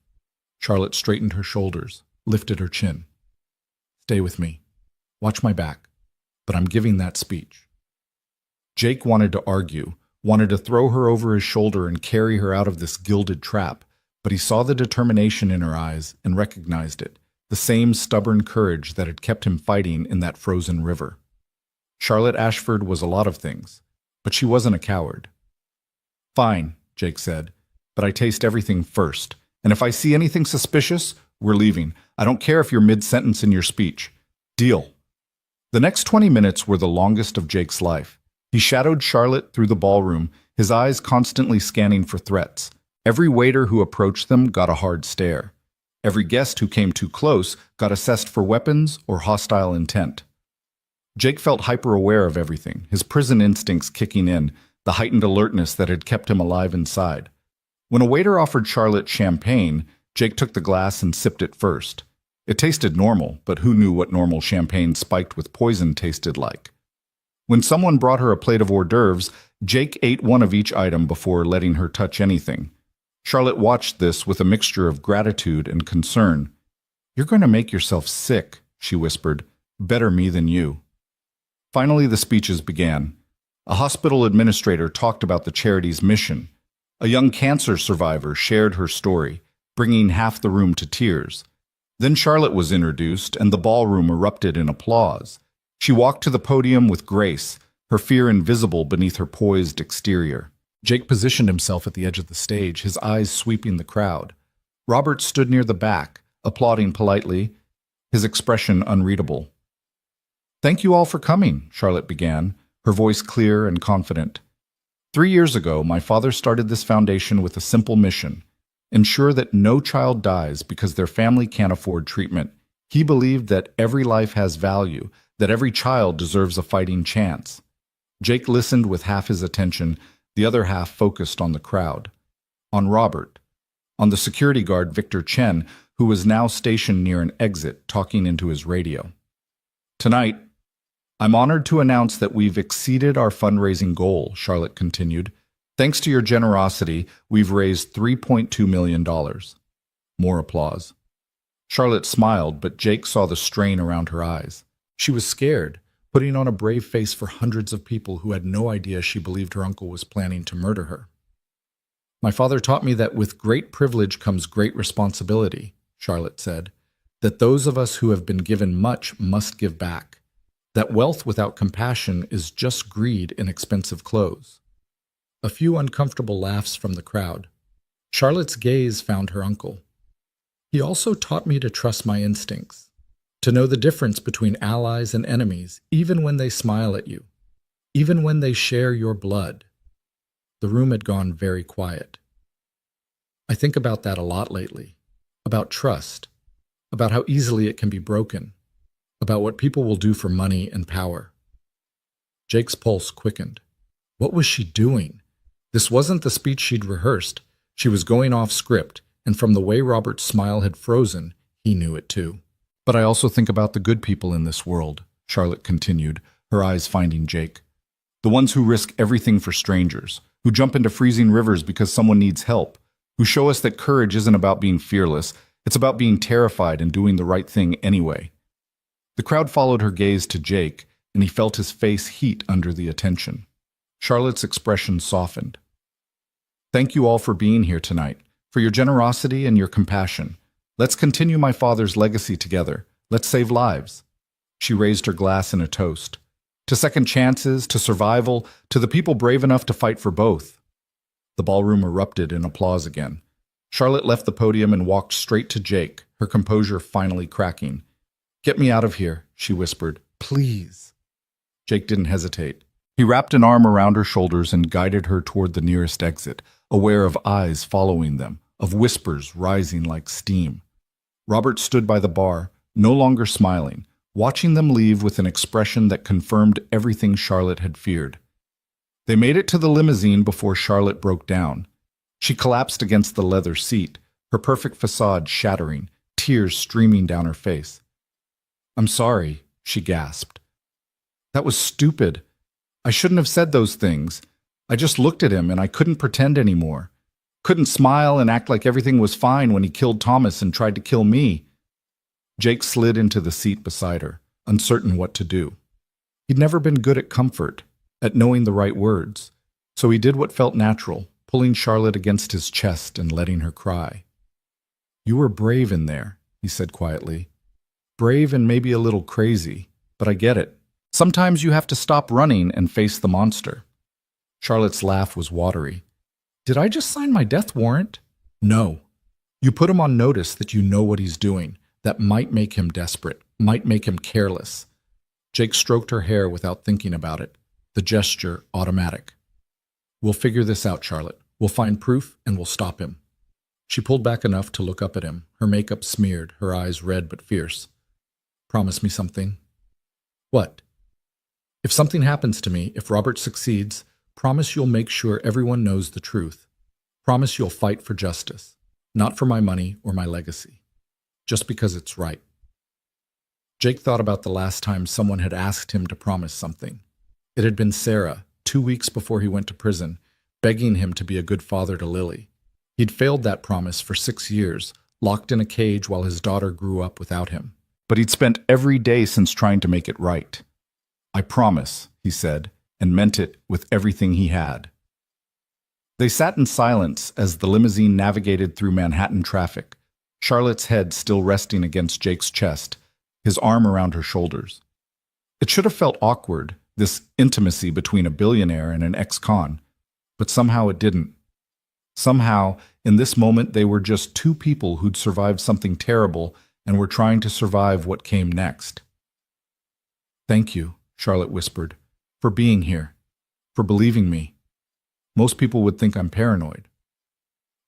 Speaker 1: Charlotte straightened her shoulders, lifted her chin. Stay with me. Watch my back. But I'm giving that speech. Jake wanted to argue, wanted to throw her over his shoulder and carry her out of this gilded trap, but he saw the determination in her eyes and recognized it, the same stubborn courage that had kept him fighting in that frozen river. Charlotte Ashford was a lot of things, but she wasn't a coward. Fine, Jake said, but I taste everything first, and if I see anything suspicious, we're leaving. I don't care if you're mid-sentence in your speech. Deal. The next 20 minutes were the longest of Jake's life. He shadowed Charlotte through the ballroom, his eyes constantly scanning for threats. Every waiter who approached them got a hard stare. Every guest who came too close got assessed for weapons or hostile intent. Jake felt hyper-aware of everything, his prison instincts kicking in, the heightened alertness that had kept him alive inside. When a waiter offered Charlotte champagne, Jake took the glass and sipped it first. It tasted normal, but who knew what normal champagne spiked with poison tasted like? When someone brought her a plate of hors d'oeuvres, Jake ate one of each item before letting her touch anything. Charlotte watched this with a mixture of gratitude and concern. You're going to make yourself sick, she whispered. Better me than you. Finally, the speeches began. A hospital administrator talked about the charity's mission. A young cancer survivor shared her story, bringing half the room to tears. Then Charlotte was introduced, and the ballroom erupted in applause. She walked to the podium with grace, her fear invisible beneath her poised exterior. Jake positioned himself at the edge of the stage, his eyes sweeping the crowd. Robert stood near the back, applauding politely, his expression unreadable. Thank you all for coming, Charlotte began, her voice clear and confident. 3 years ago, my father started this foundation with a simple mission: ensure that no child dies because their family can't afford treatment. He believed that every life has value, that every child deserves a fighting chance. Jake listened with half his attention, the other half focused on the crowd. On Robert. On the security guard Victor Chen, who was now stationed near an exit, talking into his radio. Tonight, I'm honored to announce that we've exceeded our fundraising goal, Charlotte continued. Thanks to your generosity, we've raised $3.2 million. More applause. Charlotte smiled, but Jake saw the strain around her eyes. She was scared, putting on a brave face for hundreds of people who had no idea she believed her uncle was planning to murder her. My father taught me that with great privilege comes great responsibility, Charlotte said, that those of us who have been given much must give back, that wealth without compassion is just greed in expensive clothes. A few uncomfortable laughs from the crowd. Charlotte's gaze found her uncle. He also taught me to trust my instincts, to know the difference between allies and enemies, even when they smile at you, even when they share your blood. The room had gone very quiet. I think about that a lot lately, about trust, about how easily it can be broken, about what people will do for money and power. Jake's pulse quickened. What was she doing? This wasn't the speech she'd rehearsed. She was going off script, and from the way Robert's smile had frozen, he knew it too. But I also think about the good people in this world, Charlotte continued, her eyes finding Jake. The ones who risk everything for strangers, who jump into freezing rivers because someone needs help, who show us that courage isn't about being fearless, it's about being terrified and doing the right thing anyway. The crowd followed her gaze to Jake, and he felt his face heat under the attention. Charlotte's expression softened. Thank you all for being here tonight, for your generosity and your compassion. Let's continue my father's legacy together. Let's save lives. She raised her glass in a toast. To second chances, to survival, to the people brave enough to fight for both. The ballroom erupted in applause again. Charlotte left the podium and walked straight to Jake, her composure finally cracking. Get me out of here, she whispered. Please. Jake didn't hesitate. He wrapped an arm around her shoulders and guided her toward the nearest exit, aware of eyes following them, of whispers rising like steam. Robert stood by the bar, no longer smiling, watching them leave with an expression that confirmed everything Charlotte had feared. They made it to the limousine before Charlotte broke down. She collapsed against the leather seat, her perfect facade shattering, tears streaming down her face. I'm sorry, she gasped. That was stupid. I shouldn't have said those things. I just looked at him and I couldn't pretend anymore. Couldn't smile and act like everything was fine when he killed Thomas and tried to kill me. Jake slid into the seat beside her, uncertain what to do. He'd never been good at comfort, at knowing the right words, so he did what felt natural, pulling Charlotte against his chest and letting her cry. You were brave in there, he said quietly. Brave and maybe a little crazy, but I get it. Sometimes you have to stop running and face the monster. Charlotte's laugh was watery. Did I just sign my death warrant? No. You put him on notice that you know what he's doing, that might make him desperate, might make him careless. Jake stroked her hair without thinking about it, the gesture automatic. We'll figure this out, Charlotte. We'll find proof and we'll stop him. She pulled back enough to look up at him, her makeup smeared, her eyes red but fierce. Promise me something. What? If something happens to me, if Robert succeeds, promise you'll make sure everyone knows the truth. Promise you'll fight for justice, not for my money or my legacy, just because it's right. Jake thought about the last time someone had asked him to promise something. It had been Sarah, 2 weeks before he went to prison, begging him to be a good father to Lily. He'd failed that promise for 6 years, locked in a cage while his daughter grew up without him. But he'd spent every day since trying to make it right. I promise, he said, and meant it with everything he had. They sat in silence as the limousine navigated through Manhattan traffic, Charlotte's head still resting against Jake's chest, his arm around her shoulders. It should have felt awkward, this intimacy between a billionaire and an ex-con, but somehow it didn't. Somehow, in this moment, they were just two people who'd survived something terrible and were trying to survive what came next. Thank you, Charlotte whispered, for being here, for believing me. Most people would think I'm paranoid.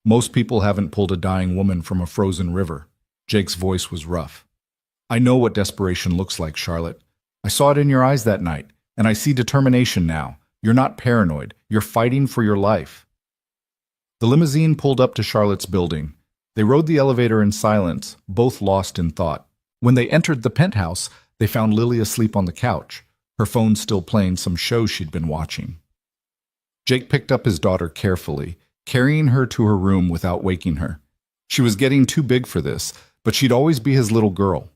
Speaker 1: Most people haven't pulled a dying woman from a frozen river. Jake's voice was rough. I know what desperation looks like, Charlotte. I saw it in your eyes that night, and I see determination now. You're not paranoid. You're fighting for your life. The limousine pulled up to Charlotte's building. They rode the elevator in silence, both lost in thought. When they entered the penthouse, they found Lily asleep on the couch, her phone still playing some show she'd been watching. Jake picked up his daughter carefully, carrying her to her room without waking her. She was getting too big for this, but she'd always be his little girl.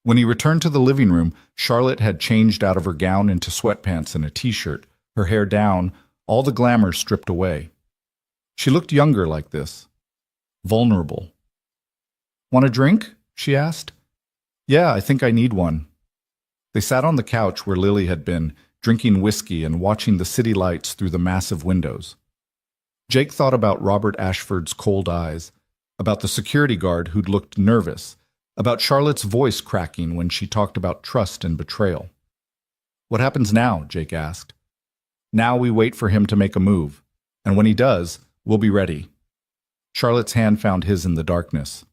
Speaker 1: When he returned to the living room, Charlotte had changed out of her gown into sweatpants and a t-shirt, her hair down, all the glamour stripped away. She looked younger like this, vulnerable. "Want a drink?" she asked. "Yeah, I think I need one." They sat on the couch where Lily had been, drinking whiskey and watching the city lights through the massive windows. Jake thought about Robert Ashford's cold eyes, about the security guard who'd looked nervous, about Charlotte's voice cracking when she talked about trust and betrayal. "What happens now?" Jake asked. "Now we wait for him to make a move, and when he does, we'll be ready." Charlotte's hand found his in the darkness.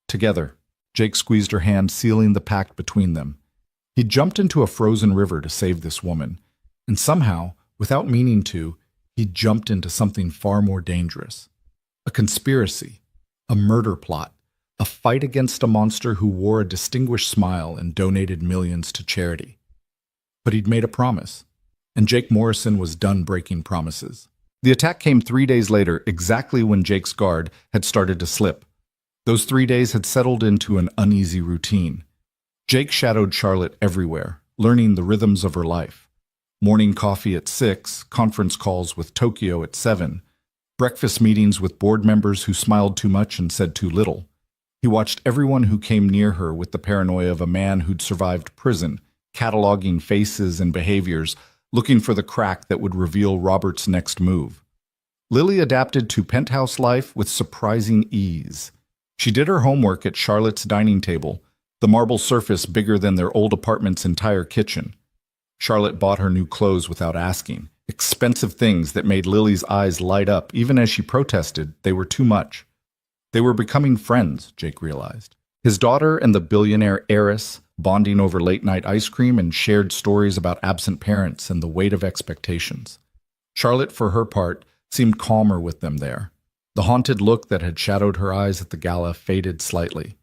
Speaker 1: Together, Jake squeezed her hand, sealing the pact between them. He'd jumped into a frozen river to save this woman, and somehow, without meaning to, he'd jumped into something far more dangerous. A conspiracy, a murder plot, a fight against a monster who wore a distinguished smile and donated millions to charity. But he'd made a promise, and Jake Morrison was done breaking promises. The attack came 3 days later, exactly when Jake's guard had started to slip. Those 3 days had settled into an uneasy routine. Jake shadowed Charlotte everywhere, learning the rhythms of her life. Morning coffee at 6, conference calls with Tokyo at 7, breakfast meetings with board members who smiled too much and said too little. He watched everyone who came near her with the paranoia of a man who'd survived prison, cataloging faces and behaviors, looking for the crack that would reveal Robert's next move. Lily adapted to penthouse life with surprising ease. She did her homework at Charlotte's dining table, the marble surface bigger than their old apartment's entire kitchen. Charlotte bought her new clothes without asking, expensive things that made Lily's eyes light up even as she protested they were too much. They were becoming friends, Jake realized. His daughter and the billionaire heiress, bonding over late-night ice cream and shared stories about absent parents and the weight of expectations. Charlotte, for her part, seemed calmer with them there. The haunted look that had shadowed her eyes at the gala faded slightly.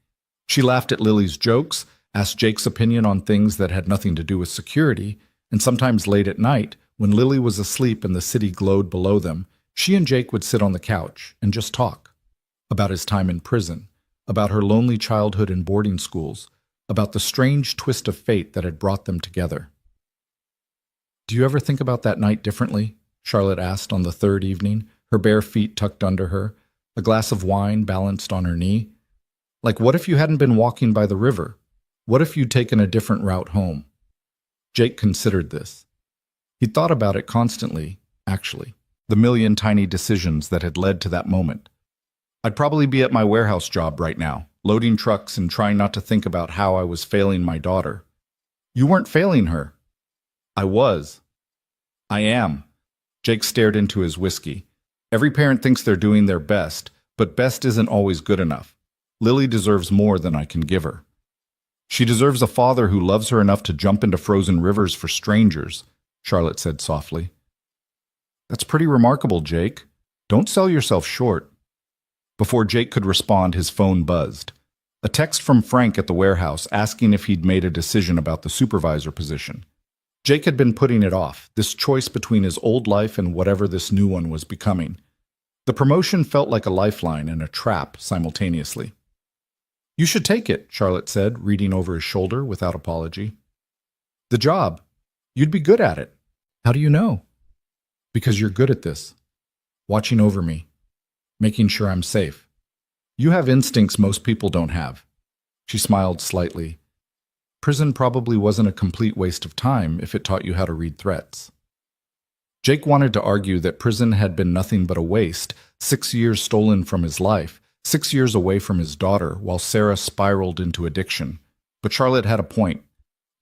Speaker 1: She laughed at Lily's jokes, asked Jake's opinion on things that had nothing to do with security, and sometimes late at night, when Lily was asleep and the city glowed below them, she and Jake would sit on the couch and just talk. About his time in prison, about her lonely childhood in boarding schools, about the strange twist of fate that had brought them together. "Do you ever think about that night differently?" Charlotte asked on the third evening, her bare feet tucked under her, a glass of wine balanced on her knee. "Like, what if you hadn't been walking by the river? What if you'd taken a different route home?" Jake considered this. He'd thought about it constantly, actually, the million tiny decisions that had led to that moment. "I'd probably be at my warehouse job right now, loading trucks and trying not to think about how I was failing my daughter." "You weren't failing her." "I was. I am." Jake stared into his whiskey. "Every parent thinks they're doing their best, but best isn't always good enough. Lily deserves more than I can give her. She deserves a father who loves her enough to jump into frozen rivers for strangers," Charlotte said softly. "That's pretty remarkable, Jake. Don't sell yourself short." Before Jake could respond, his phone buzzed. A text from Frank at the warehouse asking if he'd made a decision about the supervisor position. Jake had been putting it off, this choice between his old life and whatever this new one was becoming. The promotion felt like a lifeline and a trap simultaneously. "You should take it," Charlotte said, reading over his shoulder without apology. "The job. You'd be good at it." "How do you know?" "Because you're good at this. Watching over me. Making sure I'm safe. You have instincts most people don't have." She smiled slightly. "Prison probably wasn't a complete waste of time if it taught you how to read threats." Jake wanted to argue that prison had been nothing but a waste, 6 years stolen from his life, 6 years away from his daughter, while Sarah spiraled into addiction. But Charlotte had a point.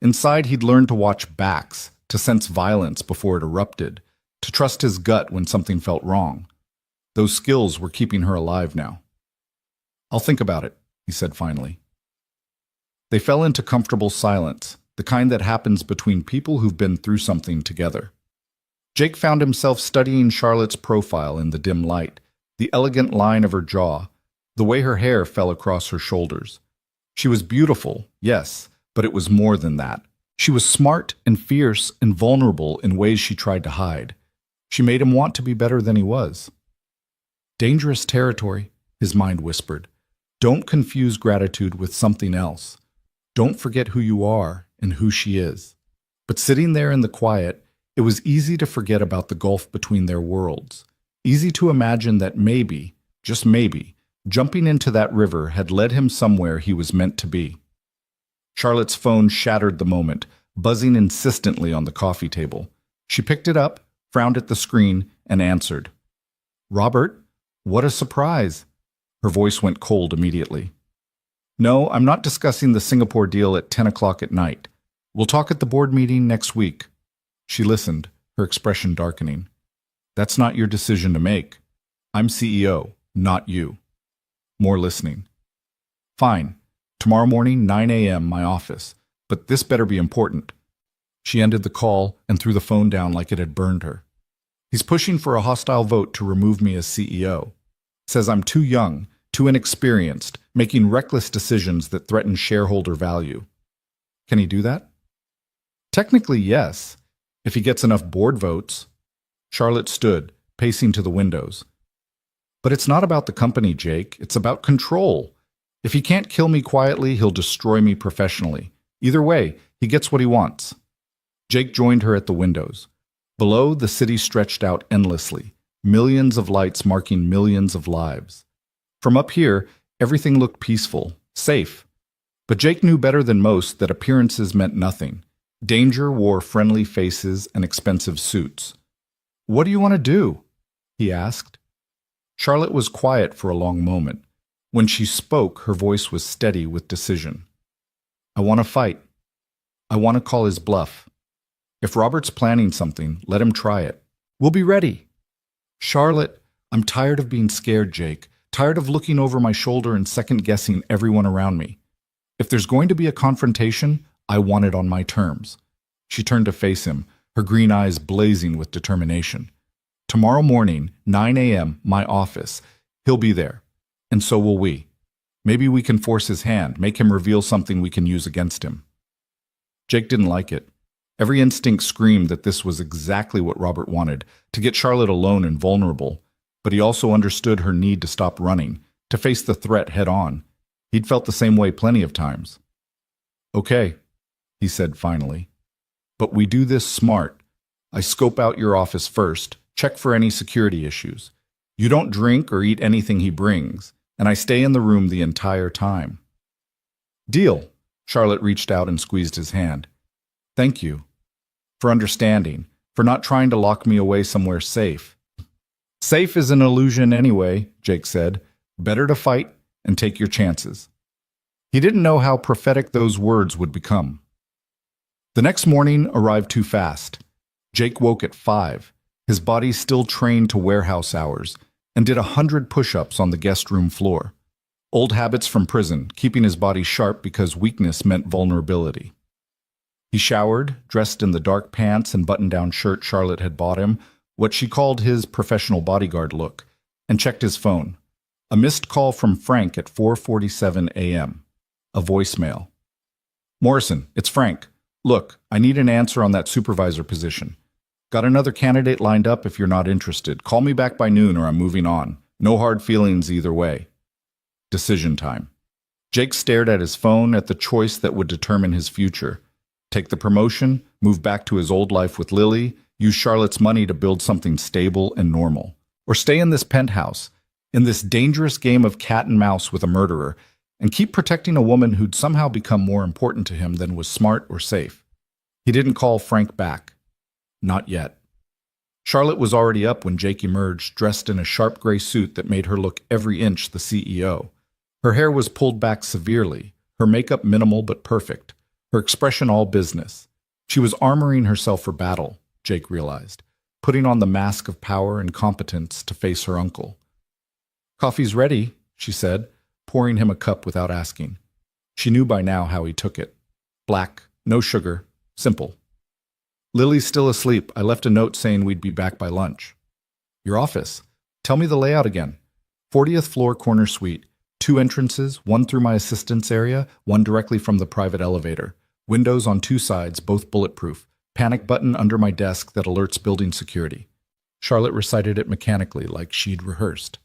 Speaker 1: Inside, he'd learned to watch backs, to sense violence before it erupted, to trust his gut when something felt wrong. Those skills were keeping her alive now. "I'll think about it," he said finally. They fell into comfortable silence, the kind that happens between people who've been through something together. Jake found himself studying Charlotte's profile in the dim light, the elegant line of her jaw, the way her hair fell across her shoulders. She was beautiful, yes, but it was more than that. She was smart and fierce and vulnerable in ways she tried to hide. She made him want to be better than he was. Dangerous territory, his mind whispered. Don't confuse gratitude with something else. Don't forget who you are and who she is. But sitting there in the quiet, it was easy to forget about the gulf between their worlds. Easy to imagine that maybe, just maybe, jumping into that river had led him somewhere he was meant to be. Charlotte's phone shattered the moment, buzzing insistently on the coffee table. She picked it up, frowned at the screen, and answered. "Robert, what a surprise." Her voice went cold immediately. "No, I'm not discussing the Singapore deal at 10 o'clock at night. We'll talk at the board meeting next week." She listened, her expression darkening. "That's not your decision to make. I'm CEO, not you." More listening. "Fine. Tomorrow morning, 9 a.m., my office. But this better be important." She ended the call and threw the phone down like it had burned her. "He's pushing for a hostile vote to remove me as CEO. Says I'm too young, too inexperienced, making reckless decisions that threaten shareholder value." Can he do that? Technically, yes, if he gets enough board votes. Charlotte stood, pacing to the windows. "But it's not about the company, Jake. It's about control. If he can't kill me quietly, he'll destroy me professionally. Either way, he gets what he wants." Jake joined her at the windows. Below, the city stretched out endlessly, millions of lights marking millions of lives. From up here, everything looked peaceful, safe. But Jake knew better than most that appearances meant nothing. Danger wore friendly faces and expensive suits. "What do you want to do?" he asked. Charlotte was quiet for a long moment. When she spoke, her voice was steady with decision. "I want to fight. I want to call his bluff. If Robert's planning something, let him try it. We'll be ready." "Charlotte, I'm tired of being scared, Jake. Tired of looking over my shoulder and second-guessing everyone around me. If there's going to be a confrontation, I want it on my terms." She turned to face him, her green eyes blazing with determination. "Tomorrow morning, 9 a.m., my office. He'll be there. And so will we. Maybe we can force his hand, make him reveal something we can use against him." Jake didn't like it. Every instinct screamed that this was exactly what Robert wanted, to get Charlotte alone and vulnerable. But he also understood her need to stop running, to face the threat head on. He'd felt the same way plenty of times. "Okay," he said finally. "But we do this smart. I scope out your office first, check for any security issues. You don't drink or eat anything he brings, and I stay in the room the entire time." "Deal." Charlotte reached out and squeezed his hand. "Thank you. For understanding, for not trying to lock me away somewhere safe." "Safe is an illusion anyway," Jake said. "Better to fight and take your chances." He didn't know how prophetic those words would become. The next morning arrived too fast. Jake woke at 5, his body still trained to warehouse hours, and did 100 push-ups on the guest room floor. Old habits from prison, keeping his body sharp because weakness meant vulnerability. He showered, dressed in the dark pants and button-down shirt Charlotte had bought him, what she called his professional bodyguard look, and checked his phone. A missed call from Frank at 4:47 a.m. A voicemail. "Morrison, it's Frank. Look, I need an answer on that supervisor position. Got another candidate lined up if you're not interested. Call me back by noon or I'm moving on. No hard feelings either way." Decision time. Jake stared at his phone, at the choice that would determine his future. Take the promotion, move back to his old life with Lily, use Charlotte's money to build something stable and normal. Or stay in this penthouse, in this dangerous game of cat and mouse with a murderer, and keep protecting a woman who'd somehow become more important to him than was smart or safe. He didn't call Frank back. Not yet. Charlotte was already up when Jake emerged, dressed in a sharp gray suit that made her look every inch the CEO. Her hair was pulled back severely, her makeup minimal but perfect, her expression all business. She was armoring herself for battle, Jake realized, putting on the mask of power and competence to face her uncle. "Coffee's ready," she said, pouring him a cup without asking. She knew by now how he took it. Black, no sugar, simple. Lily's still asleep. I left a note saying we'd be back by lunch. Your office. Tell me the layout again. 40th floor corner suite. 2 entrances, one through my assistant's area, one directly from the private elevator. Windows on 2 sides, both bulletproof. Panic button under my desk that alerts building security. Charlotte recited it mechanically, like she'd rehearsed.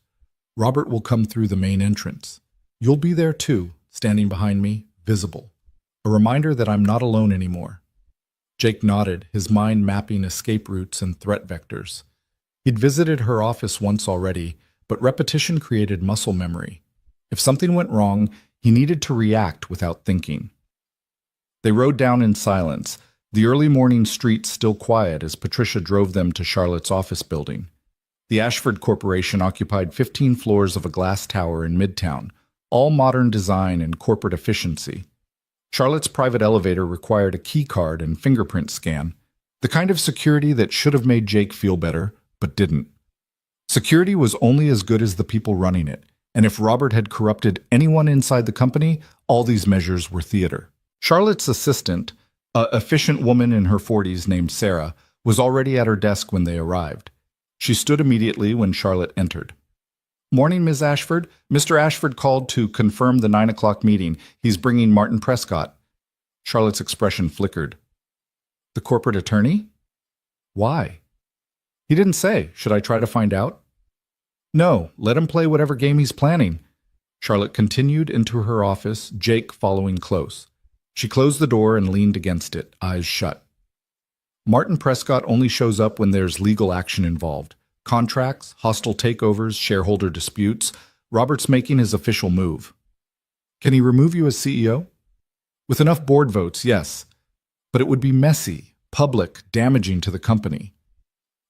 Speaker 1: Robert will come through the main entrance. You'll be there too, standing behind me, visible. A reminder that I'm not alone anymore. Jake nodded, his mind mapping escape routes and threat vectors. He'd visited her office once already, but repetition created muscle memory. If something went wrong, he needed to react without thinking. They rode down in silence, the early morning streets still quiet as Patricia drove them to Charlotte's office building. The Ashford Corporation occupied 15 floors of a glass tower in Midtown, all modern design and corporate efficiency. Charlotte's private elevator required a key card and fingerprint scan, the kind of security that should have made Jake feel better, but didn't. Security was only as good as the people running it, and if Robert had corrupted anyone inside the company, all these measures were theater. Charlotte's assistant, an efficient woman in her 40s named Sarah, was already at her desk when they arrived. She stood immediately when Charlotte entered. Morning, Ms. Ashford. Mr. Ashford called to confirm the 9 o'clock meeting. He's bringing Martin Prescott. Charlotte's expression flickered. The corporate attorney? Why? He didn't say. Should I try to find out? No, let him play whatever game he's planning. Charlotte continued into her office, Jake following close. She closed the door and leaned against it, eyes shut. Martin Prescott only shows up when there's legal action involved. Contracts, hostile takeovers, shareholder disputes. Robert's making his official move. Can he remove you as CEO? With enough board votes, yes. But it would be messy, public, damaging to the company.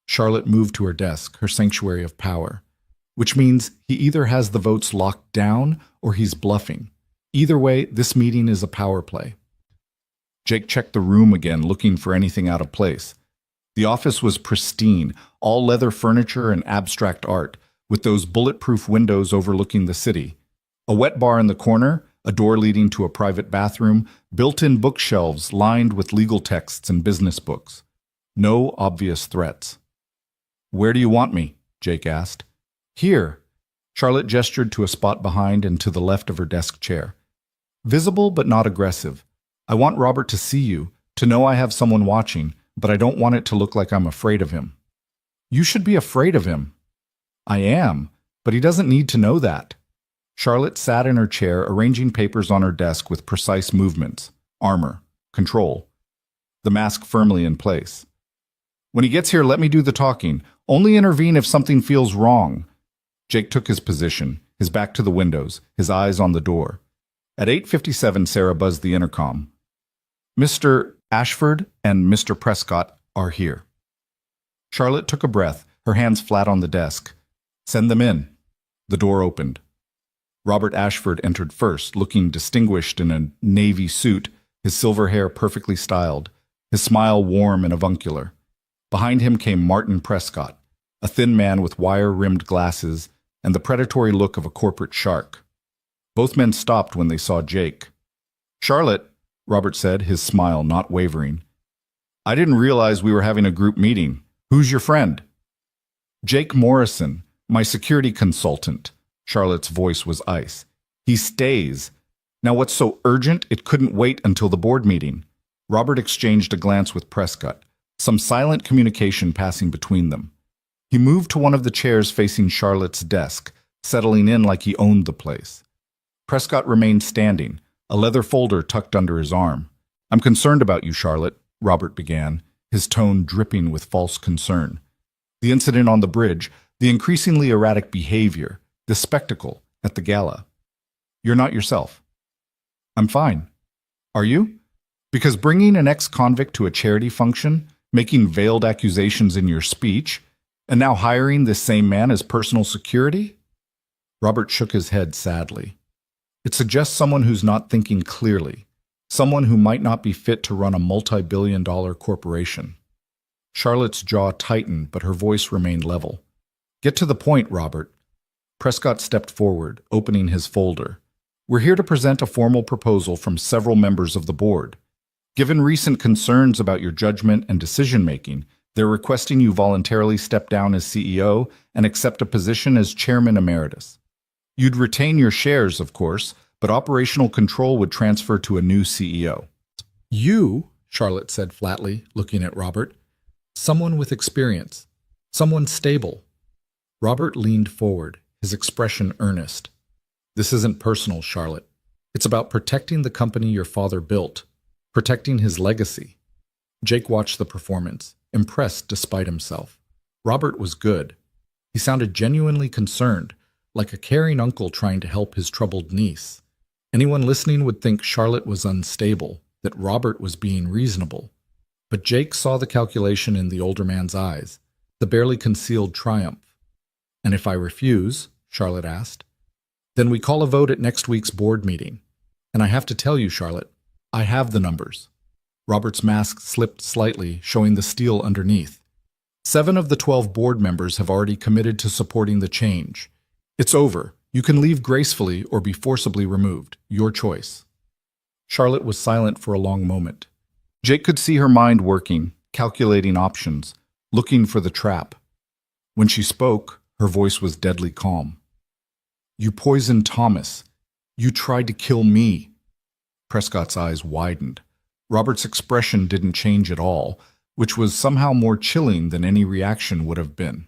Speaker 1: Charlotte moved to her desk, her sanctuary of power. Which means he either has the votes locked down or he's bluffing. Either way, this meeting is a power play. Jake checked the room again, looking for anything out of place. The office was pristine, all leather furniture and abstract art, with those bulletproof windows overlooking the city. A wet bar in the corner, a door leading to a private bathroom, built-in bookshelves lined with legal texts and business books. No obvious threats. Where do you want me? Jake asked. Here. Charlotte gestured to a spot behind and to the left of her desk chair. Visible but not aggressive. I want Robert to see you, to know I have someone watching, but I don't want it to look like I'm afraid of him. You should be afraid of him. I am, but he doesn't need to know that. Charlotte sat in her chair, arranging papers on her desk with precise movements, armor, control, the mask firmly in place. When he gets here, let me do the talking. Only intervene if something feels wrong. Jake took his position, his back to the windows, his eyes on the door. At 8:57, Sarah buzzed the intercom. Mr. Ashford and Mr. Prescott are here. Charlotte took a breath, her hands flat on the desk. Send them in. The door opened. Robert Ashford entered first, looking distinguished in a navy suit, his silver hair perfectly styled, his smile warm and avuncular. Behind him came Martin Prescott, a thin man with wire-rimmed glasses and the predatory look of a corporate shark. Both men stopped when they saw Jake. Charlotte, Robert said, his smile not wavering. I didn't realize we were having a group meeting. Who's your friend? Jake Morrison, my security consultant. Charlotte's voice was ice. He stays. Now what's so urgent it couldn't wait until the board meeting? Robert exchanged a glance with Prescott, some silent communication passing between them. He moved to one of the chairs facing Charlotte's desk, settling in like he owned the place. Prescott remained standing, a leather folder tucked under his arm. I'm concerned about you, Charlotte, Robert began, his tone dripping with false concern. The incident on the bridge, the increasingly erratic behavior, the spectacle at the gala. You're not yourself. I'm fine. Are you? Because bringing an ex-convict to a charity function, making veiled accusations in your speech, and now hiring this same man as personal security? Robert shook his head sadly. It suggests someone who's not thinking clearly, someone who might not be fit to run a multi-billion-dollar corporation. Charlotte's jaw tightened, but her voice remained level. Get to the point, Robert. Prescott stepped forward, opening his folder. We're here to present a formal proposal from several members of the board. Given recent concerns about your judgment and decision-making, they're requesting you voluntarily step down as CEO and accept a position as Chairman Emeritus. You'd retain your shares, of course, but operational control would transfer to a new CEO.
Speaker 2: You, Charlotte said flatly, looking at Robert. Someone with experience. Someone stable. Robert leaned forward, his expression earnest. This isn't personal, Charlotte. It's about protecting the company your father built, protecting his legacy. Jake watched the performance, impressed despite himself. Robert was good. He sounded genuinely concerned, like a caring uncle trying to help his troubled niece. Anyone listening would think Charlotte was unstable, that Robert was being reasonable. But Jake saw the calculation in the older man's eyes, the barely concealed triumph. "And if I refuse?" Charlotte asked. "Then we call a vote at next week's board meeting. And I have to tell you, Charlotte, I have the numbers." Robert's mask slipped slightly, showing the steel underneath. 7 of the 12 board members have already committed to supporting the change. It's over. You can leave gracefully or be forcibly removed. Your choice. Charlotte was silent for a long moment. Jake could see her mind working, calculating options, looking for the trap. When she spoke, her voice was deadly calm. "You poisoned Thomas. You tried to kill me." Prescott's eyes widened. Robert's expression didn't change at all, which was somehow more chilling than any reaction would have been.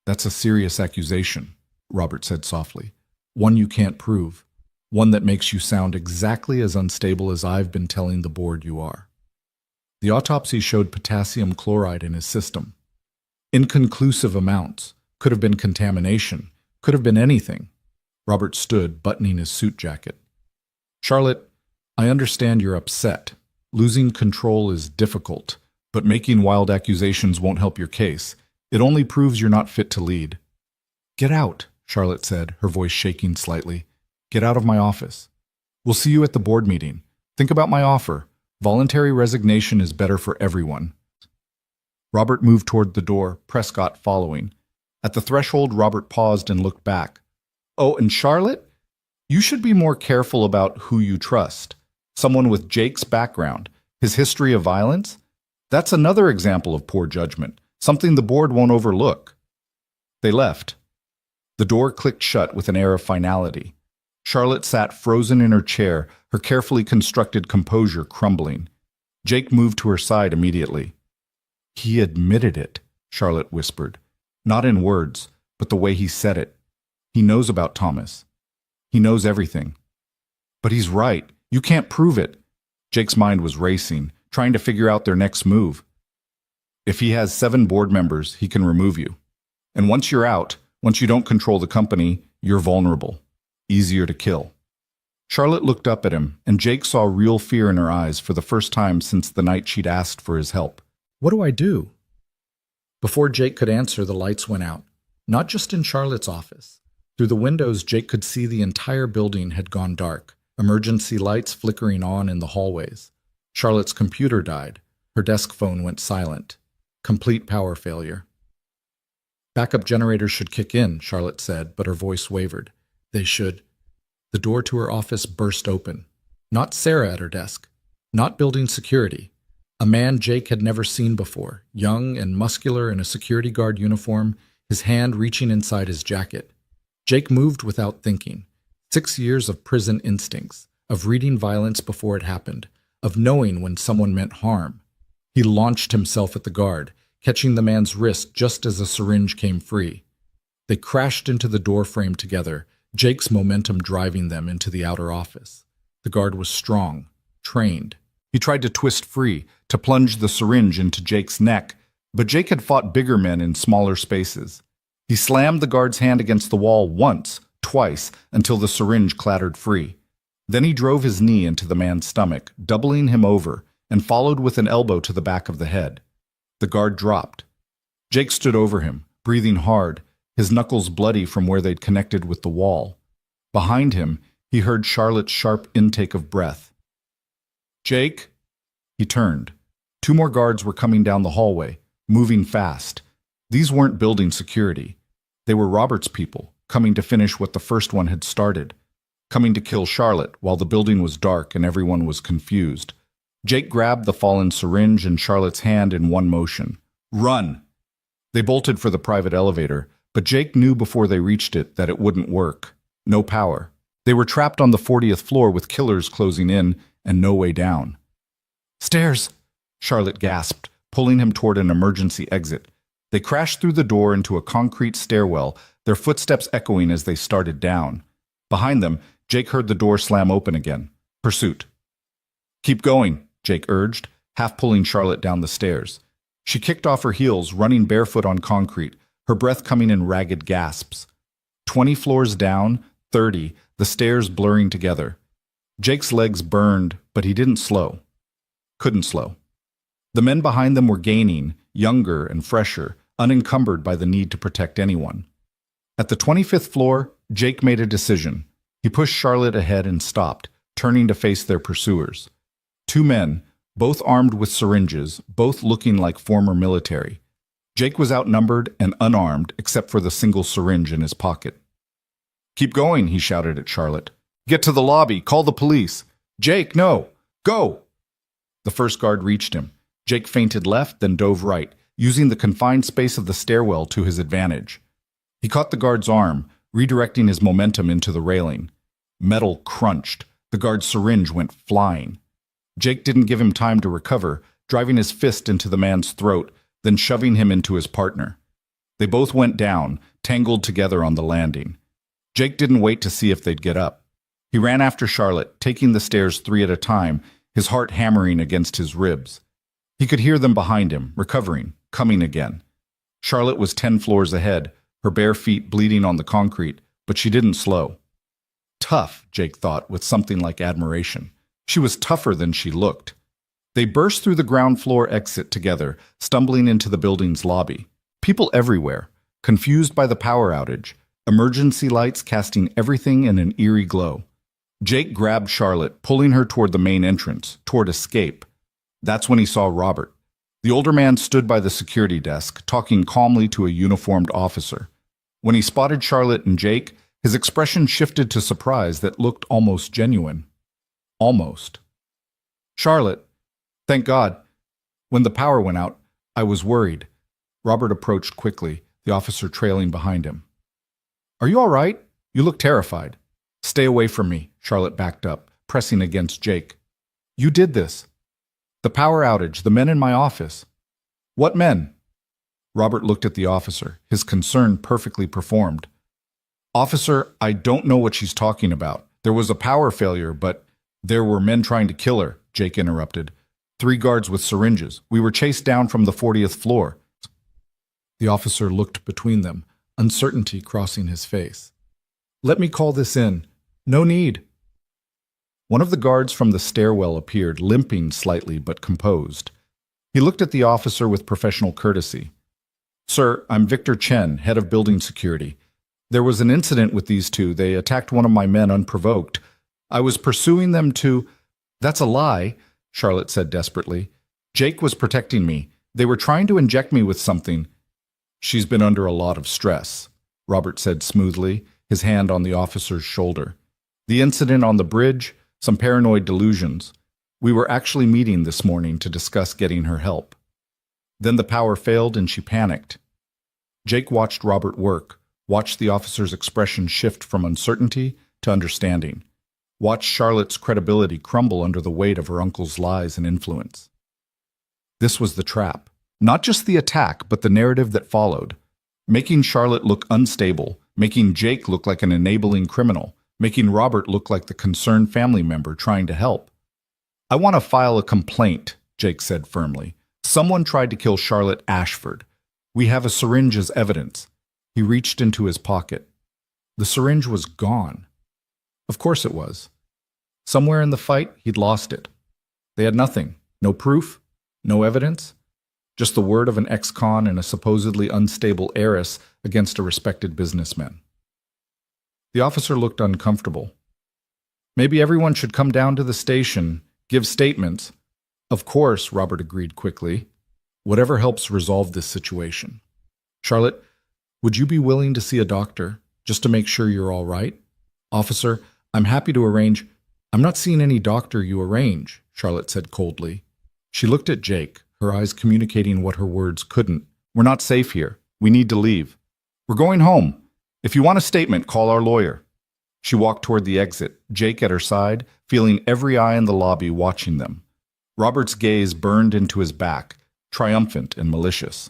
Speaker 2: "That's a serious accusation," Robert said softly. "One you can't prove. One that makes you sound exactly as unstable as I've been telling the board you are." The autopsy showed potassium chloride in his system. Inconclusive amounts. Could have been contamination. Could have been anything. Robert stood, buttoning his suit jacket. "Charlotte, I understand you're upset. Losing control is difficult, but making wild accusations won't help your case. It only proves you're not fit to lead." "Get out," Charlotte said, her voice shaking slightly. "Get out of my office. We'll see you at the board meeting. Think about my offer. Voluntary resignation is better for everyone." Robert moved toward the door, Prescott following. At the threshold, Robert paused and looked back. "Oh, and Charlotte? You should be more careful about who you trust. Someone with Jake's background, his history of violence? That's another example of poor judgment, something the board won't overlook." They left. The door clicked shut with an air of finality. Charlotte sat frozen in her chair, her carefully constructed composure crumbling. Jake moved to her side immediately. "He admitted it," Charlotte whispered. "Not in words, but the way he said it. He knows about Thomas. He knows everything." "But he's right. You can't prove it." Jake's mind was racing, trying to figure out their next move. "If he has 7 board members, he can remove you. And once you're out, once you don't control the company, you're vulnerable. Easier to kill." Charlotte looked up at him, and Jake saw real fear in her eyes for the first time since the night she'd asked for his help. "What do I do?" Before Jake could answer, the lights went out. Not just in Charlotte's office. Through the windows, Jake could see the entire building had gone dark, emergency lights flickering on in the hallways. Charlotte's computer died. Her desk phone went silent. Complete power failure. "Backup generators should kick in," Charlotte said, but her voice wavered. "They should." The door to her office burst open. Not Sarah at her desk. Not building security. A man Jake had never seen before, young and muscular in a security guard uniform, his hand reaching inside his jacket. Jake moved without thinking. 6 years of prison instincts, of reading violence before it happened, of knowing when someone meant harm. He launched himself at the guard, catching the man's wrist just as a syringe came free. They crashed into the doorframe together, Jake's momentum driving them into the outer office. The guard was strong, trained. He tried to twist free, to plunge the syringe into Jake's neck, but Jake had fought bigger men in smaller spaces. He slammed the guard's hand against the wall once, twice, until the syringe clattered free. Then he drove his knee into the man's stomach, doubling him over, and followed with an elbow to the back of the head. The guard dropped. Jake stood over him, breathing hard, his knuckles bloody from where they'd connected with the wall. Behind him, he heard Charlotte's sharp intake of breath. "Jake?" He turned. 2 more guards were coming down the hallway, moving fast. These weren't building security. They were Robert's people, coming to finish what the first one had started.
Speaker 1: coming to kill Charlotte while the building was dark and everyone was confused. Jake grabbed the fallen syringe in Charlotte's hand in one motion. Run! They bolted for the private elevator, but Jake knew before they reached it that it wouldn't work. No power. They were trapped on the 40th floor with killers closing in and no way down. Stairs! Charlotte gasped, pulling him toward an emergency exit. They crashed through the door into a concrete stairwell, their footsteps echoing as they started down. Behind them, Jake heard the door slam open again. Pursuit. Keep going, Jake urged, half pulling Charlotte down the stairs. She kicked off her heels, running barefoot on concrete, her breath coming in ragged gasps. 20 floors down, 30, the stairs blurring together. Jake's legs burned, but he didn't slow. Couldn't slow. The men behind them were gaining, younger and fresher, unencumbered by the need to protect anyone. At the 25th floor, Jake made a decision. He pushed Charlotte ahead and stopped, turning to face their pursuers. Two men, both armed with syringes, both looking like former military. Jake was outnumbered and unarmed except for the single syringe in his pocket. Keep going, he shouted at Charlotte. Get to the lobby, call the police. Jake, no, go! The first guard reached him. Jake feinted left, then dove right, using the confined space of the stairwell to his advantage. He caught the guard's arm, redirecting his momentum into the railing. Metal crunched. The guard's syringe went flying. Jake didn't give him time to recover, driving his fist into the man's throat, then shoving him into his partner. They both went down, tangled together on the landing. Jake didn't wait to see if they'd get up. He ran after Charlotte, taking the stairs 3 at a time, his heart hammering against his ribs. He could hear them behind him, recovering, coming again. Charlotte was 10 floors ahead, her bare feet bleeding on the concrete, but she didn't slow. Tough, Jake thought, with something like admiration. She was tougher than she looked. They burst through the ground floor exit together, stumbling into the building's lobby. People everywhere, confused by the power outage, emergency lights casting everything in an eerie glow. Jake grabbed Charlotte, pulling her toward the main entrance, toward escape. That's when he saw Robert. The older man stood by the security desk, talking calmly to a uniformed officer. When he spotted Charlotte and Jake, his expression shifted to surprise that looked almost genuine. Almost. Charlotte, thank God. When the power went out, I was worried. Robert approached quickly, the officer trailing behind him. Are you all right? You look terrified. Stay away from me, Charlotte backed up, pressing against Jake. You did this. The power outage, the men in my office. What men? Robert looked at the officer, his concern perfectly performed. Officer, I don't know what she's talking about. There was a power failure, but there were men trying to kill her, Jake interrupted. 3 guards with syringes. We were chased down from the 40th floor. The officer looked between them, uncertainty crossing his face. Let me call this in. No need. One of the guards from the stairwell appeared, limping slightly but composed. He looked at the officer with professional courtesy. Sir, I'm Victor Chen, head of building security. There was an incident with these two. They attacked one of my men unprovoked. I was pursuing them to... That's a lie, Charlotte said desperately. Jake was protecting me. They were trying to inject me with something. She's been under a lot of stress, Robert said smoothly, his hand on the officer's shoulder. The incident on the bridge, some paranoid delusions. We were actually meeting this morning to discuss getting her help. Then the power failed and she panicked. Jake watched Robert work, watched the officer's expression shift from uncertainty to understanding, watched Charlotte's credibility crumble under the weight of her uncle's lies and influence. This was the trap. Not just the attack, but the narrative that followed. Making Charlotte look unstable, making Jake look like an enabling criminal, making Robert look like the concerned family member trying to help. I want to file a complaint, Jake said firmly. Someone tried to kill Charlotte Ashford. We have a syringe as evidence. He reached into his pocket. The syringe was gone. Of course it was. Somewhere in the fight, he'd lost it. They had nothing. No proof, no evidence. Just the word of an ex-con and a supposedly unstable heiress against a respected businessman. The officer looked uncomfortable. Maybe everyone should come down to the station, give statements. Of course, Robert agreed quickly. Whatever helps resolve this situation. Charlotte, would you be willing to see a doctor, just to make sure you're all right? Officer,
Speaker 2: I'm happy to arrange. I'm not seeing any doctor you arrange, Charlotte said coldly. She looked at Jake, her eyes communicating what her words couldn't.
Speaker 1: We're not safe here. We need to leave. We're going home. If you want a statement, call our lawyer. She walked toward the exit, Jake at her side, feeling every eye in the lobby watching them. Robert's gaze burned into his back, triumphant and malicious.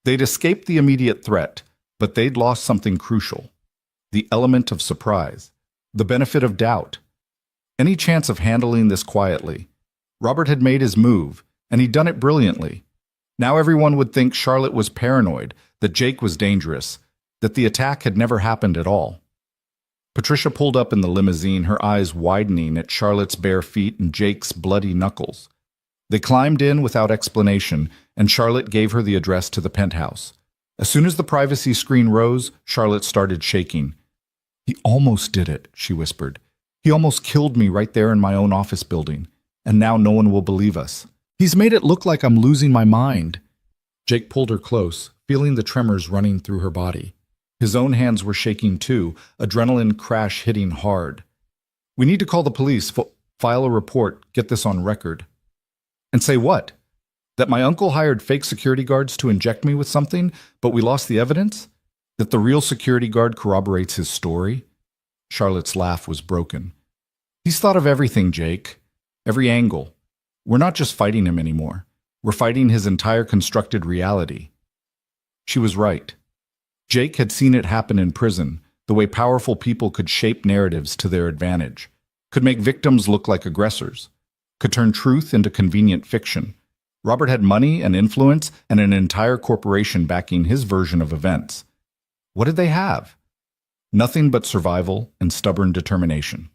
Speaker 1: They'd escaped the immediate threat, but they'd lost something crucial. The element of surprise. The benefit of doubt. Any chance of handling this quietly. Robert had made his move, and he'd done it brilliantly. Now everyone would think Charlotte was paranoid, that Jake was dangerous, that the attack had never happened at all. Patricia pulled up in the limousine, her eyes widening at Charlotte's bare feet and Jake's bloody knuckles. They climbed in without explanation, and Charlotte gave her the address to the penthouse. As soon as the privacy screen rose, Charlotte started shaking. "He almost did it," she whispered. "He almost killed me right there in my own office building, and now no one will believe us. He's made it look like I'm losing my mind." Jake pulled her close, feeling the tremors running through her body. His own hands were shaking too, adrenaline crash hitting hard. "We need to call the police, file a report, get this on record." "And say what? That my uncle hired fake security guards to inject me with something, but we lost the evidence? That the real security guard corroborates his story?" Charlotte's laugh was broken. "He's thought of everything, Jake. Every angle. We're not just fighting him anymore. We're fighting his entire constructed reality." She was right. Jake had seen it happen in prison, the way powerful people could shape narratives to their advantage, could make victims look like aggressors, could turn truth into convenient fiction. Robert had money and influence and an entire corporation backing his version of events. What did they have? Nothing but survival and stubborn determination.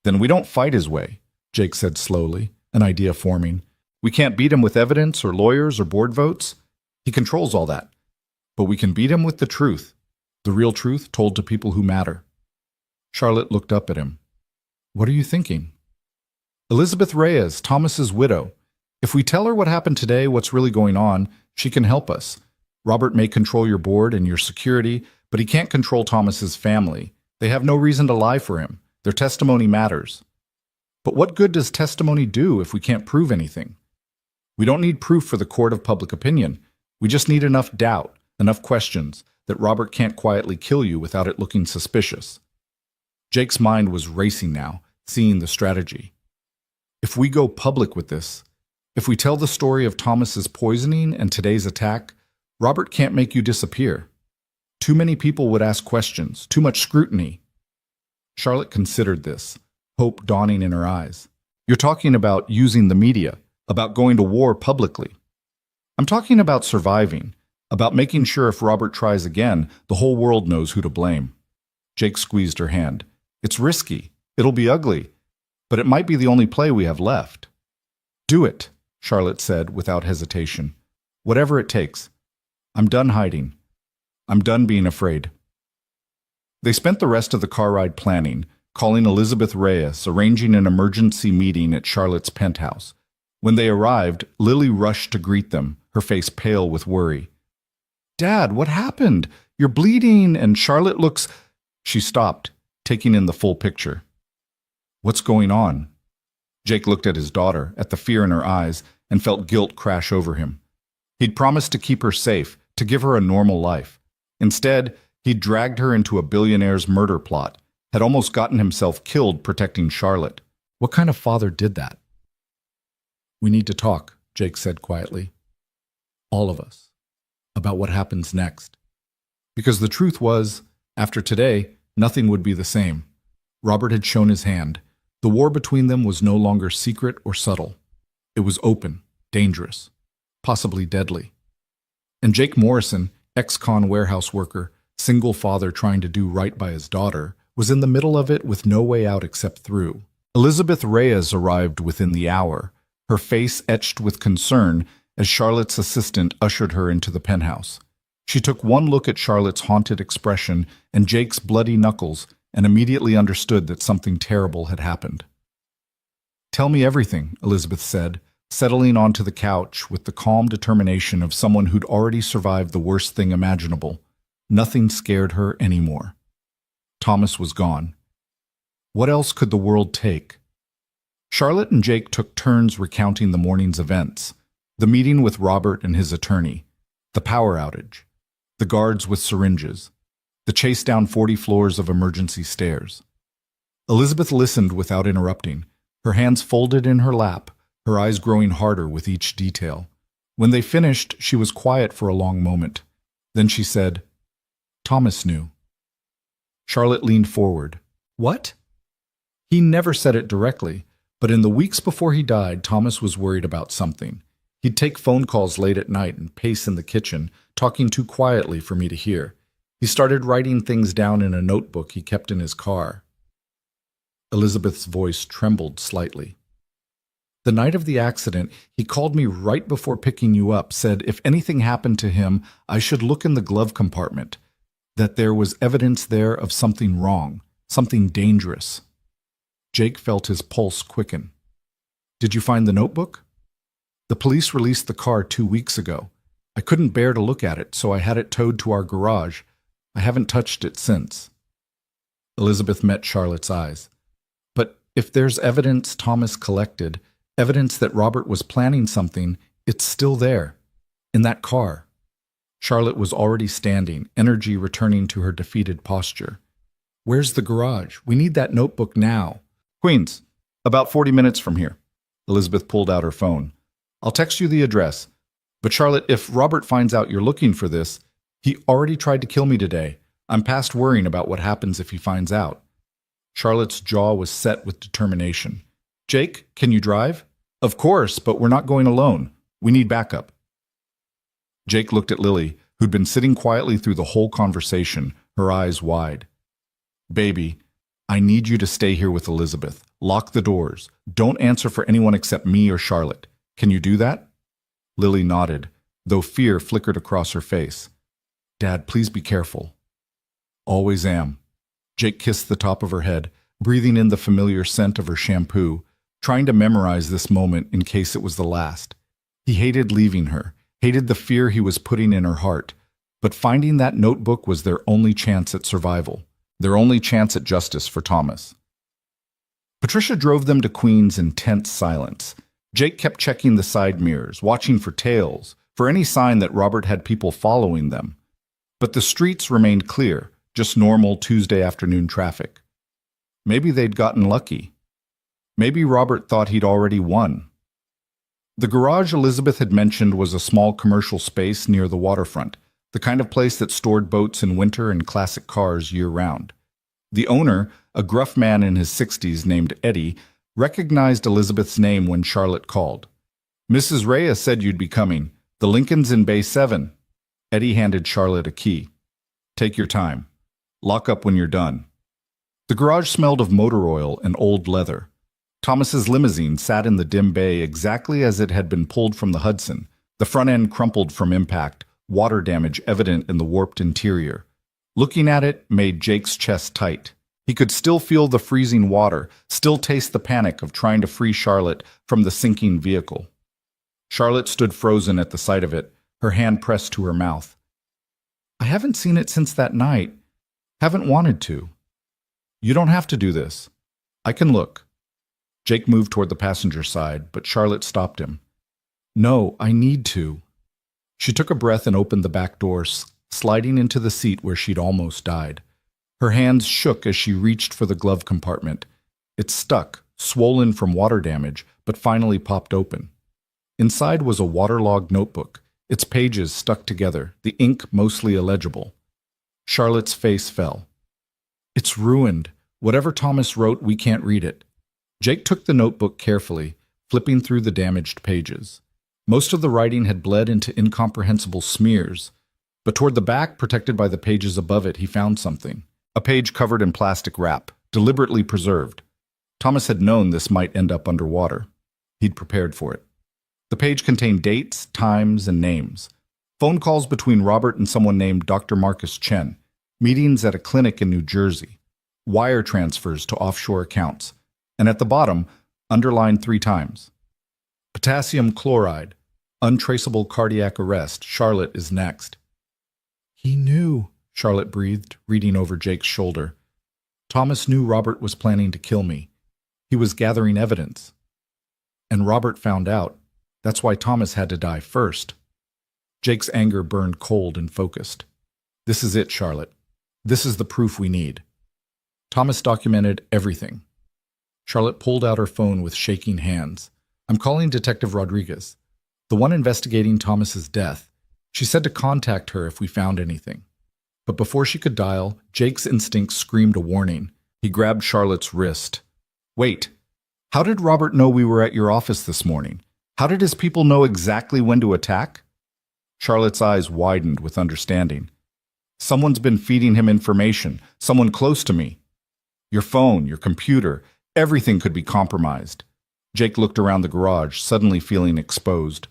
Speaker 1: "Then we don't fight his way," Jake said slowly, an idea forming. "We can't beat him with evidence or lawyers or board votes. He controls all that. But we can beat him with the truth, the real truth told to people who matter." Charlotte looked up at him. "What are you thinking?" "Elizabeth Reyes, Thomas's widow. If we tell her what happened today, what's really going on, she can help us. Robert may control your board and your security, but he can't control Thomas's family. They have no reason to lie for him. Their testimony matters." "But what good does testimony do if we can't prove anything?" "We don't need proof for the court of public opinion. We just need enough doubt, enough questions, that Robert can't quietly kill you without it looking suspicious." Jake's mind was racing now, seeing the strategy. "If we go public with this, if we tell the story of Thomas's poisoning and today's attack, Robert can't make you disappear. Too many people would ask questions, too much scrutiny." Charlotte considered this, hope dawning in her eyes. "You're talking about using the media, about going to war publicly." "I'm talking about surviving, about making sure if Robert tries again, the whole world knows who to blame." Jake squeezed her hand. "It's risky. It'll be ugly. But it might be the only play we have left." "Do it," Charlotte said without hesitation. "Whatever it takes. I'm done hiding. I'm done being afraid." They spent the rest of the car ride planning, calling Elizabeth Reyes, arranging an emergency meeting at Charlotte's penthouse. When they arrived, Lily rushed to greet them, her face pale with worry. "Dad, what happened? You're bleeding, and Charlotte looks—" She stopped, taking in the full picture. "What's going on?" Jake looked at his daughter, at the fear in her eyes, and felt guilt crash over him. He'd promised to keep her safe, to give her a normal life. Instead, he'd dragged her into a billionaire's murder plot, had almost gotten himself killed protecting Charlotte. What kind of father did that? "We need to talk," Jake said quietly. "All of us. About what happens next." Because the truth was, after today, nothing would be the same. Robert had shown his hand. The war between them was no longer secret or subtle. It was open, dangerous, possibly deadly. And Jake Morrison, ex-con warehouse worker, single father trying to do right by his daughter, was in the middle of it with no way out except through. Elizabeth Reyes arrived within the hour, her face etched with concern as Charlotte's assistant ushered her into the penthouse. She took one look at Charlotte's haunted expression and Jake's bloody knuckles and immediately understood that something terrible had happened. "Tell me everything," Elizabeth said, settling onto the couch with the calm determination of someone who'd already survived the worst thing imaginable. Nothing scared her anymore. Thomas was gone. What else could the world take? Charlotte and Jake took turns recounting the morning's events. The meeting with Robert and his attorney, the power outage, the guards with syringes, the chase down 40 floors of emergency stairs. Elizabeth listened without interrupting, her hands folded in her lap, her eyes growing harder with each detail. When they finished, she was quiet for a long moment. Then she said, "Thomas knew." Charlotte leaned forward. "What?" He never said it directly, but in the weeks before he died, Thomas was worried about something. He'd take phone calls late at night and pace in the kitchen, talking too quietly for me to hear. He started writing things down in a notebook he kept in his car. Elizabeth's voice trembled slightly. "The night of the accident, he called me right before picking you up, said if anything happened to him, I should look in the glove compartment, that there was evidence there of something wrong, something dangerous." Jake felt his pulse quicken. "Did you find the notebook?" "The police released the car 2 weeks ago. I couldn't bear to look at it, so I had it towed to our garage. I haven't touched it since." Elizabeth met Charlotte's eyes. "But if there's evidence Thomas collected, evidence that Robert was planning something, it's still there, in that car." Charlotte was already standing, energy returning to her defeated posture. "Where's the garage? We need that notebook now." "Queens, about 40 minutes from here." Elizabeth pulled out her phone. "I'll text you the address. But Charlotte, if Robert finds out you're looking for this, he already tried to kill me today. I'm past worrying about what happens if he finds out." Charlotte's jaw was set with determination. "Jake, can you drive?" "Of course, but we're not going alone. We need backup." Jake looked at Lily, who'd been sitting quietly through the whole conversation, her eyes wide. "Baby, I need you to stay here with Elizabeth. Lock the doors. Don't answer for anyone except me or Charlotte. Can you do that?" Lily nodded, though fear flickered across her face. "Dad, please be careful." "Always am." Jake kissed the top of her head, breathing in the familiar scent of her shampoo, trying to memorize this moment in case it was the last. He hated leaving her, hated the fear he was putting in her heart, but finding that notebook was their only chance at survival, their only chance at justice for Thomas. Patricia drove them to Queens in tense silence. Jake kept checking the side mirrors, watching for tails, for any sign that Robert had people following them. But the streets remained clear, just normal Tuesday afternoon traffic. Maybe they'd gotten lucky. Maybe Robert thought he'd already won. The garage Elizabeth had mentioned was a small commercial space near the waterfront, the kind of place that stored boats in winter and classic cars year-round. The owner, a gruff man in his 60s named Eddie, recognized Elizabeth's name when Charlotte called. "Mrs. Reyes said you'd be coming. The Lincoln's in Bay 7. Eddie handed Charlotte a key. "Take your time. Lock up when you're done." The garage smelled of motor oil and old leather. Thomas's limousine sat in the dim bay exactly as it had been pulled from the Hudson, the front end crumpled from impact, water damage evident in the warped interior. Looking at it made Jake's chest tight. He could still feel the freezing water, still taste the panic of trying to free Charlotte from the sinking vehicle. Charlotte stood frozen at the sight of it, her hand pressed to her mouth. "I haven't seen it since that night. Haven't wanted to." "You don't have to do this. I can look." Jake moved toward the passenger side, but Charlotte stopped him. "No, I need to." She took a breath and opened the back door, sliding into the seat where she'd almost died. Her hands shook as she reached for the glove compartment. It stuck, swollen from water damage, but finally popped open. Inside was a waterlogged notebook, its pages stuck together, the ink mostly illegible. Charlotte's face fell. "It's ruined. Whatever Thomas wrote, we can't read it." Jake took the notebook carefully, flipping through the damaged pages. Most of the writing had bled into incomprehensible smears, but toward the back, protected by the pages above it, he found something. A page covered in plastic wrap, deliberately preserved. Thomas had known this might end up underwater. He'd prepared for it. The page contained dates, times, and names. Phone calls between Robert and someone named Dr. Marcus Chen, meetings at a clinic in New Jersey, wire transfers to offshore accounts, and at the bottom, underlined 3 times. Potassium chloride, untraceable cardiac arrest, Charlotte is next. "He knew," Charlotte breathed, reading over Jake's shoulder.
Speaker 2: Thomas knew Robert was planning to kill me. He was gathering evidence. And Robert found out. That's why Thomas had to die first. Jake's anger burned cold and focused. This is it, Charlotte. This is the proof we need. Thomas documented everything. Charlotte pulled out her phone with shaking hands. I'm calling Detective Rodriguez, the one investigating Thomas's death. She said to contact her if we found anything. But before she could dial, Jake's instinct screamed a warning. He grabbed Charlotte's wrist. Wait, how did Robert know we were at your office this morning? How did his people know exactly when to attack? Charlotte's eyes widened with understanding. Someone's been feeding him information, someone close to me. Your phone, your computer, everything could be compromised. Jake looked around the garage, suddenly feeling exposed.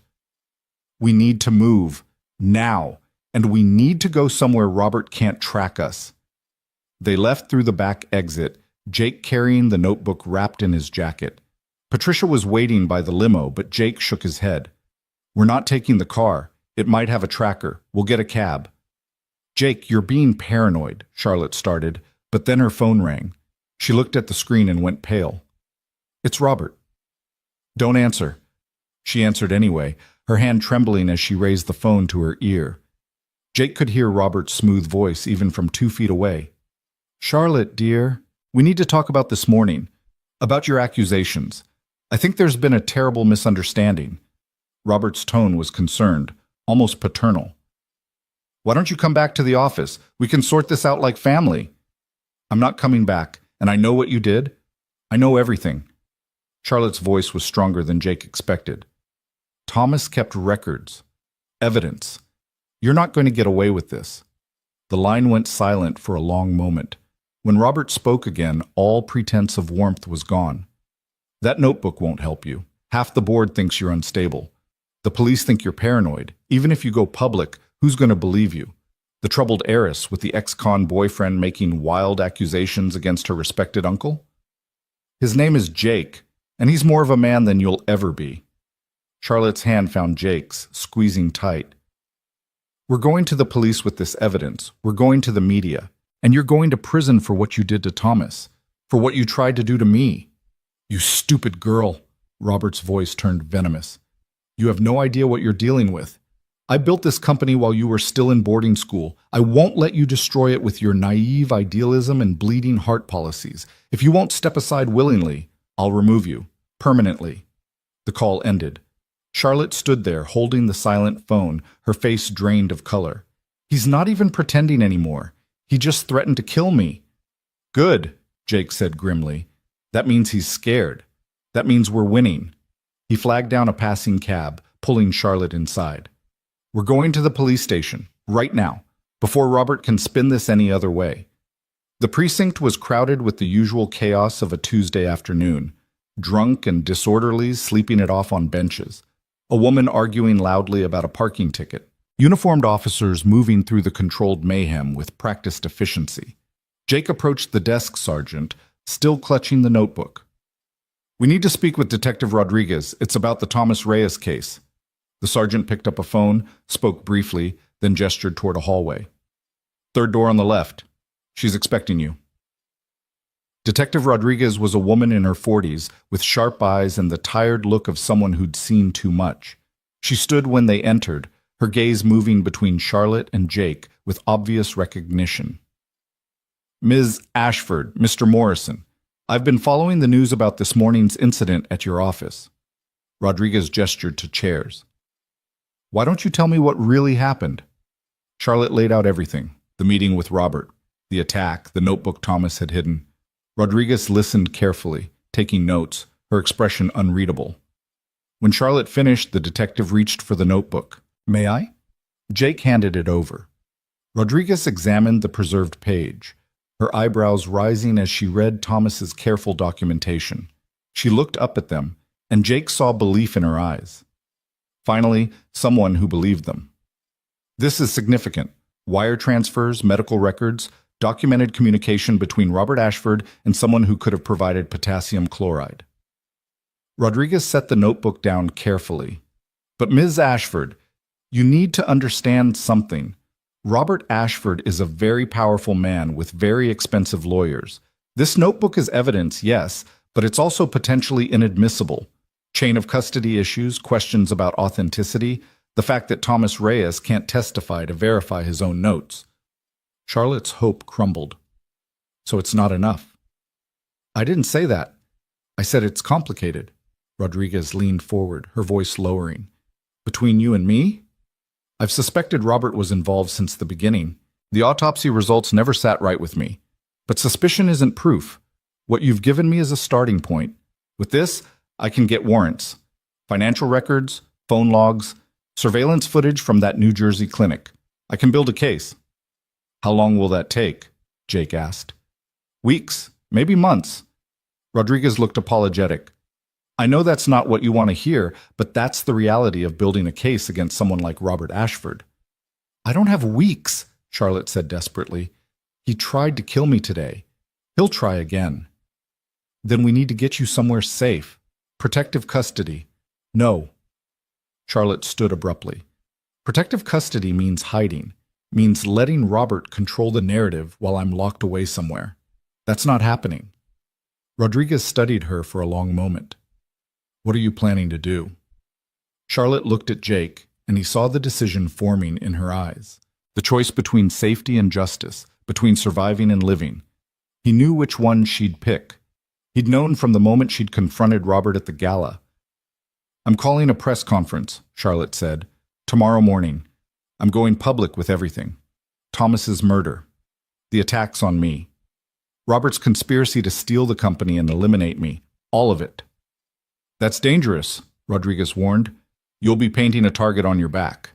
Speaker 2: We need to move, now, and we need to go somewhere Robert can't track us. They left through the back exit, Jake carrying the notebook wrapped in his jacket. Patricia was waiting by the limo, but Jake shook his head. We're not taking the car. It might have a tracker. We'll get a cab. Jake, you're being paranoid, Charlotte started, but then her phone rang. She looked at the screen and went pale. It's Robert. Don't answer. She answered anyway, her hand trembling as she raised the phone to her ear. Jake could hear Robert's smooth voice even from 2 feet away. Charlotte, dear, we need to talk about this morning, about your accusations. I think there's been a terrible misunderstanding. Robert's tone was concerned, almost paternal. Why don't you come back to the office? We can sort this out like family. I'm not coming back, and I know what you did. I know everything. Charlotte's voice was stronger than Jake expected. Thomas kept records, evidence. You're not going to get away with this. The line went silent for a long moment. When Robert spoke again, all pretense of warmth was gone. That notebook won't help you. Half the board thinks you're unstable. The police think you're paranoid. Even if you go public, who's going to believe you? The troubled heiress with the ex-con boyfriend making wild accusations against her respected uncle? His name is Jake, and he's more of a man than you'll ever be. Charlotte's hand found Jake's, squeezing tight. We're going to the police with this evidence. We're going to the media. And you're going to prison for what you did to Thomas, for what you tried to do to me. You stupid girl. Robert's voice turned venomous. You have no idea what you're dealing with. I built this company while you were still in boarding school. I won't let you destroy it with your naive idealism and bleeding heart policies. If you won't step aside willingly, I'll remove you, permanently. The call ended. Charlotte stood there, holding the silent phone, her face drained of color. He's not even pretending anymore. He just threatened to kill me. Good, Jake said grimly. That means he's scared. That means we're winning. He flagged down a passing cab, pulling Charlotte inside. We're going to the police station, right now, before Robert can spin this any other way. The precinct was crowded with the usual chaos of a Tuesday afternoon. Drunk and disorderlies sleeping it off on benches. A woman arguing loudly about a parking ticket. Uniformed officers moving through the controlled mayhem with practiced efficiency. Jake approached the desk sergeant, still clutching the notebook. We need to speak with Detective Rodriguez. It's about the Thomas Reyes case. The sergeant picked up a phone, spoke briefly, then gestured toward a hallway. Third door on the left. She's expecting you. Detective Rodriguez was a woman in her 40s, with sharp eyes and the tired look of someone who'd seen too much. She stood when they entered, her gaze moving between Charlotte and Jake with obvious recognition. Ms. Ashford, Mr. Morrison, I've been following the news about this morning's incident at your office. Rodriguez gestured to chairs. Why don't you tell me what really happened? Charlotte laid out everything, the meeting with Robert, the attack, the notebook Thomas had hidden. Rodriguez listened carefully, taking notes, her expression unreadable. When Charlotte finished, the detective reached for the notebook. May I? Jake handed it over. Rodriguez examined the preserved page, her eyebrows rising as she read Thomas's careful documentation. She looked up at them, and Jake saw belief in her eyes. Finally, someone who believed them. This is significant. Wire transfers, medical records, documented communication between Robert Ashford and someone who could have provided potassium chloride. Rodriguez set the notebook down carefully. But Ms. Ashford, you need to understand something. Robert Ashford is a very powerful man with very expensive lawyers.
Speaker 1: This notebook is evidence, yes, but it's also potentially inadmissible. Chain of custody issues, questions about authenticity, the fact that Thomas Reyes can't testify to verify his own notes. Charlotte's hope crumbled. So it's not enough. I didn't say that. I said it's complicated. Rodriguez leaned forward, her voice lowering. Between you and me? I've suspected Robert was involved since the beginning. The autopsy results never sat right with me. But suspicion isn't proof. What you've given me is a starting point. With this, I can get warrants. Financial records, phone logs, surveillance footage from that New Jersey clinic. I can build a case. How long will that take? Jake asked. Weeks, maybe months. Rodriguez looked apologetic. I know that's not what you want to hear, but that's the reality of building a case against someone like Robert Ashford. I don't have weeks, Charlotte said desperately. He tried to kill me today. He'll try again. Then we need to get you somewhere safe. Protective custody. No. Charlotte stood abruptly. Protective custody means hiding, means letting Robert control the narrative while I'm locked away somewhere. That's not happening. Rodriguez studied her for a long moment. What are you planning to do? Charlotte looked at Jake, and he saw the decision forming in her eyes. The choice between safety and justice, between surviving and living. He knew which one she'd pick. He'd known from the moment she'd confronted Robert at the gala. I'm calling a press conference, Charlotte said. Tomorrow morning. I'm going public with everything. Thomas's murder. The attacks on me. Robert's conspiracy to steal the company and eliminate me. All of it. That's dangerous, Rodriguez warned. You'll be painting a target on your back.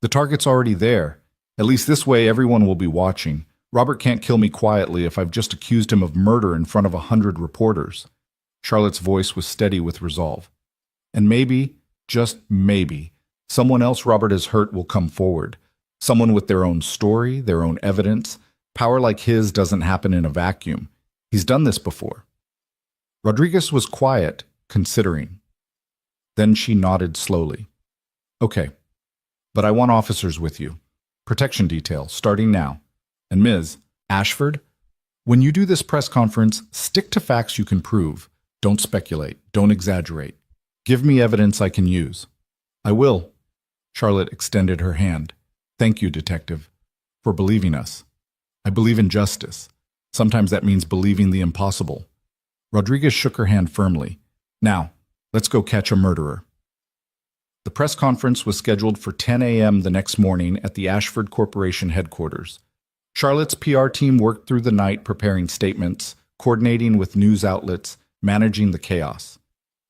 Speaker 1: The target's already there. At least this way everyone will be watching. Robert can't kill me quietly if I've just accused him of murder in front of 100 reporters. Charlotte's voice was steady with resolve. And maybe, just maybe, someone else Robert has hurt will come forward. Someone with their own story, their own evidence. Power like his doesn't happen in a vacuum. He's done this before. Rodriguez was quiet, considering. Then she nodded slowly. Okay, but I want officers with you. Protection detail, starting now. And Ms. Ashford, when you do this press conference, stick to facts you can prove. Don't speculate. Don't exaggerate. Give me evidence I can use. I will. Charlotte extended her hand. Thank you, Detective, for believing us. I believe in justice. Sometimes that means believing the impossible. Rodriguez shook her hand firmly. Now, let's go catch a murderer. The press conference was scheduled for 10 a.m. the next morning at the Ashford Corporation headquarters. Charlotte's PR team worked through the night preparing statements, coordinating with news outlets, managing the chaos.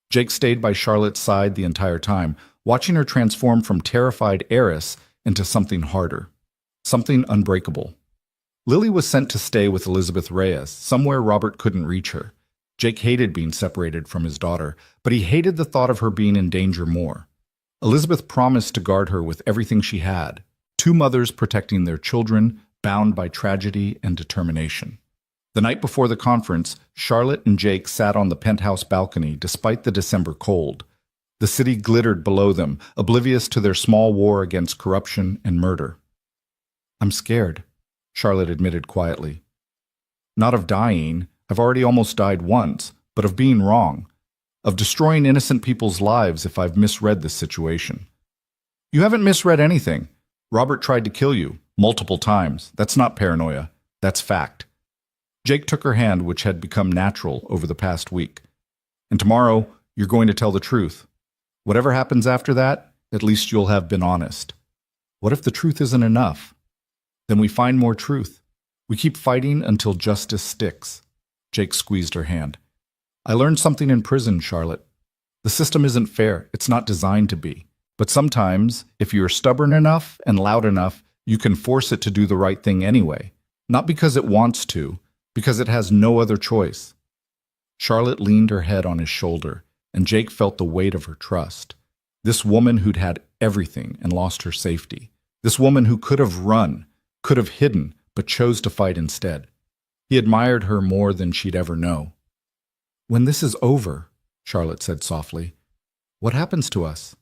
Speaker 1: Jake stayed by Charlotte's side the entire time, watching her transform from terrified heiress into something harder, something unbreakable. Lily was sent to stay with Elizabeth Reyes, somewhere Robert couldn't reach her. Jake hated being separated from his daughter, but he hated the thought of her being in danger more. Elizabeth promised to guard her with everything she had, two mothers protecting their children, bound by tragedy and determination. The night before the conference, Charlotte and Jake sat on the penthouse balcony despite the December cold. The city glittered below them, oblivious to their small war against corruption and murder. I'm scared, Charlotte admitted quietly. Not of dying, I've already almost died once, but of being wrong, of destroying innocent people's lives if I've misread this situation. You haven't misread anything. Robert tried to kill you, multiple times. That's not paranoia. That's fact. Jake took her hand, which had become natural over the past week. And tomorrow, you're going to tell the truth. Whatever happens after that, at least you'll have been honest. What if the truth isn't enough? Then we find more truth. We keep fighting until justice sticks. Jake squeezed her hand. I learned something in prison, Charlotte. The system isn't fair. It's not designed to be. But sometimes, if you're stubborn enough and loud enough, you can force it to do the right thing anyway. Not because it wants to, because it has no other choice. Charlotte leaned her head on his shoulder, and Jake felt the weight of her trust. This woman who'd had everything and lost her safety. This woman who could have run, could have hidden, but chose to fight instead. He admired her more than she'd ever know. When this is over, Charlotte said softly, what happens to us?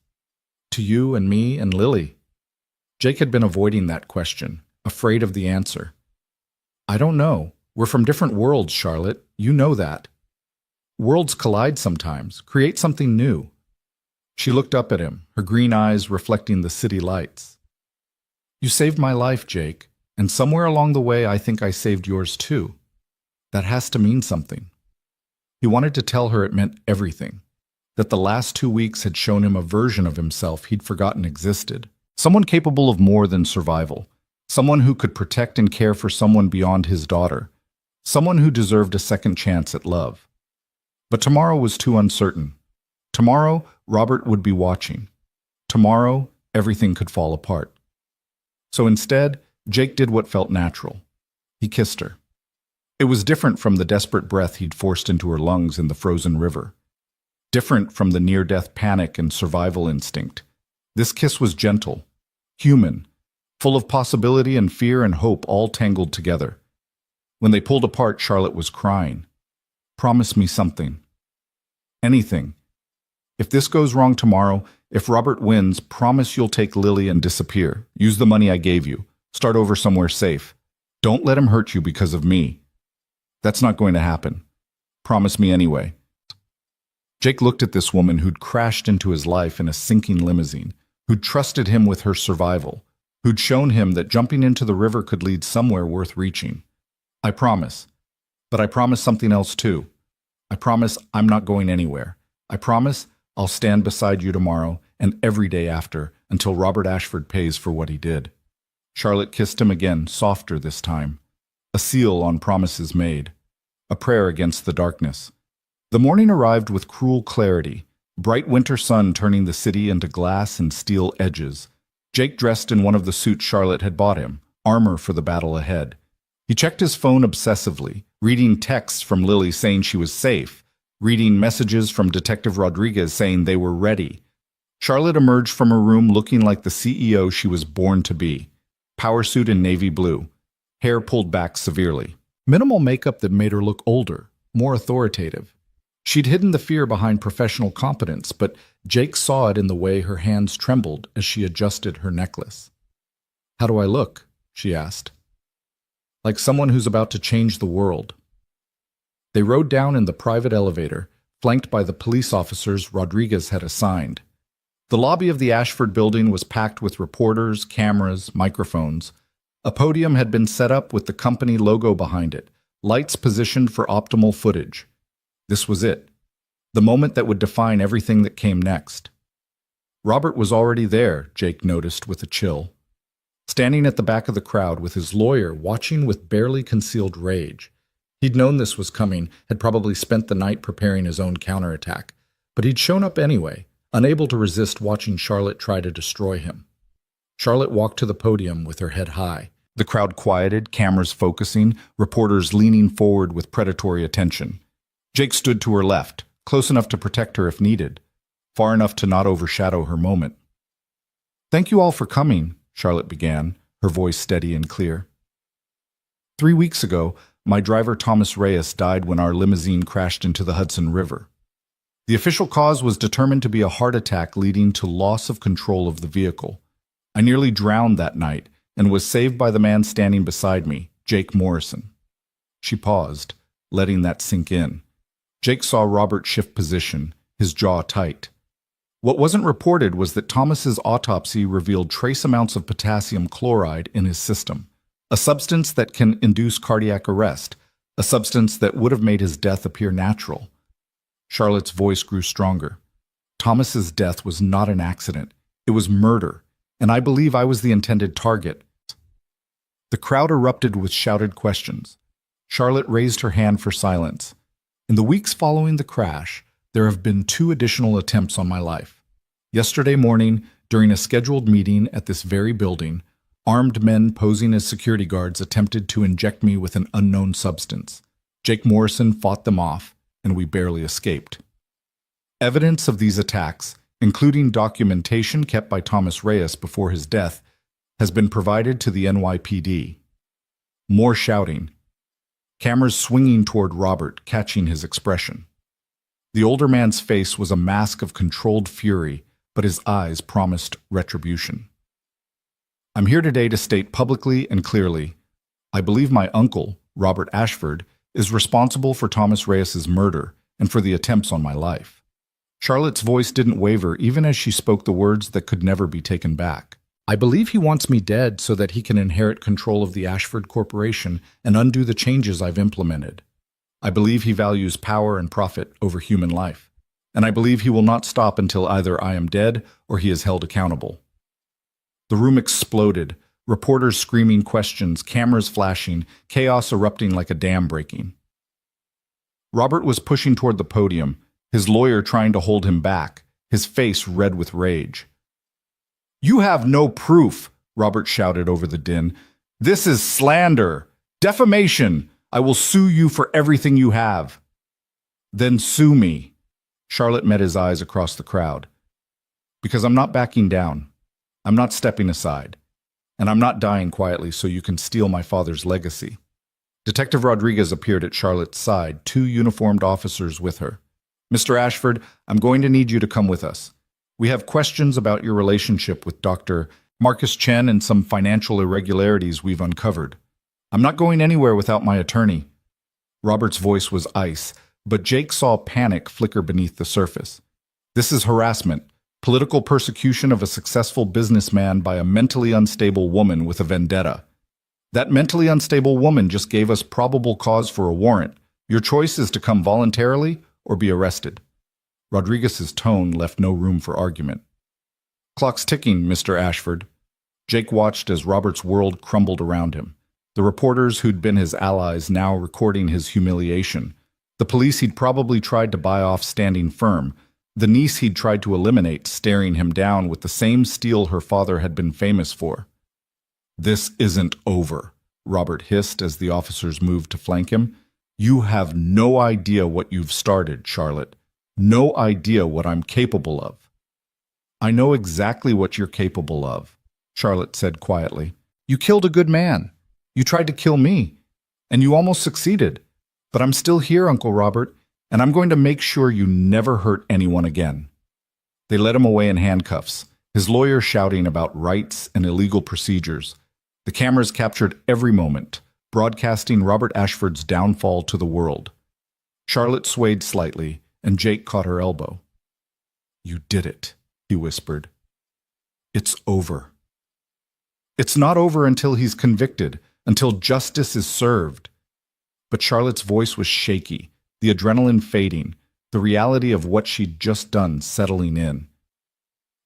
Speaker 1: To you and me and Lily? Jake had been avoiding that question, afraid of the answer. I don't know,
Speaker 2: We're from different worlds, Charlotte. You know that. Worlds collide sometimes, create something new. She looked up at him, her green eyes reflecting the city lights. You saved my life, Jake, and somewhere along the way I think I saved yours too. That has to mean something. He wanted to tell her it meant everything, that the last 2 weeks had shown him a version of himself he'd forgotten existed, someone capable of more than survival, someone who could protect and care for someone beyond his daughter, someone who deserved a second chance at love. But tomorrow was too uncertain. Tomorrow, Robert would be watching. Tomorrow, everything could fall apart. So instead, Jake did what felt natural. He kissed her. It was different from the desperate breath he'd forced into her lungs in the frozen river. Different from the near-death panic and survival instinct. This kiss was gentle, human, full of possibility and fear and hope all tangled together. When they pulled apart, Charlotte was crying. Promise me something. Anything. If this goes wrong tomorrow, if Robert wins, promise you'll take Lily and disappear. Use the money I gave you. Start over somewhere safe. Don't let him hurt you because of me. That's not going to happen. Promise me anyway. Jake looked at this woman who'd crashed into his life in a sinking limousine, who'd trusted him with her survival, who'd shown him that jumping into the river could lead somewhere worth reaching. I promise. But I promise something else too. I promise I'm not going anywhere. I promise I'll stand beside you tomorrow and every day after until Robert Ashford pays for what he did. Charlotte kissed him again, softer this time. A seal on promises made. A prayer against the darkness. The morning arrived with cruel clarity, bright winter sun turning the city into glass and steel edges. Jake dressed in one of the suits Charlotte had bought him, armor for the battle ahead. He checked his phone obsessively, reading texts from Lily saying she was safe, reading messages from Detective Rodriguez saying they were ready. Charlotte emerged from her room looking like the CEO she was born to be. Power suit in navy blue, hair pulled back severely. Minimal makeup that made her look older, more authoritative. She'd hidden the fear behind professional competence, but Jake saw it in the way her hands trembled as she adjusted her necklace. How do I look? She asked. Like someone who's about to change the world. They rode down in the private elevator, flanked by the police officers Rodriguez had assigned. The lobby of the Ashford building was packed with reporters, cameras, microphones. A podium had been set up with the company logo behind it, lights positioned for optimal footage. This was it, the moment that would define everything that came next. Robert was already there, Jake noticed with a chill. Standing at the back of the crowd with his lawyer watching with barely concealed rage. He'd known this was coming, had probably spent the night preparing his own counterattack, but he'd shown up anyway, unable to resist watching Charlotte try to destroy him. Charlotte walked to the podium with her head high. The crowd quieted, cameras focusing, reporters leaning forward with predatory attention. Jake stood to her left, close enough to protect her if needed, far enough to not overshadow her moment. Thank you all for coming, Charlotte began, her voice steady and clear. 3 weeks ago, my driver Thomas Reyes died when our limousine crashed into the Hudson River. The official cause was determined to be a heart attack leading to loss of control of the vehicle. I nearly drowned that night and was saved by the man standing beside me, Jake Morrison. She paused, letting that sink in. Jake saw Robert shift position, his jaw tight. What wasn't reported was that Thomas's autopsy revealed trace amounts of potassium chloride in his system, a substance that can induce cardiac arrest, a substance that would have made his death appear natural. Charlotte's voice grew stronger. Thomas's death was not an accident. It was murder, and I believe I was the intended target. The crowd erupted with shouted questions. Charlotte raised her hand for silence. In the weeks following the crash, there have been 2 additional attempts on my life. Yesterday morning, during a scheduled meeting at this very building, armed men posing as security guards attempted to inject me with an unknown substance. Jake Morrison fought them off, and we barely escaped. Evidence of these attacks, including documentation kept by Thomas Reyes before his death, has been provided to the NYPD. More shouting. Cameras swinging toward Robert, catching his expression. The older man's face was a mask of controlled fury, but his eyes promised retribution. I'm here today to state publicly and clearly, I believe my uncle,
Speaker 1: Robert Ashford, is responsible for Thomas Reyes's murder and for the attempts on my life. Charlotte's voice didn't waver even as she spoke the words that could never be taken back. I believe he wants me dead so that he can inherit control of the Ashford Corporation and undo the changes I've implemented. I believe he values power and profit over human life, and I believe he will not stop until either I am dead or he is held accountable. The room exploded, reporters screaming questions, cameras flashing, chaos erupting like a dam breaking. Robert was pushing toward the podium, his lawyer trying to hold him back, his face red with rage. "You have no proof," Robert shouted over the din. "This is slander, defamation. I will sue you for everything you have." "Then sue me." Charlotte met his eyes across the crowd. "Because I'm not backing down. I'm not stepping aside. And I'm not dying quietly so you can steal my father's legacy." Detective Rodriguez appeared at Charlotte's side, 2 uniformed officers with her. "Mr. Ashford, I'm going to need you to come with us. We have questions about your relationship with Dr. Marcus Chen and some financial irregularities we've uncovered. I'm not going anywhere without my attorney." Robert's voice was ice, but Jake saw panic flicker beneath the surface. "This is harassment, political persecution of a successful businessman by a mentally unstable woman with a vendetta. That mentally unstable woman just gave us probable cause for a warrant. Your choice is to come voluntarily or be arrested." Rodriguez's tone left no room for argument. "Clock's ticking, Mr. Ashford." Jake watched as Robert's world crumbled around him. The reporters who'd been his allies now recording his humiliation. The police he'd probably tried to buy off standing firm. The niece he'd tried to eliminate staring him down with the same steel her father had been famous for. "This isn't over," Robert hissed as the officers moved to flank him. "You have no idea what you've started, Charlotte. No idea what I'm capable of." "I know exactly what you're capable of," Charlotte said quietly. "You killed a good man. You tried to kill me, and you almost succeeded. But I'm still here, Uncle Robert, and I'm going to make sure you never hurt anyone again." They led him away in handcuffs, his lawyer shouting about rights and illegal procedures. The cameras captured every moment, broadcasting Robert Ashford's downfall to the world. Charlotte swayed slightly, and Jake caught her elbow. "You did it," he whispered. "It's over." "It's not over until he's convicted, until justice is served." But Charlotte's voice was shaky, the adrenaline fading, the reality of what she'd just done settling in.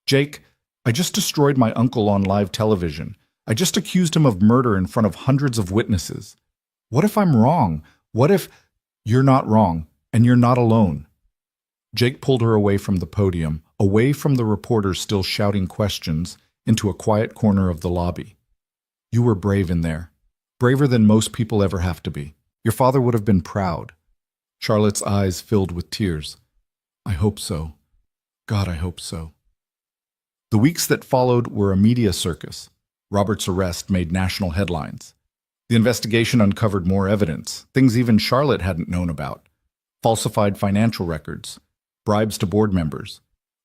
Speaker 1: "Jake, I just destroyed my uncle on live television. I just accused him of murder in front of hundreds of witnesses. What if I'm wrong? What if—" "You're not wrong, and you're not alone." Jake pulled her away from the podium, away from the reporters still shouting questions, into a quiet corner of the lobby. "You were brave in there. Braver than most people ever have to be. Your father would have been proud." Charlotte's eyes filled with tears. "I hope so. God, I hope so." The weeks that followed were a media circus. Robert's arrest made national headlines. The investigation uncovered more evidence, things even Charlotte hadn't known about. Falsified financial records, bribes to board members,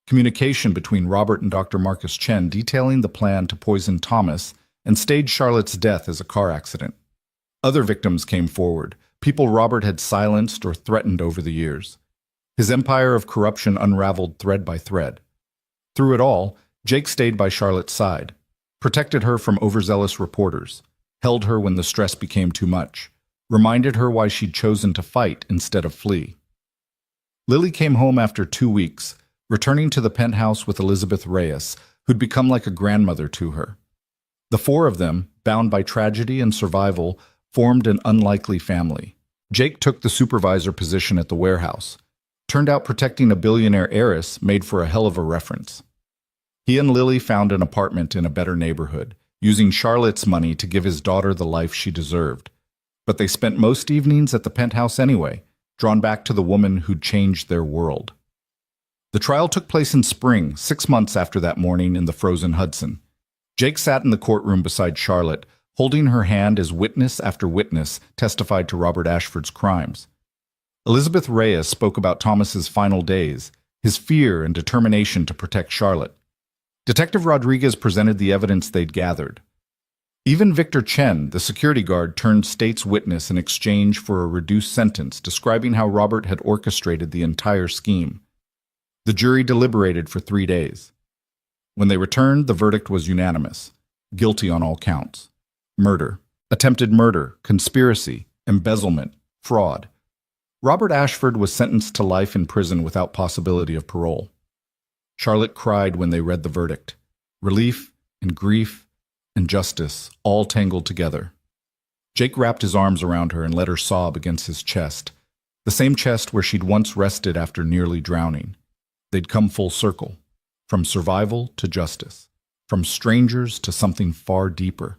Speaker 1: communication between Robert and Dr. Marcus Chen detailing the plan to poison Thomas and stage Charlotte's death as a car accident. Other victims came forward, people Robert had silenced or threatened over the years. His empire of corruption unraveled thread by thread. Through it all, Jake stayed by Charlotte's side, protected her from overzealous reporters, held her when the stress became too much, reminded her why she'd chosen to fight instead of flee. Lily came home after 2 weeks, returning to the penthouse with Elizabeth Reyes, who'd become like a grandmother to her. The 4 of them, bound by tragedy and survival, formed an unlikely family. Jake took the supervisor position at the warehouse. Turned out protecting a billionaire heiress made for a hell of a reference. He and Lily found an apartment in a better neighborhood, using Charlotte's money to give his daughter the life she deserved. But they spent most evenings at the penthouse anyway, drawn back to the woman who'd changed their world. The trial took place in spring, 6 months after that morning in the frozen Hudson. Jake sat in the courtroom beside Charlotte, holding her hand as witness after witness testified to Robert Ashford's crimes. Elizabeth Reyes spoke about Thomas's final days, his fear and determination to protect Charlotte. Detective Rodriguez presented the evidence they'd gathered. Even Victor Chen, the security guard, turned state's witness in exchange for a reduced sentence, describing how Robert had orchestrated the entire scheme. The jury deliberated for 3 days. When they returned, the verdict was unanimous. Guilty on all counts. Murder, attempted murder, conspiracy, embezzlement, fraud. Robert Ashford was sentenced to life in prison without possibility of parole. Charlotte cried when they read the verdict. Relief and grief and justice all tangled together. Jake wrapped his arms around her and let her sob against his chest, the same chest where she'd once rested after nearly drowning. They'd come full circle, from survival to justice, from strangers to something far deeper.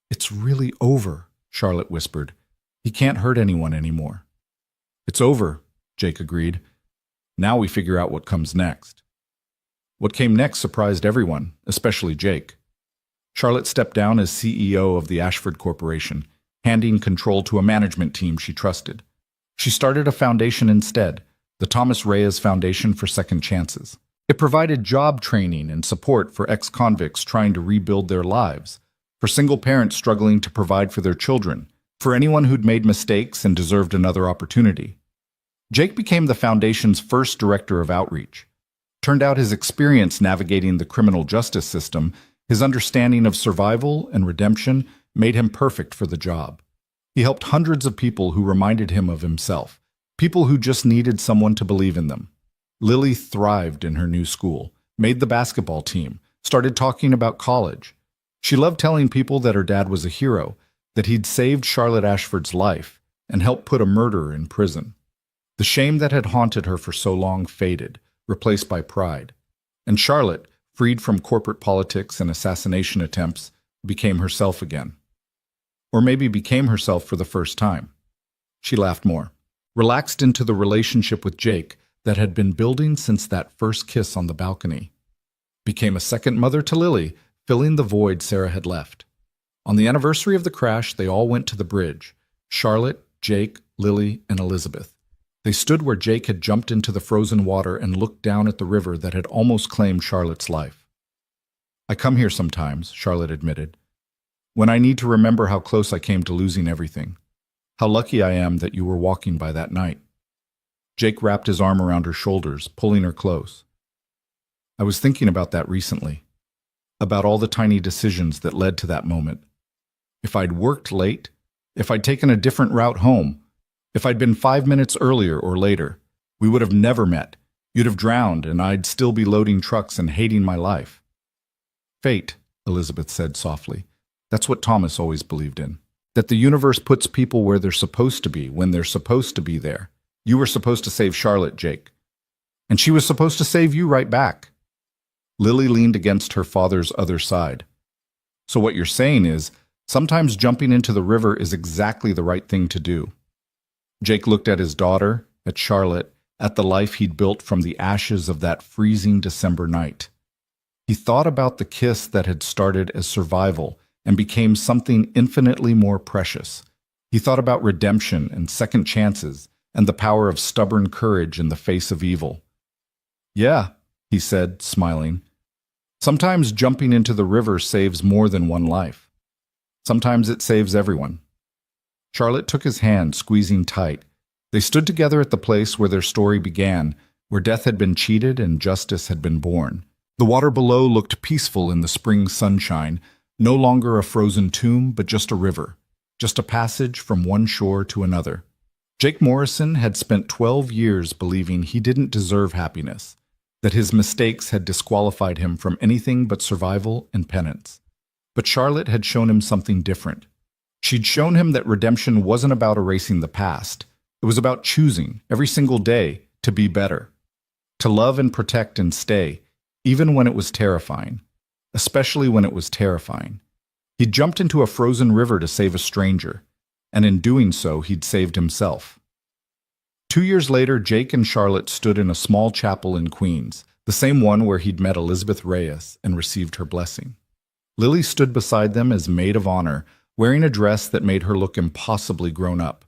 Speaker 1: "It's really over," Charlotte whispered. "He can't hurt anyone anymore." "It's over," Jake agreed. "Now we figure out what comes next." What came next surprised everyone, especially Jake. Charlotte stepped down as CEO of the Ashford Corporation, handing control to a management team she trusted. She started a foundation instead, the Thomas Reyes Foundation for Second Chances. It provided job training and support for ex-convicts trying to rebuild their lives, for single parents struggling to provide for their children, for anyone who'd made mistakes and deserved another opportunity. Jake became the foundation's first director of outreach. Turned out his experience navigating the criminal justice system, his understanding of survival and redemption, made him perfect for the job. He helped hundreds of people who reminded him of himself, people who just needed someone to believe in them. Lily thrived in her new school, made the basketball team, started talking about college. She loved telling people that her dad was a hero, that he'd saved Charlotte Ashford's life and helped put a murderer in prison. The shame that had haunted her for so long faded, replaced by pride. And Charlotte, freed from corporate politics and assassination attempts, became herself again. Or maybe became herself for the first time. She laughed more, relaxed into the relationship with Jake that had been building since that first kiss on the balcony. Became a second mother to Lily, filling the void Sarah had left. On the anniversary of the crash, they all went to the bridge. Charlotte, Jake, Lily, and Elizabeth. They stood where Jake had jumped into the frozen water and looked down at the river that had almost claimed Charlotte's life. "I come here sometimes," Charlotte admitted, "when I need to remember how close I came to losing everything. How lucky I am that you were walking by that night." Jake wrapped his arm around her shoulders, pulling her close. "I was thinking about that recently, about all the tiny decisions that led to that moment. If I'd worked late, if I'd taken a different route home, if I'd been 5 minutes earlier or later, we would have never met. You'd have drowned, and I'd still be loading trucks and hating my life." "Fate," Elizabeth said softly. "That's what Thomas always believed in. That the universe puts people where they're supposed to be, when they're supposed to be there. You were supposed to save Charlotte, Jake. And she was supposed to save you right back." Lily leaned against her father's other side. "So what you're saying is, sometimes jumping into the river is exactly the right thing to do." Jake looked at his daughter, at Charlotte, at the life he'd built from the ashes of that freezing December night. He thought about the kiss that had started as survival and became something infinitely more precious. He thought about redemption and second chances and the power of stubborn courage in the face of evil. "Yeah," he said, smiling. "Sometimes jumping into the river saves more than one life. Sometimes it saves everyone." Charlotte took his hand, squeezing tight. They stood together at the place where their story began, where death had been cheated and justice had been born. The water below looked peaceful in the spring sunshine, no longer a frozen tomb, but just a river, just a passage from one shore to another. Jake Morrison had spent 12 years believing he didn't deserve happiness, that his mistakes had disqualified him from anything but survival and penance. But Charlotte had shown him something different. She'd shown him that redemption wasn't about erasing the past. It was about choosing, every single day, to be better. To love and protect and stay, even when it was terrifying. Especially when it was terrifying. He'd jumped into a frozen river to save a stranger, and in doing so, he'd saved himself. 2 years later, Jake and Charlotte stood in a small chapel in Queens, the same one where he'd met Elizabeth Reyes and received her blessing. Lily stood beside them as maid of honor, wearing a dress that made her look impossibly grown up.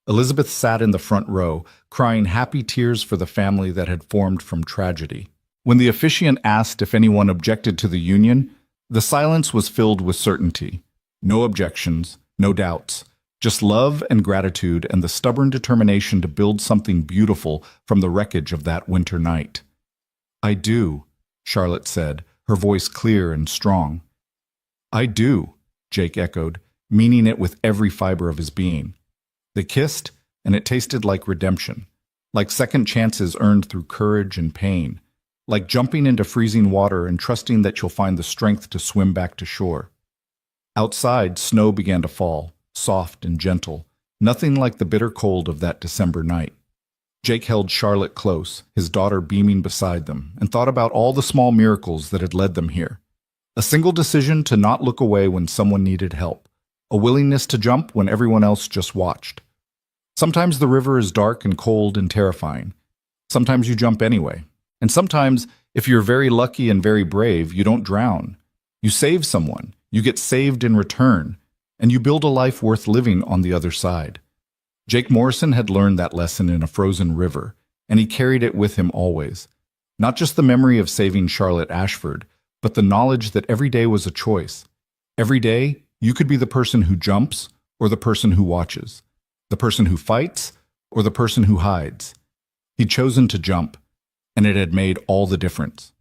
Speaker 1: Elizabeth sat in the front row, crying happy tears for the family that had formed from tragedy. When the officiant asked if anyone objected to the union, The silence was filled with certainty. No objections, no doubts. Just love and gratitude and the stubborn determination to build something beautiful from the wreckage of that winter night. "I do," Charlotte said, her voice clear and strong. "I do," Jake echoed, meaning it with every fiber of his being. They kissed, and it tasted like redemption, like second chances earned through courage and pain, like jumping into freezing water and trusting that you'll find the strength to swim back to shore. Outside, snow began to fall, soft and gentle, nothing like the bitter cold of that December night. Jake held Charlotte close, his daughter beaming beside them, and thought about all the small miracles that had led them here. A single decision to not look away when someone needed help, a willingness to jump when everyone else just watched. Sometimes the river is dark and cold and terrifying. Sometimes you jump anyway. And sometimes, if you're very lucky and very brave, you don't drown. You save someone, you get saved in return, and you build a life worth living on the other side. Jake Morrison had learned that lesson in a frozen river, and he carried it with him always. Not just the memory of saving Charlotte Ashford, but the knowledge that every day was a choice. Every day, you could be the person who jumps or the person who watches, the person who fights or the person who hides. He'd chosen to jump, and it had made all the difference.